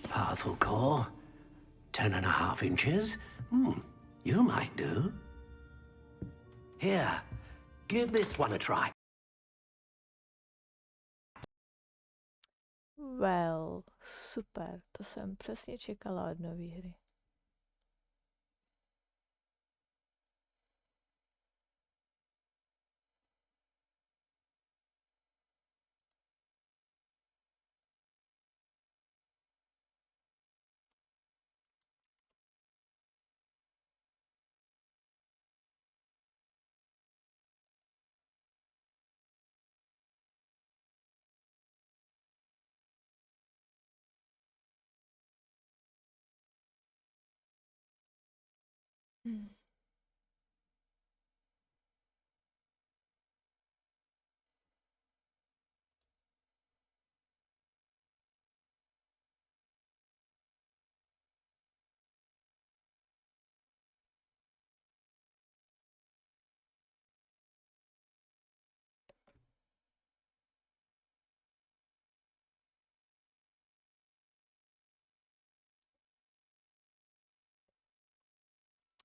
Powerful core. 10.5 inches. You might do. Here, give this one a try. Well, super. To jsem přesně čekala od nové hry.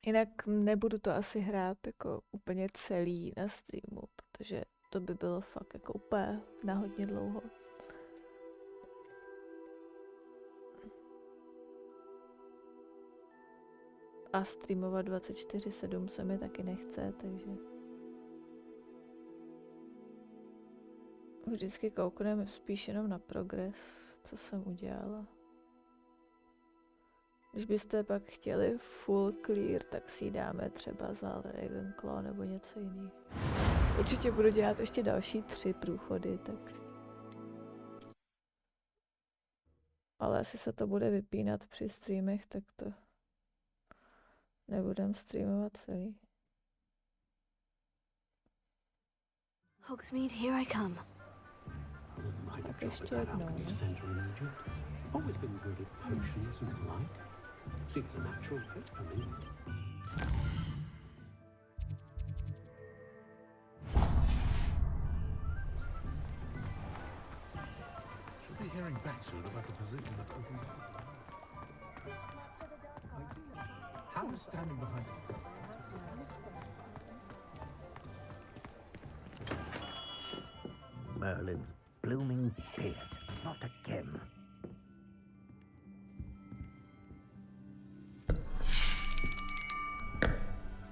Jinak nebudu to asi hrát jako úplně celý na streamu, protože to by bylo fakt jako úplně na hodně dlouho. A streamovat 24/7 se mi taky nechce, takže vždycky koukneme spíš jenom na progres, co jsem udělala. Když byste pak chtěli full clear, tak si ji dáme třeba za Ravenclaw nebo něco jiného. Určitě budu dělat ještě další 3 průchody, tak... Ale asi se to bude vypínat při streamech, tak to nebudem streamovat celý. Hogsmeade, here I come. Tak ještě jednou, ne? Always been good at potions and the like. Seems a natural fit for me. Should be hearing back soon about the position of open. How is standing behind it? Merlin's blooming beard. Not again.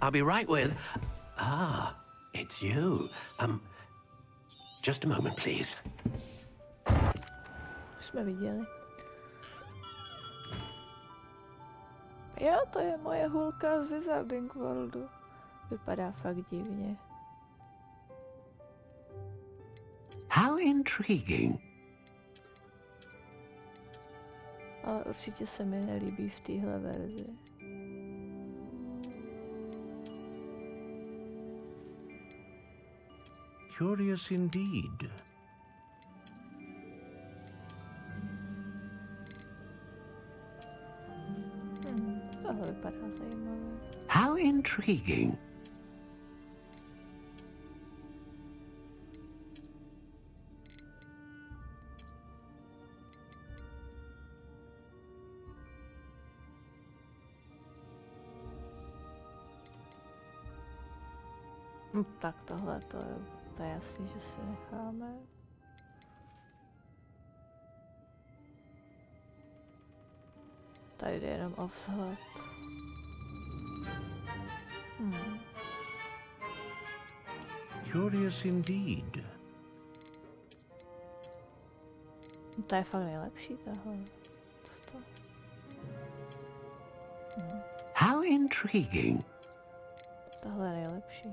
I'll be right with... Ah, it's you. Just a moment, please. Už jsme viděli. Jo, to je moje hulka z Wizarding Worldu. Vypadá fakt divně. How intriguing. Ale určitě se mi nelíbí v téhle verzi. Curious indeed. Tohle vypadá zajímavé. How intriguing. Tak tohle to je jasný, že si necháme. Tady jde jenom o vzhled. Curious indeed. To je fakt nejlepší tahle. How intriguing. Tohle je nejlepší.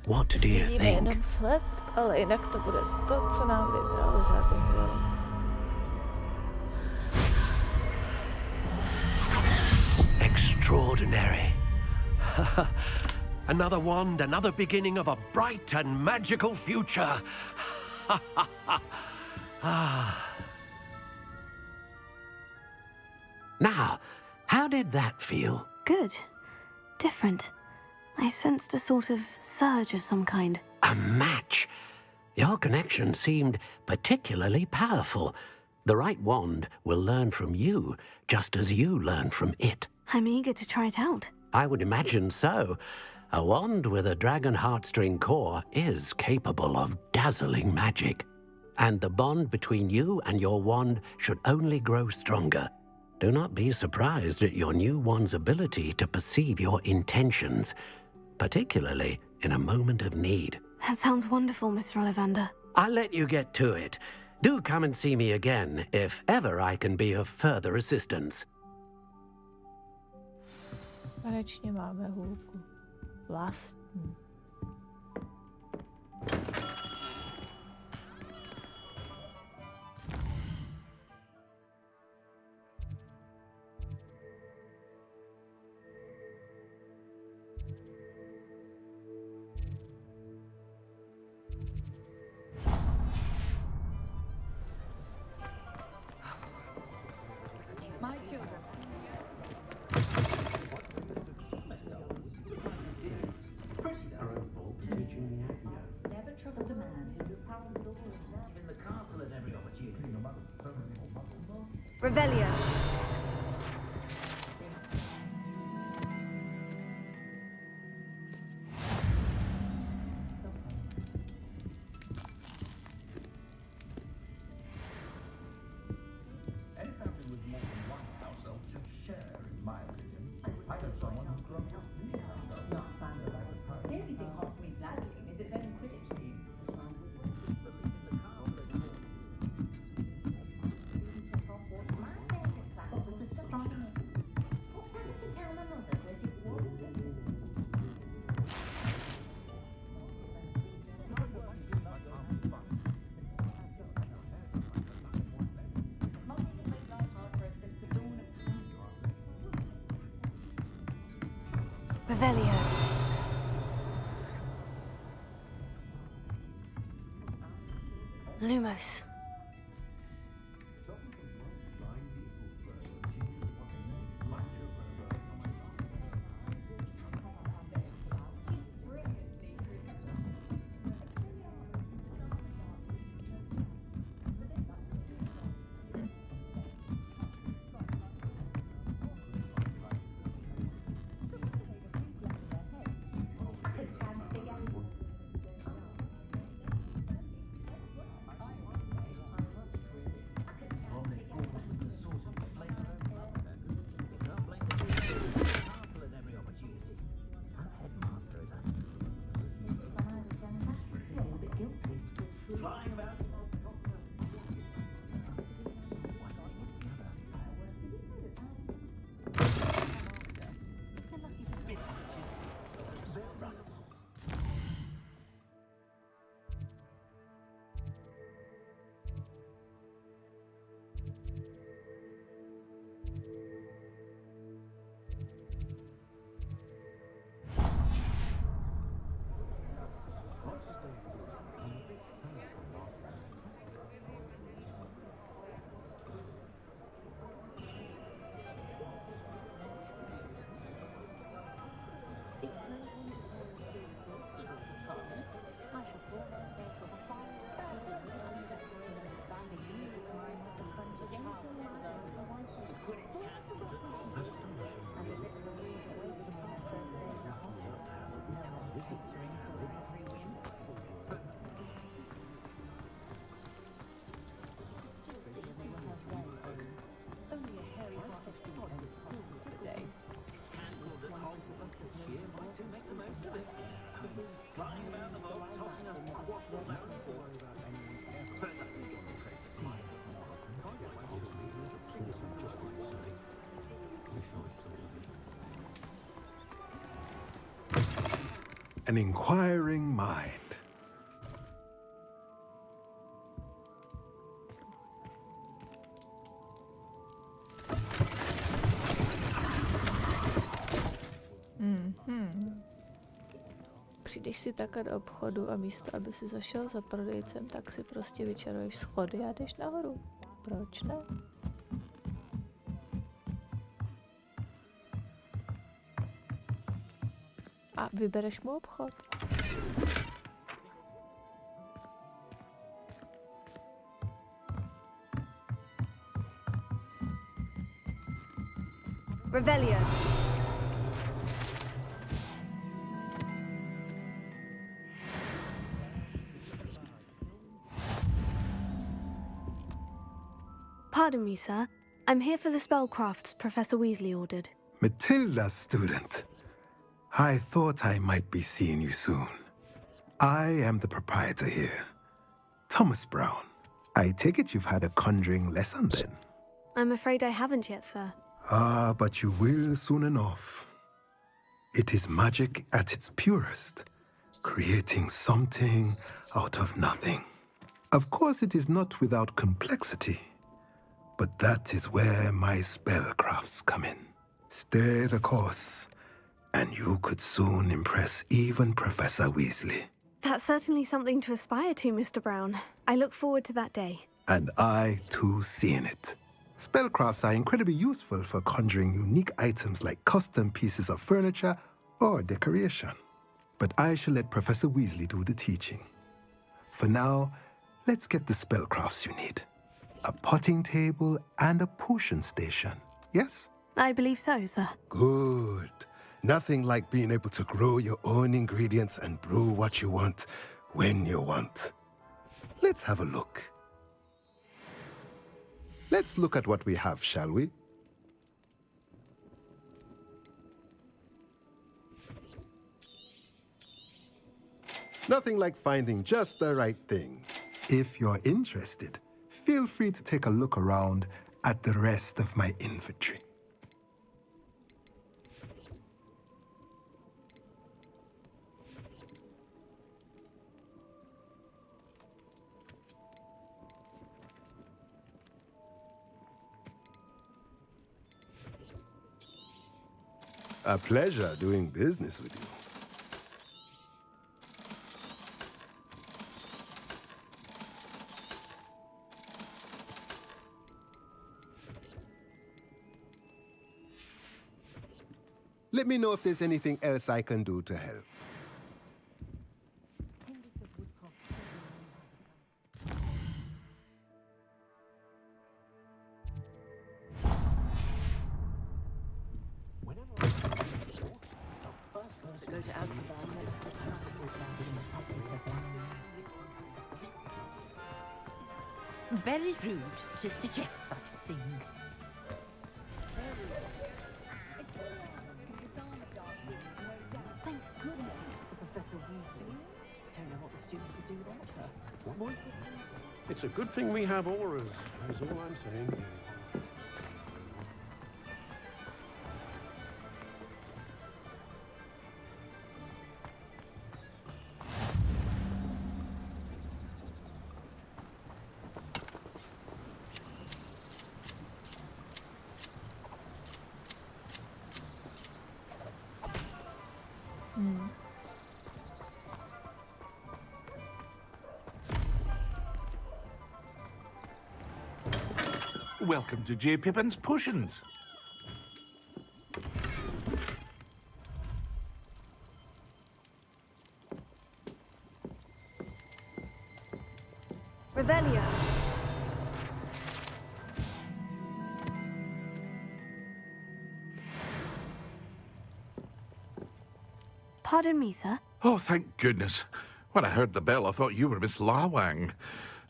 What do you Změníme think? jenom vzhled, ale jinak to bude to, co nám vybral Wizarding World. Extraordinary. Another wand, another beginning of a bright and magical future. Now, how did that feel? Good. Different. I sensed a sort of surge of some kind. A match. Your connection seemed particularly powerful. The right wand will learn from you, just as you learn from it. I'm eager to try it out. I would imagine so. A wand with a dragon heartstring core is capable of dazzling magic. And the bond between you and your wand should only grow stronger. Do not be surprised at your new wand's ability to perceive your intentions, particularly in a moment of need. That sounds wonderful, Mr. Ollivander. I'll let you get to it. Do come and see me again if ever I can be of further assistance. Konečně máme hůlku. Vlastní. My children. Never trust a man who in the castle at every opportunity. Revelio. Any family with more than one house elf should share, in my opinion. I know someone who's grown up in the house elf. Not found the only thing Hoff means laddering is its own Quidditch team. Revelio. Lumos. An inquiring mind. Přijdeš si takhle do obchodu a místo, aby si zašel za prodejcem, tak si prostě vyčaruješ schody a jdeš nahoru. Proč ne? A vybereš mu obchod. Revelio. Pardon me, sir. I'm here for the spellcrafts Professor Weasley ordered. Matilda's student. I thought I might be seeing you soon. I am the proprietor here, Thomas Brown. I take it you've had a conjuring lesson then? I'm afraid I haven't yet, sir. Ah, but you will soon enough. It is magic at its purest, creating something out of nothing. Of course, it is not without complexity, but that is where my spellcrafts come in. Stay the course, and you could soon impress even Professor Weasley. That's certainly something to aspire to, Mr. Brown. I look forward to that day. And I, too, seeing it. Spellcrafts are incredibly useful for conjuring unique items like custom pieces of furniture or decoration. But I shall let Professor Weasley do the teaching. For now, let's get the spellcrafts you need. A potting table and a potion station, yes? I believe so, sir. Good. Nothing like being able to grow your own ingredients and brew what you want when you want. Let's have a look. Let's look at what we have, shall we? Nothing like finding just the right thing. If you're interested, feel free to take a look around at the rest of my inventory. A pleasure doing business with you. Let me know if there's anything else I can do to help. Very rude to suggest such a thing. Thank goodness for Professor Weasley. Don't know what the students would do without What, boy? It's a good thing we have auras, is all I'm saying. Welcome to J. Pippin's Potions. Revelio. Pardon me, sir. Oh, thank goodness. When I heard the bell, I thought you were Miss Lawang.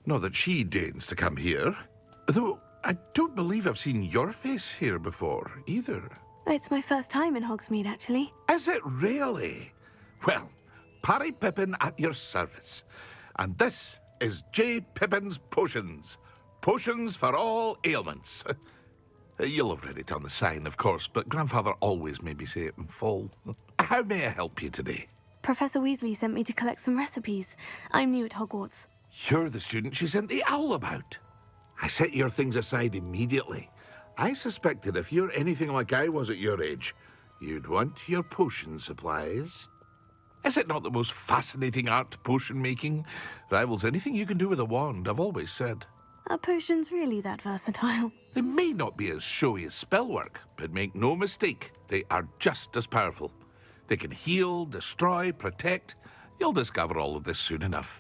Not that she deigns to come here. Though I don't believe I've seen your face here before, either. It's my first time in Hogsmeade, actually. Is it really? Well, Parry Pippin at your service. And this is J. Pippin's Potions. Potions for all ailments. You'll have read it on the sign, of course, but Grandfather always made me say it in full. How may I help you today? Professor Weasley sent me to collect some recipes. I'm new at Hogwarts. You're the student she sent the owl about. I set your things aside immediately. I suspected if you're anything like I was at your age, you'd want your potion supplies. Is it not the most fascinating art, potion making? Rivals anything you can do with a wand, I've always said. Are potions really that versatile? They may not be as showy as spellwork, but make no mistake, they are just as powerful. They can heal, destroy, protect. You'll discover all of this soon enough.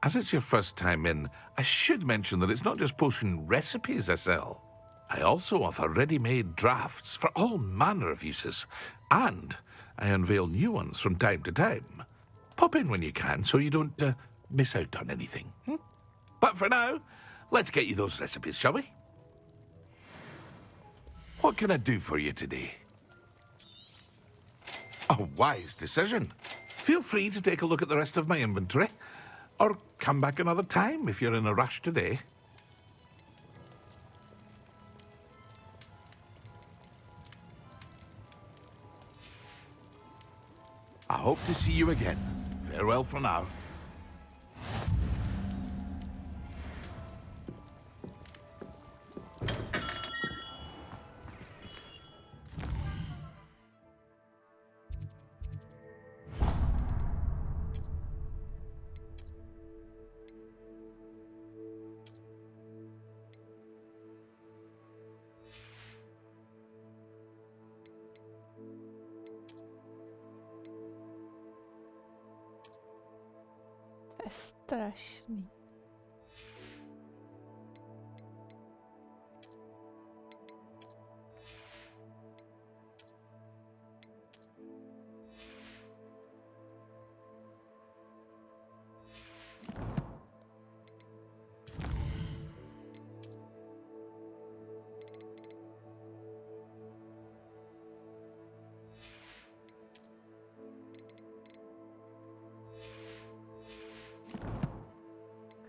As it's your first time in, I should mention that it's not just potion recipes I sell. I also offer ready-made drafts for all manner of uses, and I unveil new ones from time to time. Pop in when you can so you don't miss out on anything. But for now, let's get you those recipes, shall we? What can I do for you today? A wise decision. Feel free to take a look at the rest of my inventory, or come back another time if you're in a rush today. I hope to see you again. Farewell for now. To je strašný.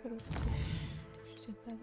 Kruci. Ještě tady.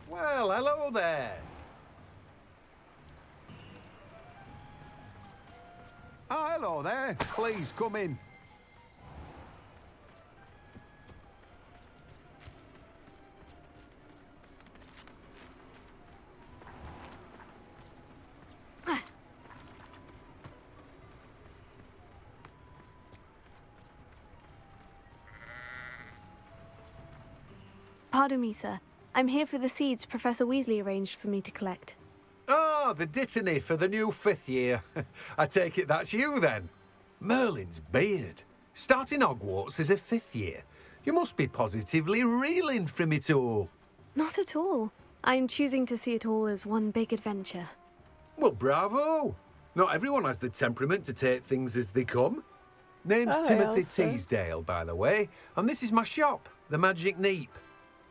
Well, hello there. Oh, hello there. Please come in. Pardon me, sir. I'm here for the seeds Professor Weasley arranged for me to collect. Oh, the dittany for the new 5th year. I take it that's you, then. Merlin's beard. Starting Hogwarts as a 5th year. You must be positively reeling from it all. Not at all. I'm choosing to see it all as one big adventure. Well, bravo. Not everyone has the temperament to take things as they come. Name's Timothy Teasdale, by the way, and this is my shop, the Magic Neep.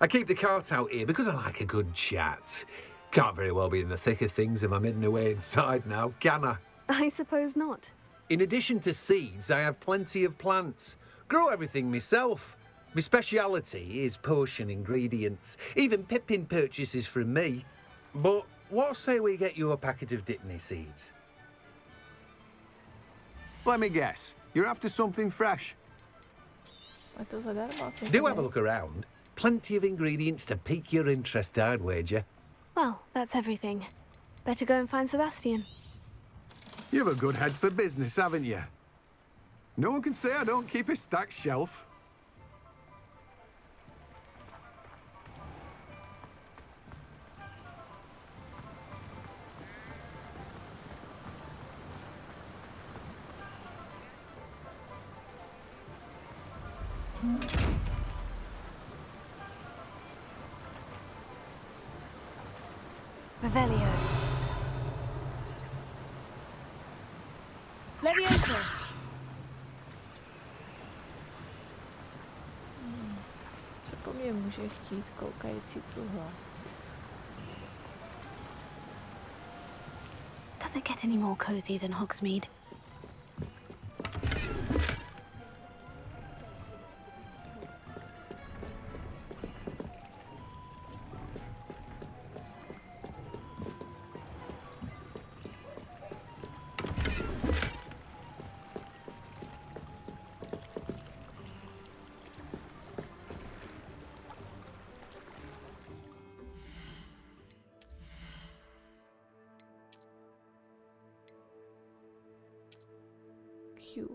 I keep the cart out here because I like a good chat. Can't very well be in the thick of things if I'm hidden away inside now, can I? I suppose not. In addition to seeds, I have plenty of plants. Grow everything myself. My speciality is potion ingredients. Even Pippin purchases from me. But what say we get you a packet of Dittany seeds? Let me guess. You're after something fresh. Do have a look around. Plenty of ingredients to pique your interest, I'd wager. Well, that's everything. Better go and find Sebastian. You've a good head for business, haven't you? No one can say I don't keep a stacked shelf. Revelio. Levioso. Co po mně může chtít koukající truhla? Does it get any more cozy than Hogsmeade? Q.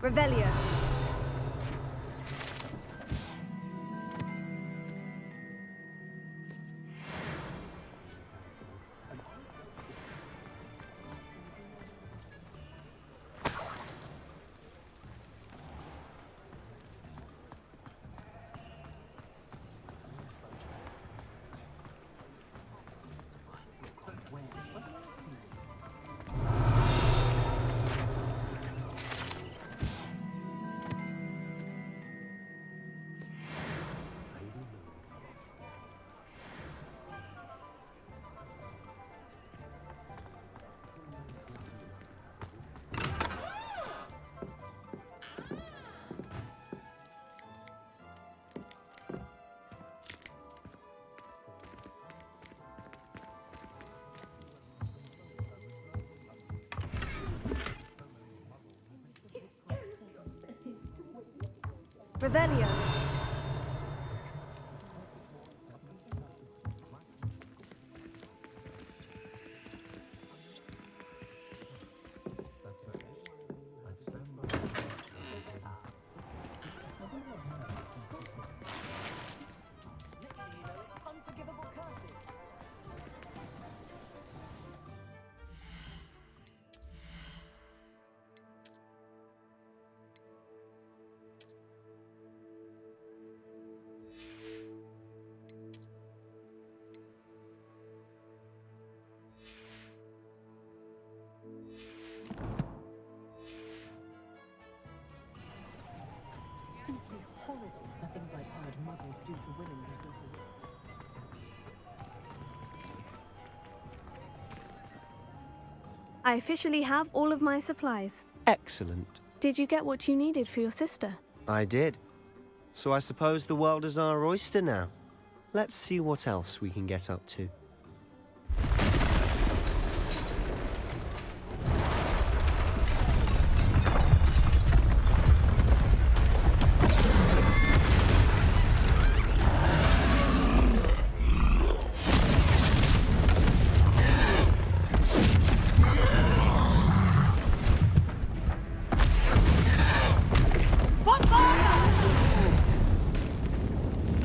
Revelio. Revelio. mothers do to women their daughters. I officially have all of my supplies. Excellent. Did you get what you needed for your sister? I did. So I suppose the world is our oyster now. Let's see what else we can get up to.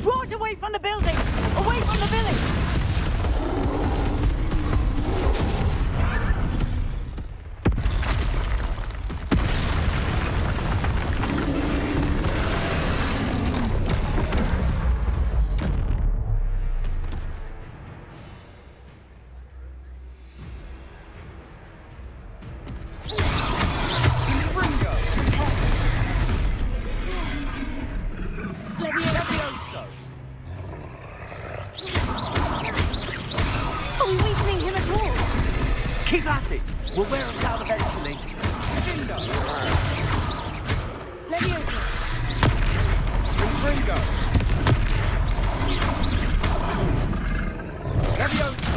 Draw it away from the building! Away from the village! Are we weakening him at all? Keep at it! We'll wear him down eventually. Leviosa. Ringo! Leviosa!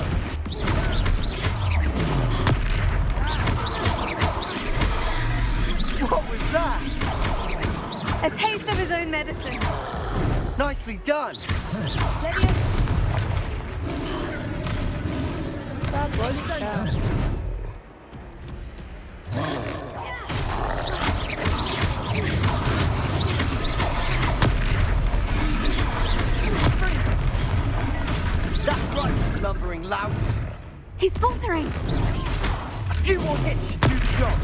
What was that? A taste of his own medicine. Nicely done! Leviosa. That's right, lumbering louts. He's faltering. A few more hits should do the job.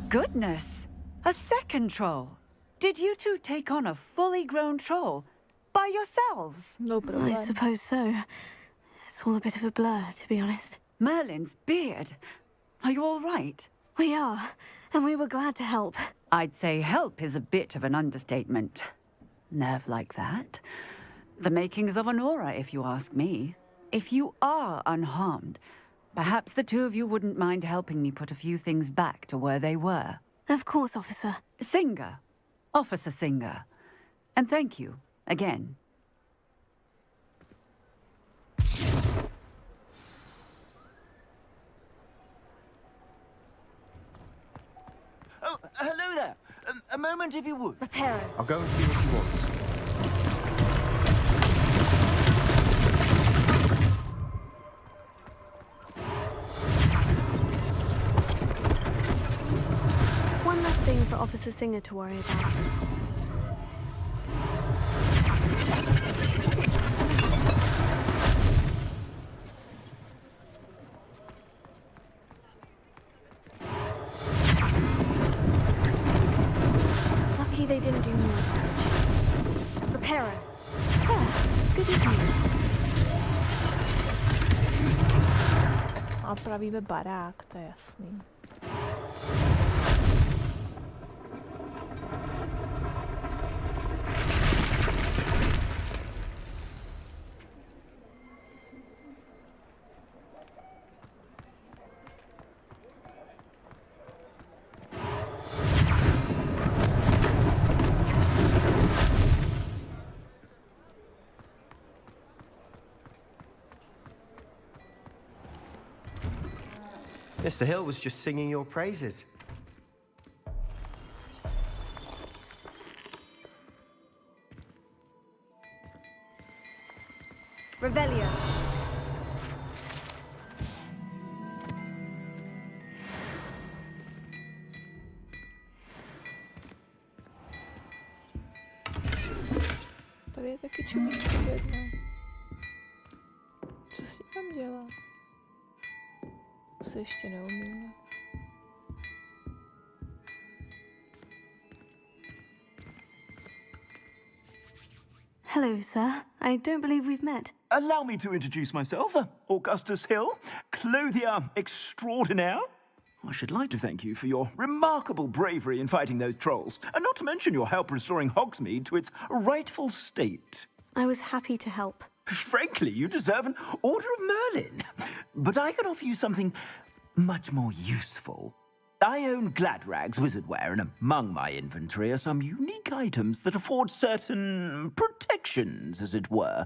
Goodness! A second troll! Did you two take on a fully grown troll? By yourselves? No problem. I suppose so. It's all a bit of a blur, to be honest. Merlin's beard. Are you all right? We are, and we were glad to help. I'd say help is a bit of an understatement. Nerve like that. The makings of an aura, if you ask me. If you are unharmed, perhaps the two of you wouldn't mind helping me put a few things back to where they were. Of course, officer. Singer. Officer Singer. And thank you, again. Oh, hello there. A moment, if you would. Reparo. I'll go and see what he wants. One last thing for Officer Singer to worry about. Lucky they didn't do more damage. Reparo. Oh, good as new. A opravíme barák, to je jasný. Mr. Hill was just singing your praises. Revelio. Tady je taky čumící jedna. Co s ním tam dělá? To se ještě neumíme. Hello, sir. I don't believe we've met. Allow me to introduce myself, Augustus Hill, clothier extraordinaire. I should like to thank you for your remarkable bravery in fighting those trolls, and not to mention your help restoring Hogsmeade to its rightful state. I was happy to help. Frankly, you deserve an Order of Merlin. But I can offer you something much more useful. I own Gladrag's wizardware, and among my inventory are some unique items that afford certain protections, as it were.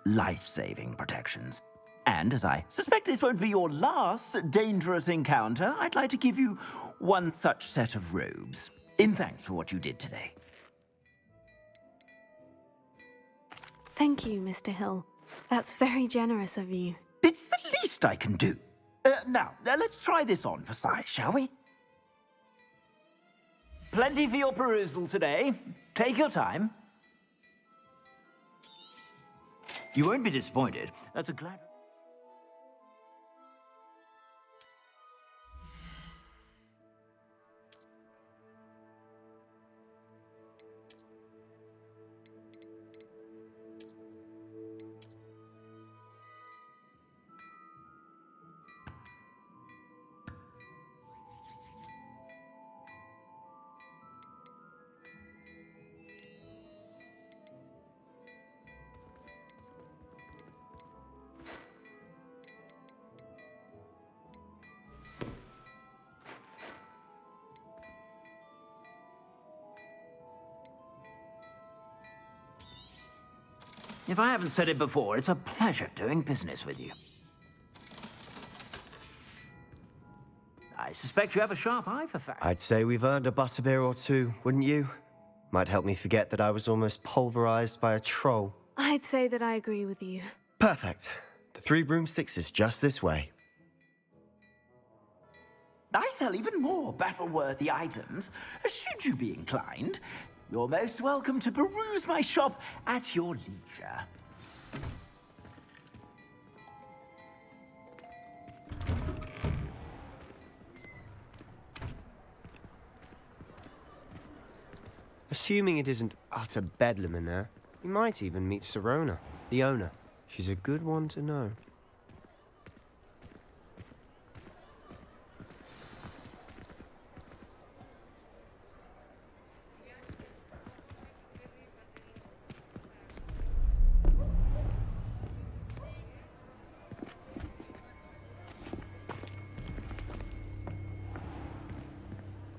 Life-saving protections. And as I suspect this won't be your last dangerous encounter, I'd like to give you one such set of robes, in thanks for what you did today. Thank you, Mr. Hill. That's very generous of you. It's the least I can do. Now, let's try this on for size, shall we? Plenty for your perusal today. Take your time. You won't be disappointed. That's a glad... If I haven't said it before, it's a pleasure doing business with you. I suspect you have a sharp eye for facts. I'd say we've earned a butterbeer or two, wouldn't you? Might help me forget that I was almost pulverized by a troll. I'd say that I agree with you. Perfect. The 3 broomsticks is just this way. I sell even more battle-worthy items, should you be inclined. You're most welcome to peruse my shop at your leisure. Assuming it isn't utter bedlam in there, you might even meet Sirona, the owner. She's a good one to know.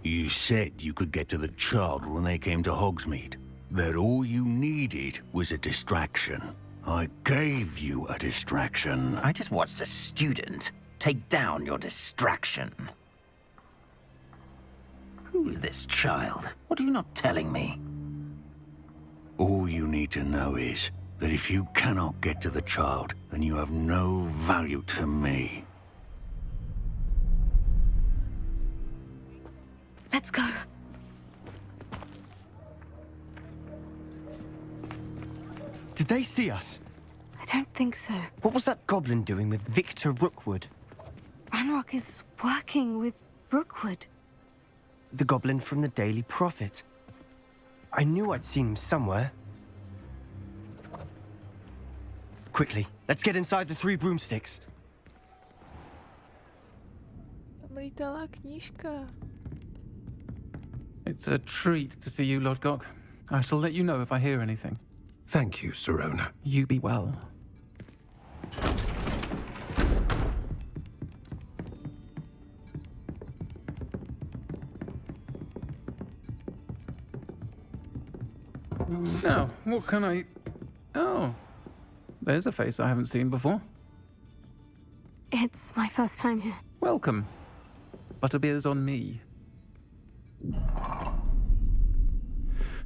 You said you could get to the child when they came to Hogsmeade. That all you needed was a distraction. I gave you a distraction. I just watched a student take down your distraction. Who is this child? What are you not telling me? All you need to know is that if you cannot get to the child, then you have no value to me. Let's go. Did they see us? I don't think so. What was that goblin doing with Victor Rookwood? Ranrock is working with Rookwood. The goblin from the Daily Prophet. I knew I'd seen him somewhere. Quickly, let's get inside the 3 broomsticks. Tam lítala knížka. It's a treat to see you, Lodgok. I shall let you know if I hear anything. Thank you, Sirona. You be well. Now, what can I... Oh, there's a face I haven't seen before. It's my first time here. Welcome. Butterbeer's on me.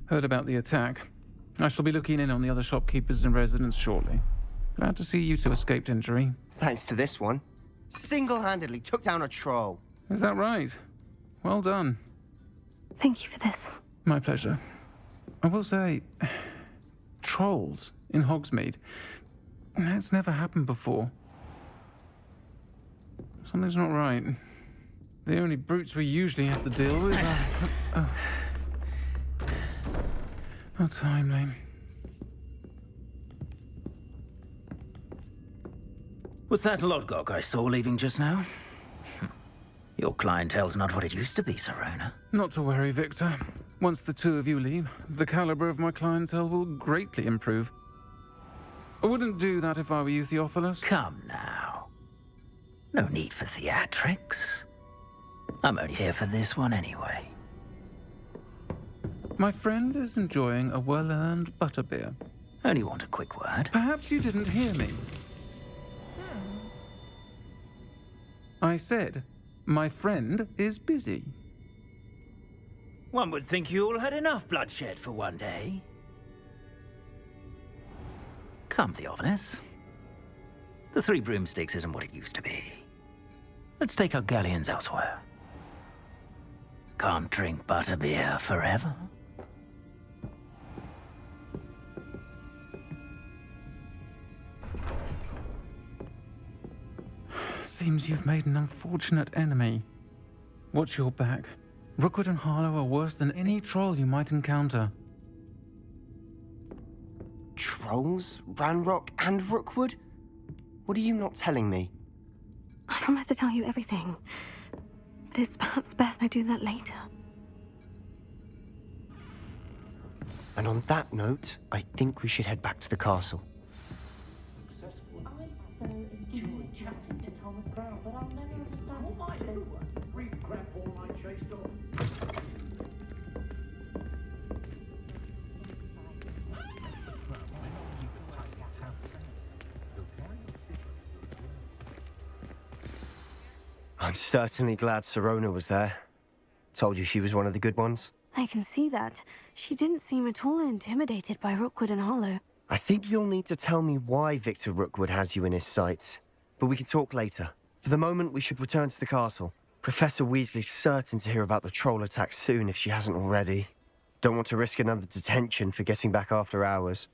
Heard about the attack. I shall be looking in on the other shopkeepers and residents shortly. Glad to see you two escaped injury. Thanks to this one. Single-handedly took down a troll. Is that right? Well done. Thank you for this. My pleasure. I will say, trolls in Hogsmeade. That's never happened before. Something's not right. The only brutes we usually have to deal with are... How timely. Was that Lodgok I saw leaving just now? Your clientele's not what it used to be, Sirona. Not to worry, Victor. Once the two of you leave, the caliber of my clientele will greatly improve. I wouldn't do that if I were you, Theophilus. Come now. No need for theatrics. I'm only here for this one anyway. My friend is enjoying a well-earned butterbeer. Only want a quick word. Perhaps you didn't hear me. I said, my friend is busy. One would think you all had enough bloodshed for one day. Come, Theophilus. The Three Broomsticks isn't what it used to be. Let's take our galleons elsewhere. Can't drink butterbeer forever. Seems you've made an unfortunate enemy. Watch your back. Rookwood and Harlow are worse than any troll you might encounter. Trolls? Ranrock and Rookwood? What are you not telling me? I promise to tell you everything, but it's perhaps best I do that later. And on that note, I think we should head back to the castle. I so enjoy chatting to Thomas Brown, but I'll never understand his accent. Regret all I chased up. I'm certainly glad Sirona was there. Told you she was one of the good ones. I can see that. She didn't seem at all intimidated by Rookwood and Harlow. I think you'll need to tell me why Victor Rookwood has you in his sights. But we can talk later. For the moment, we should return to the castle. Professor Weasley's certain to hear about the troll attack soon if she hasn't already. Don't want to risk another detention for getting back after hours.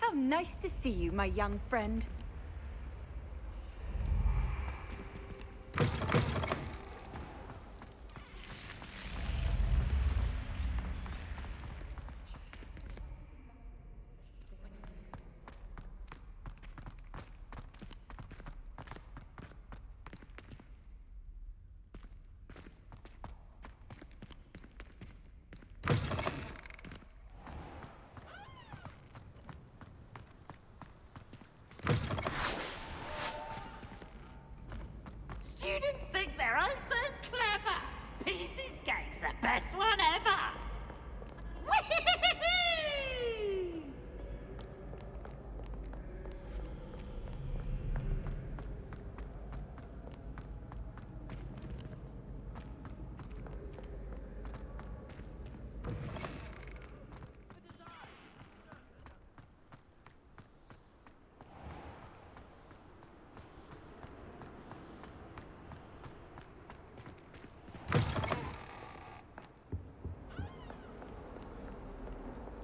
How nice to see you, my young friend.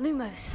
Lumos.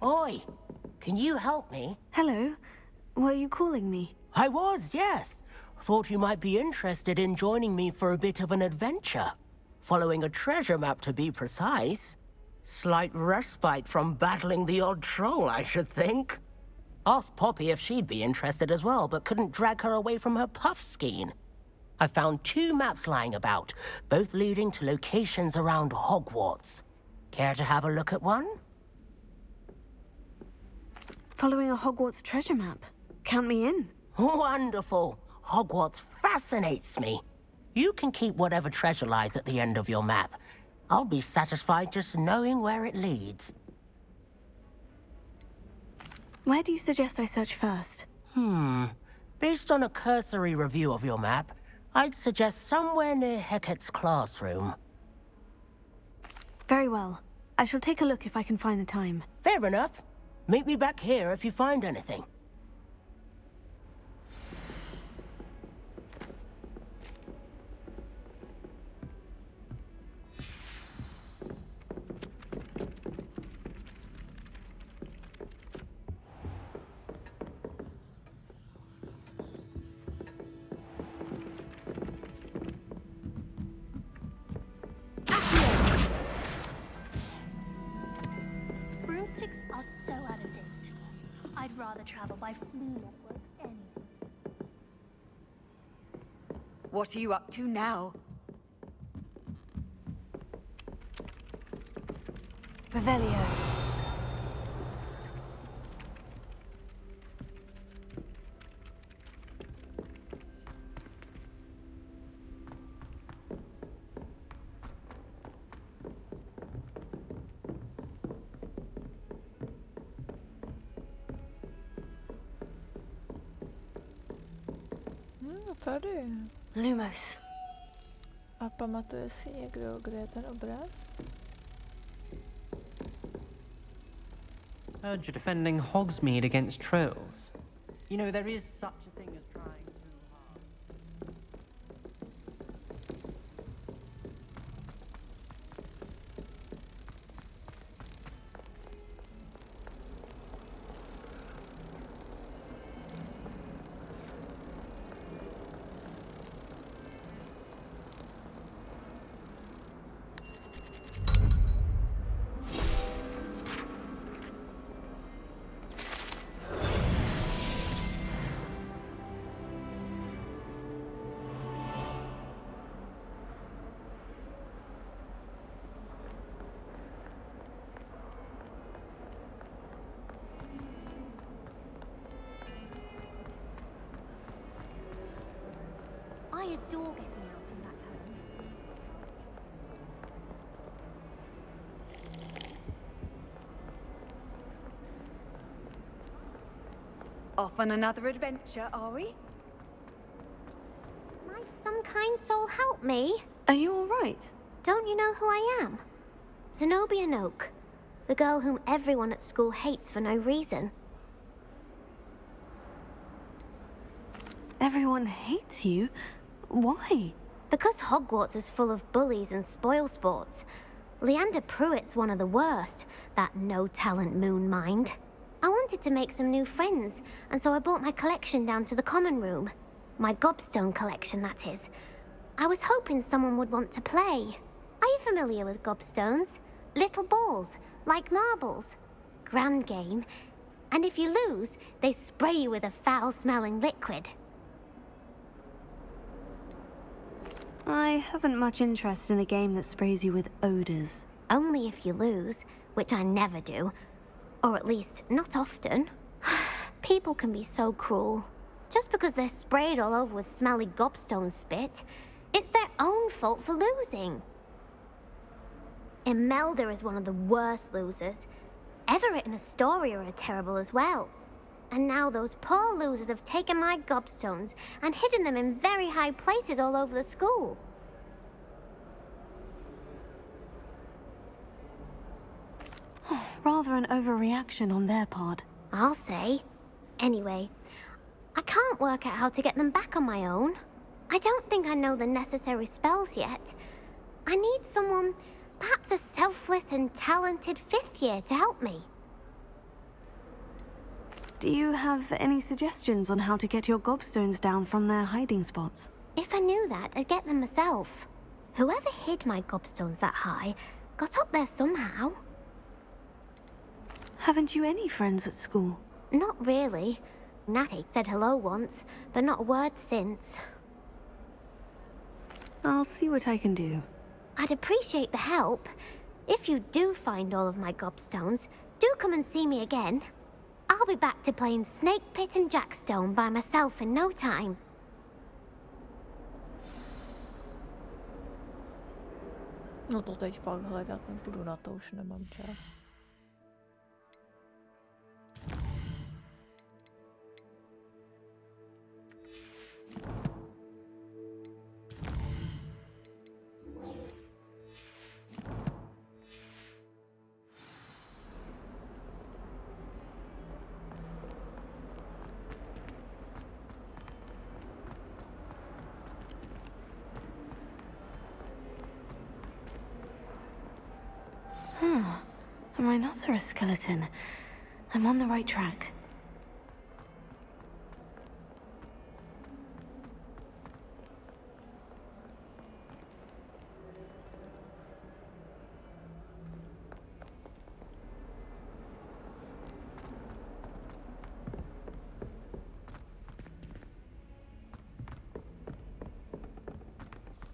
Oi, can you help me? Hello. Were you calling me? I was, yes. Thought you might be interested in joining me for a bit of an adventure. Following a treasure map, to be precise. Slight respite from battling the odd troll, I should think. Asked Poppy if she'd be interested as well, but couldn't drag her away from her puff skein. I found 2 maps lying about, both leading to locations around Hogwarts. Care to have a look at one? Following a Hogwarts treasure map. Count me in. Wonderful. Hogwarts fascinates me. You can keep whatever treasure lies at the end of your map. I'll be satisfied just knowing where it leads. Where do you suggest I search first? Based on a cursory review of your map, I'd suggest somewhere near Hecat's classroom. Very well. I shall take a look if I can find the time. Fair enough. Meet me back here if you find anything. Broomsticks are so out of date. I'd rather travel by flea network anyway. What are you up to now? Revelio. Tady. Lumos. A pamatuje si někdo, kde je ten obraz? Heard you're defending Hogsmeade against trolls. You know, there is such a thing as trying too hard. I adore getting out from back home. Off on another adventure, are we? Might some kind soul help me? Are you all right? Don't you know who I am? Zenobia Noak, the girl whom everyone at school hates for no reason. Everyone hates you? Why? Because Hogwarts is full of bullies and spoilsports. Leander Pruitt's one of the worst, that no-talent moon mind. I wanted to make some new friends, and so I brought my collection down to the common room. My gobstone collection, that is. I was hoping someone would want to play. Are you familiar with gobstones? Little balls, like marbles. Grand game. And if you lose, they spray you with a foul-smelling liquid. I haven't much interest in a game that sprays you with odors. Only if you lose, which I never do. Or at least, not often. People can be so cruel. Just because they're sprayed all over with smelly gobstone spit, it's their own fault for losing. Imelda is one of the worst losers. Everett and Astoria are terrible as well. And now those poor losers have taken my gobstones and hidden them in very high places all over the school. Rather an overreaction on their part. I'll say. Anyway, I can't work out how to get them back on my own. I don't think I know the necessary spells yet. I need someone, perhaps a selfless and talented 5th year to help me. Do you have any suggestions on how to get your gobstones down from their hiding spots? If I knew that, I'd get them myself. Whoever hid my gobstones that high got up there somehow. Haven't you any friends at school? Not really. Natty said hello once, but not a word since. I'll see what I can do. I'd appreciate the help. If you do find all of my gobstones, do come and see me again. I'll be back to playing Snake Pit and Jackstone by myself in no time. No to teď fakt hledat nebudu, na to už nemám čas. A rhinoceros skeleton. I'm on the right track.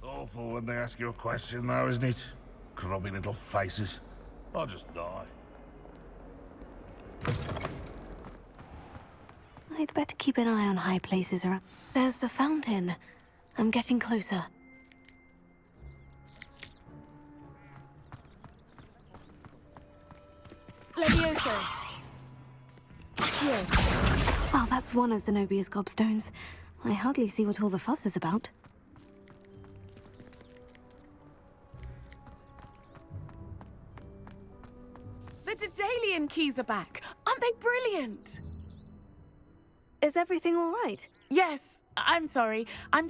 Awful when they ask you a question, though, isn't it? Grubby little faces. I'll just die. I'd better keep an eye on high places around. There's the fountain. I'm getting closer. Levioso. Here. Well, that's one of Zenobia's gobstones. I hardly see what all the fuss is about. The Daedalian keys are back. Aren't they brilliant? Is everything all right? Yes, I'm sorry. I'm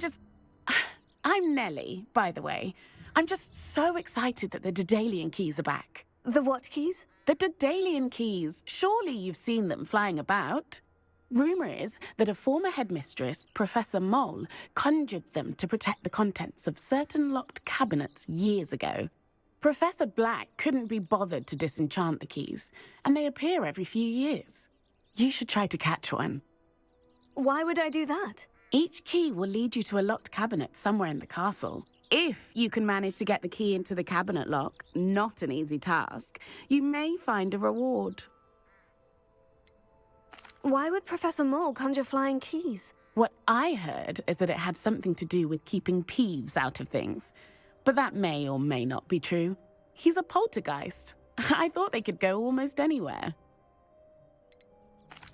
Nellie, by the way. I'm just so excited that the Daedalian keys are back. The what keys? The Daedalian keys. Surely you've seen them flying about. Rumour is that a former headmistress, Professor Mole, conjured them to protect the contents of certain locked cabinets years ago. Professor Black couldn't be bothered to disenchant the keys, and they appear every few years. You should try to catch one. Why would I do that? Each key will lead you to a locked cabinet somewhere in the castle. If you can manage to get the key into the cabinet lock, not an easy task, you may find a reward. Why would Professor Mole conjure flying keys? What I heard is that it had something to do with keeping Peeves out of things. But that may or may not be true. He's a poltergeist. I thought they could go almost anywhere.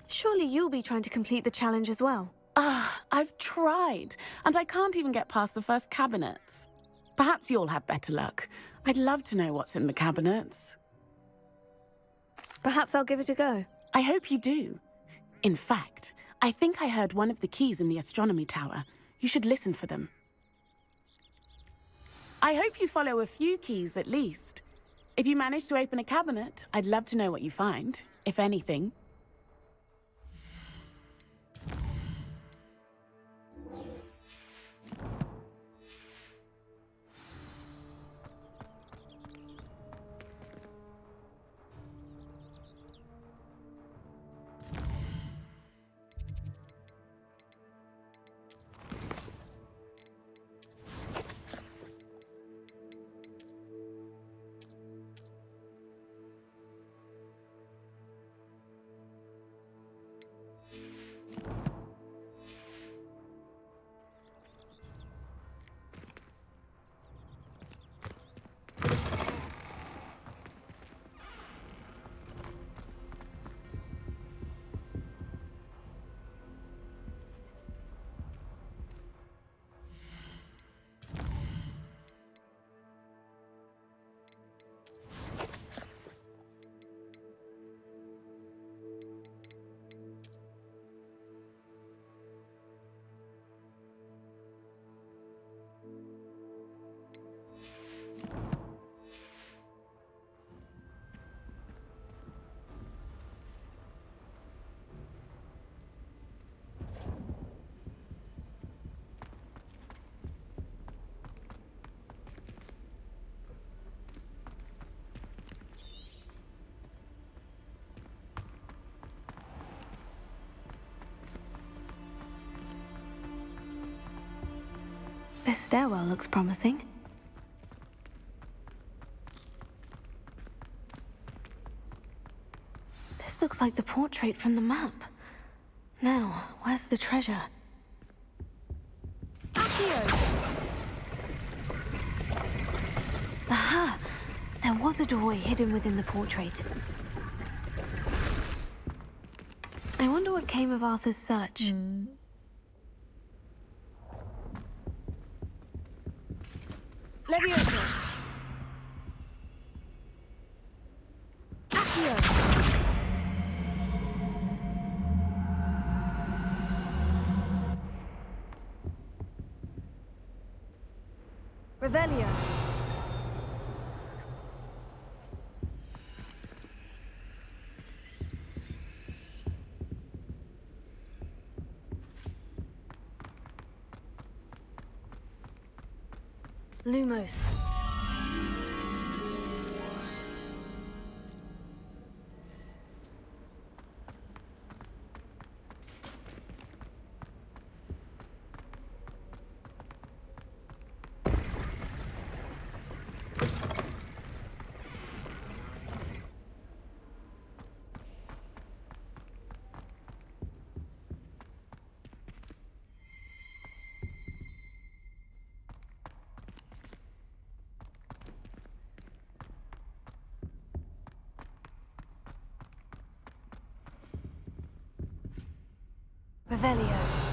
Surely you'll be trying to complete the challenge as well. I've tried, and I can't even get past the first cabinets. Perhaps you'll have better luck. I'd love to know what's in the cabinets. Perhaps I'll give it a go. I hope you do. In fact, I think I heard one of the keys in the astronomy tower. You should listen for them. I hope you follow a few keys at least. If you manage to open a cabinet, I'd love to know what you find, if anything. This stairwell looks promising. This looks like the portrait from the map. Now, where's the treasure? Aha! There was a doorway hidden within the portrait. I wonder what came of Arthur's search. Leviosa. Accio. Revelio. Lumos. Revelio.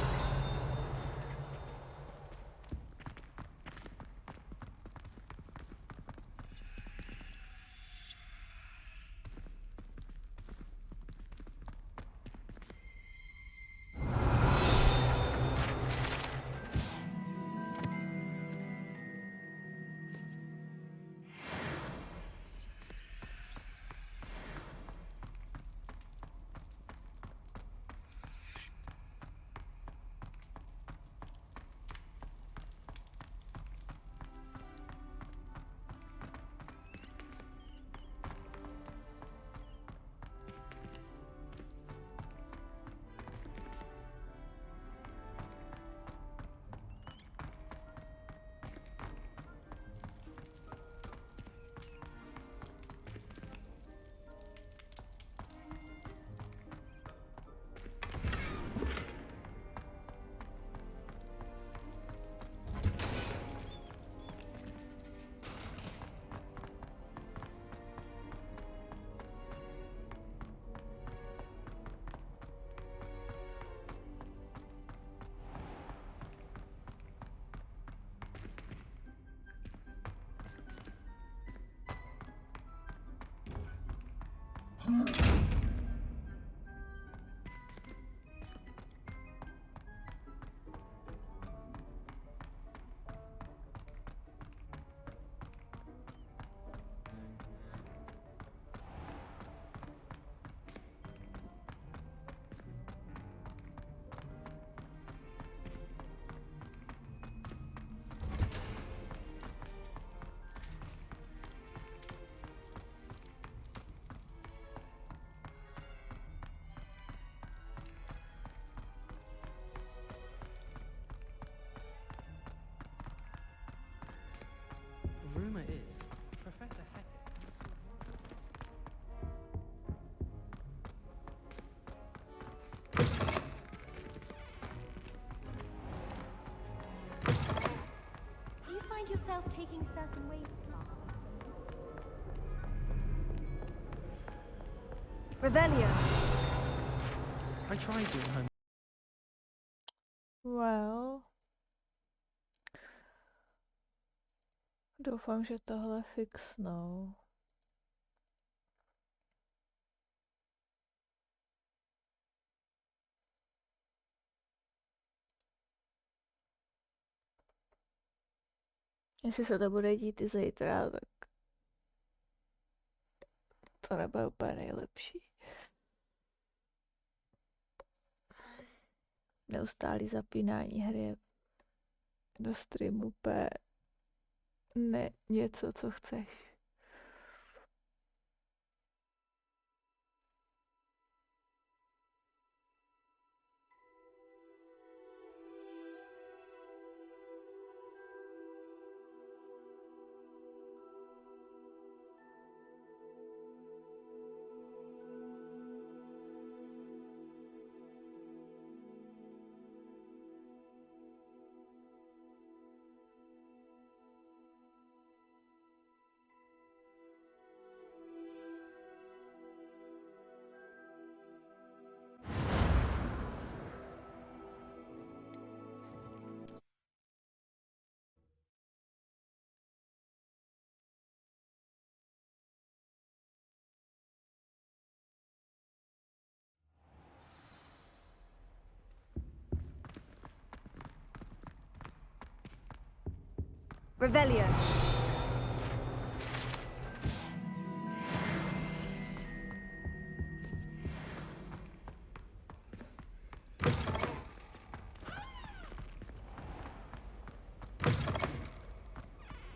Rumor is, Professor Heck. Do you find yourself taking certain ways in life? Revelio. I tried doing home. Well. Doufám, že tohle fixnou. Jestli se to bude dít i zítra, tak to nebude úplně nejlepší. Neustálý zapínání hry je do streamu úplně ne něco, co chceš. Revelio.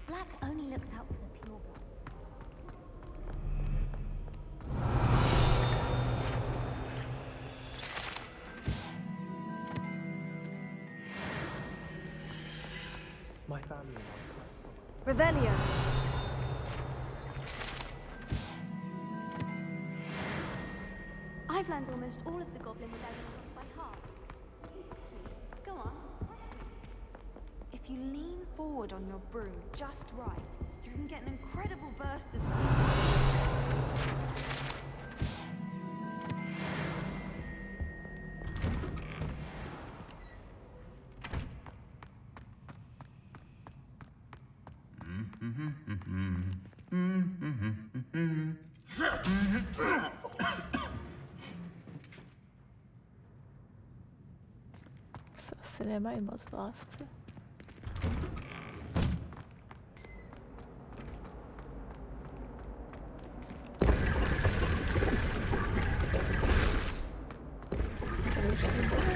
Black only looks out for the pure blood. My family. Revelio. I've learned almost all of the Goblin rebellions by heart. Go on. If you lean forward on your broom just right, you can get an incredible burst of speed. Se asi nemají moc v lásce. Tady už nebude.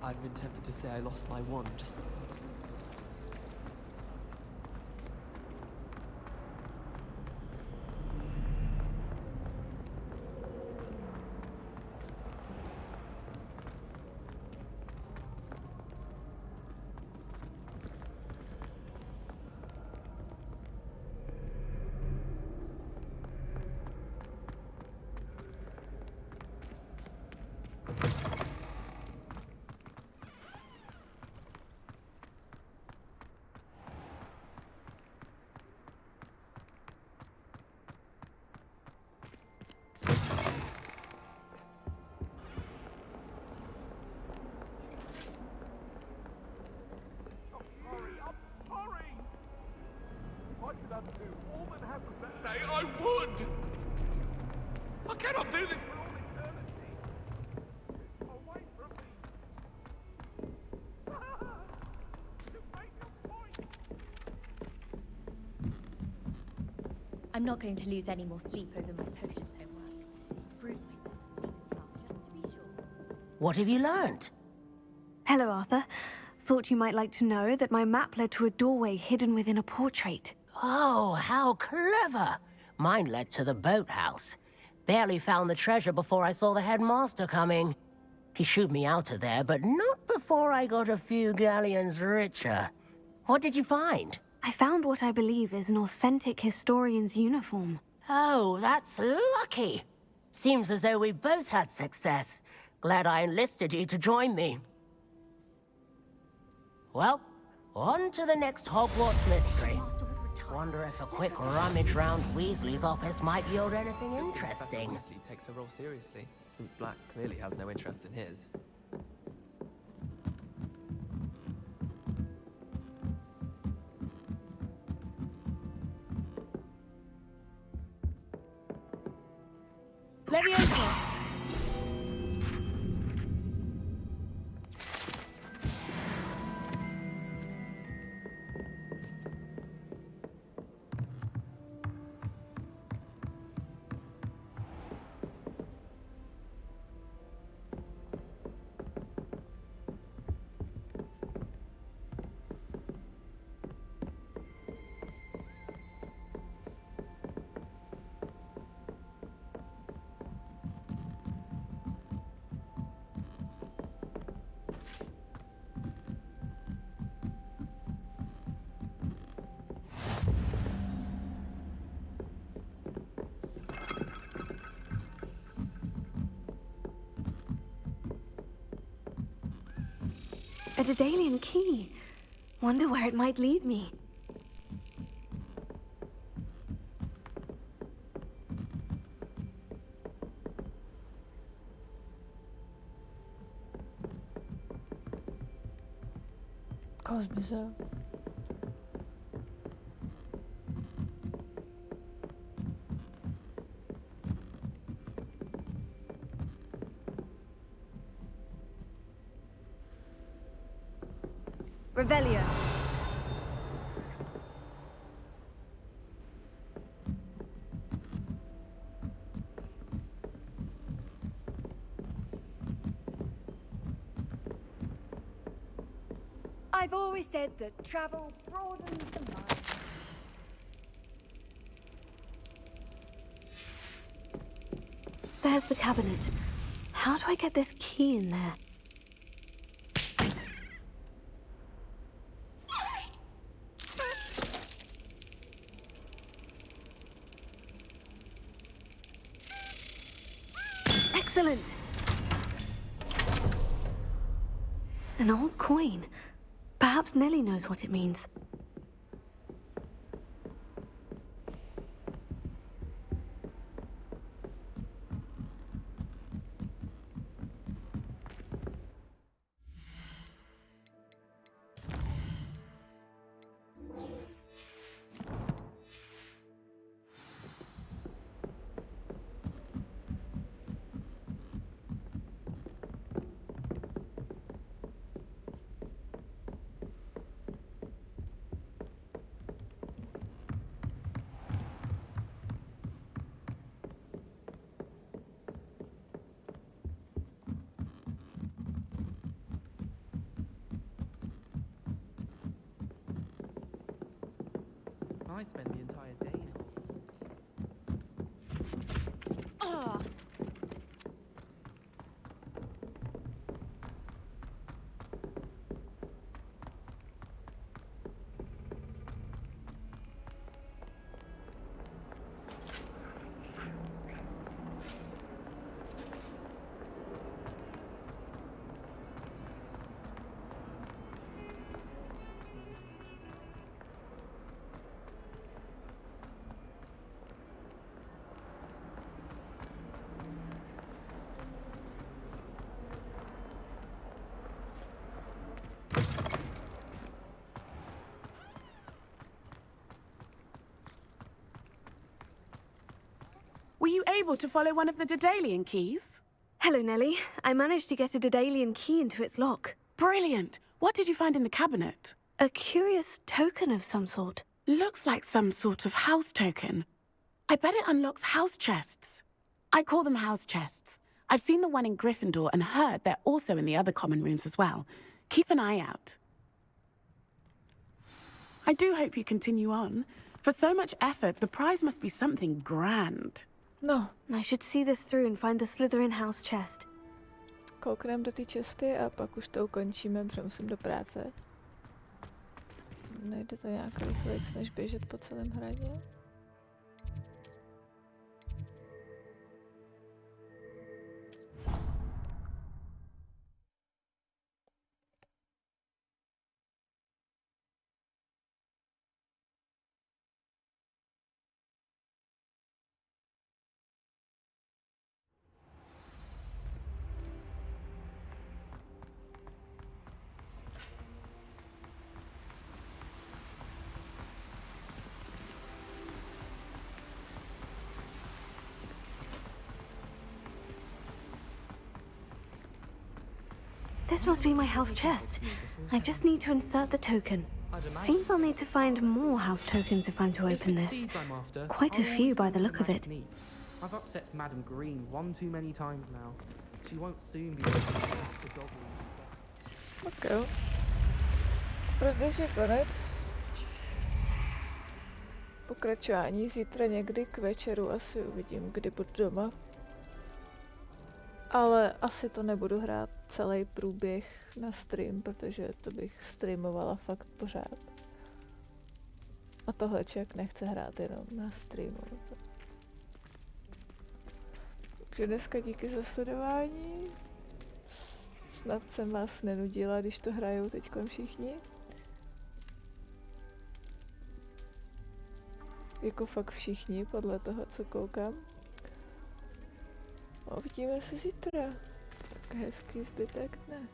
I've been tempted to say I lost my wand just. I could undo all that happened that day, I would! I cannot do this for all eternity! Away from me! You made your point! I'm not going to lose any more sleep over my potions homework. Brewed myself a sleeping draught just to be sure. What have you learnt? Hello, Arthur. Thought you might like to know that my map led to a doorway hidden within a portrait. Oh, how clever! Mine led to the boathouse. Barely found the treasure before I saw the headmaster coming. He shooed me out of there, but not before I got a few galleons richer. What did you find? I found what I believe is an authentic historian's uniform. Oh, that's lucky. Seems as though we both had success. Glad I enlisted you to join me. Well, on to the next Hogwarts mystery. Wonder if a quick rummage round Weasley's office might yield anything interesting. Weasley takes her role seriously, since Black clearly has no interest in his. Leviosa. A Daedalian key. Wonder where it might lead me. Koho zmizel? Revelio. I've always said that travel broadens the mind. There's the cabinet. How do I get this key in there? Excellent! An old coin. Perhaps Nellie knows what it means. I spend the entire day in Ah. Were you able to follow one of the Daedalian keys? Hello, Nellie. I managed to get a Daedalian key into its lock. Brilliant! What did you find in the cabinet? A curious token of some sort. Looks like some sort of house token. I bet it unlocks house chests. I call them house chests. I've seen the one in Gryffindor and heard they're also in the other common rooms as well. Keep an eye out. I do hope you continue on. For so much effort, the prize must be something grand. No. I should see this through and find the Slytherin house chest. Koukneme do té česty a pak už to ukončíme, protože musím do práce. Nejde to nějak rychlejc, než běžet po celém hradě. This must be my house chest. I just need to insert the token. Seems I'll need to find more house tokens if I'm to open this. Quite a few by the look of it. I've upset Madam Green one too many times now. She won't soon be able to the dog. Tak jo. Prostě je konec. Pokračování zítra někdy k večeru asi uvidím, kdy budu doma. Ale asi to nebudu hrát celý průběh na stream, protože to bych streamovala fakt pořád. A tohle člověk nechce hrát jenom na streamu. Takže dneska díky za sledování. Snad jsem vás nenudila, když to hrajou teďkon všichni. Jako fakt všichni, podle toho, co koukám. A uvidíme se zítra. Tak hezký zbytek dne.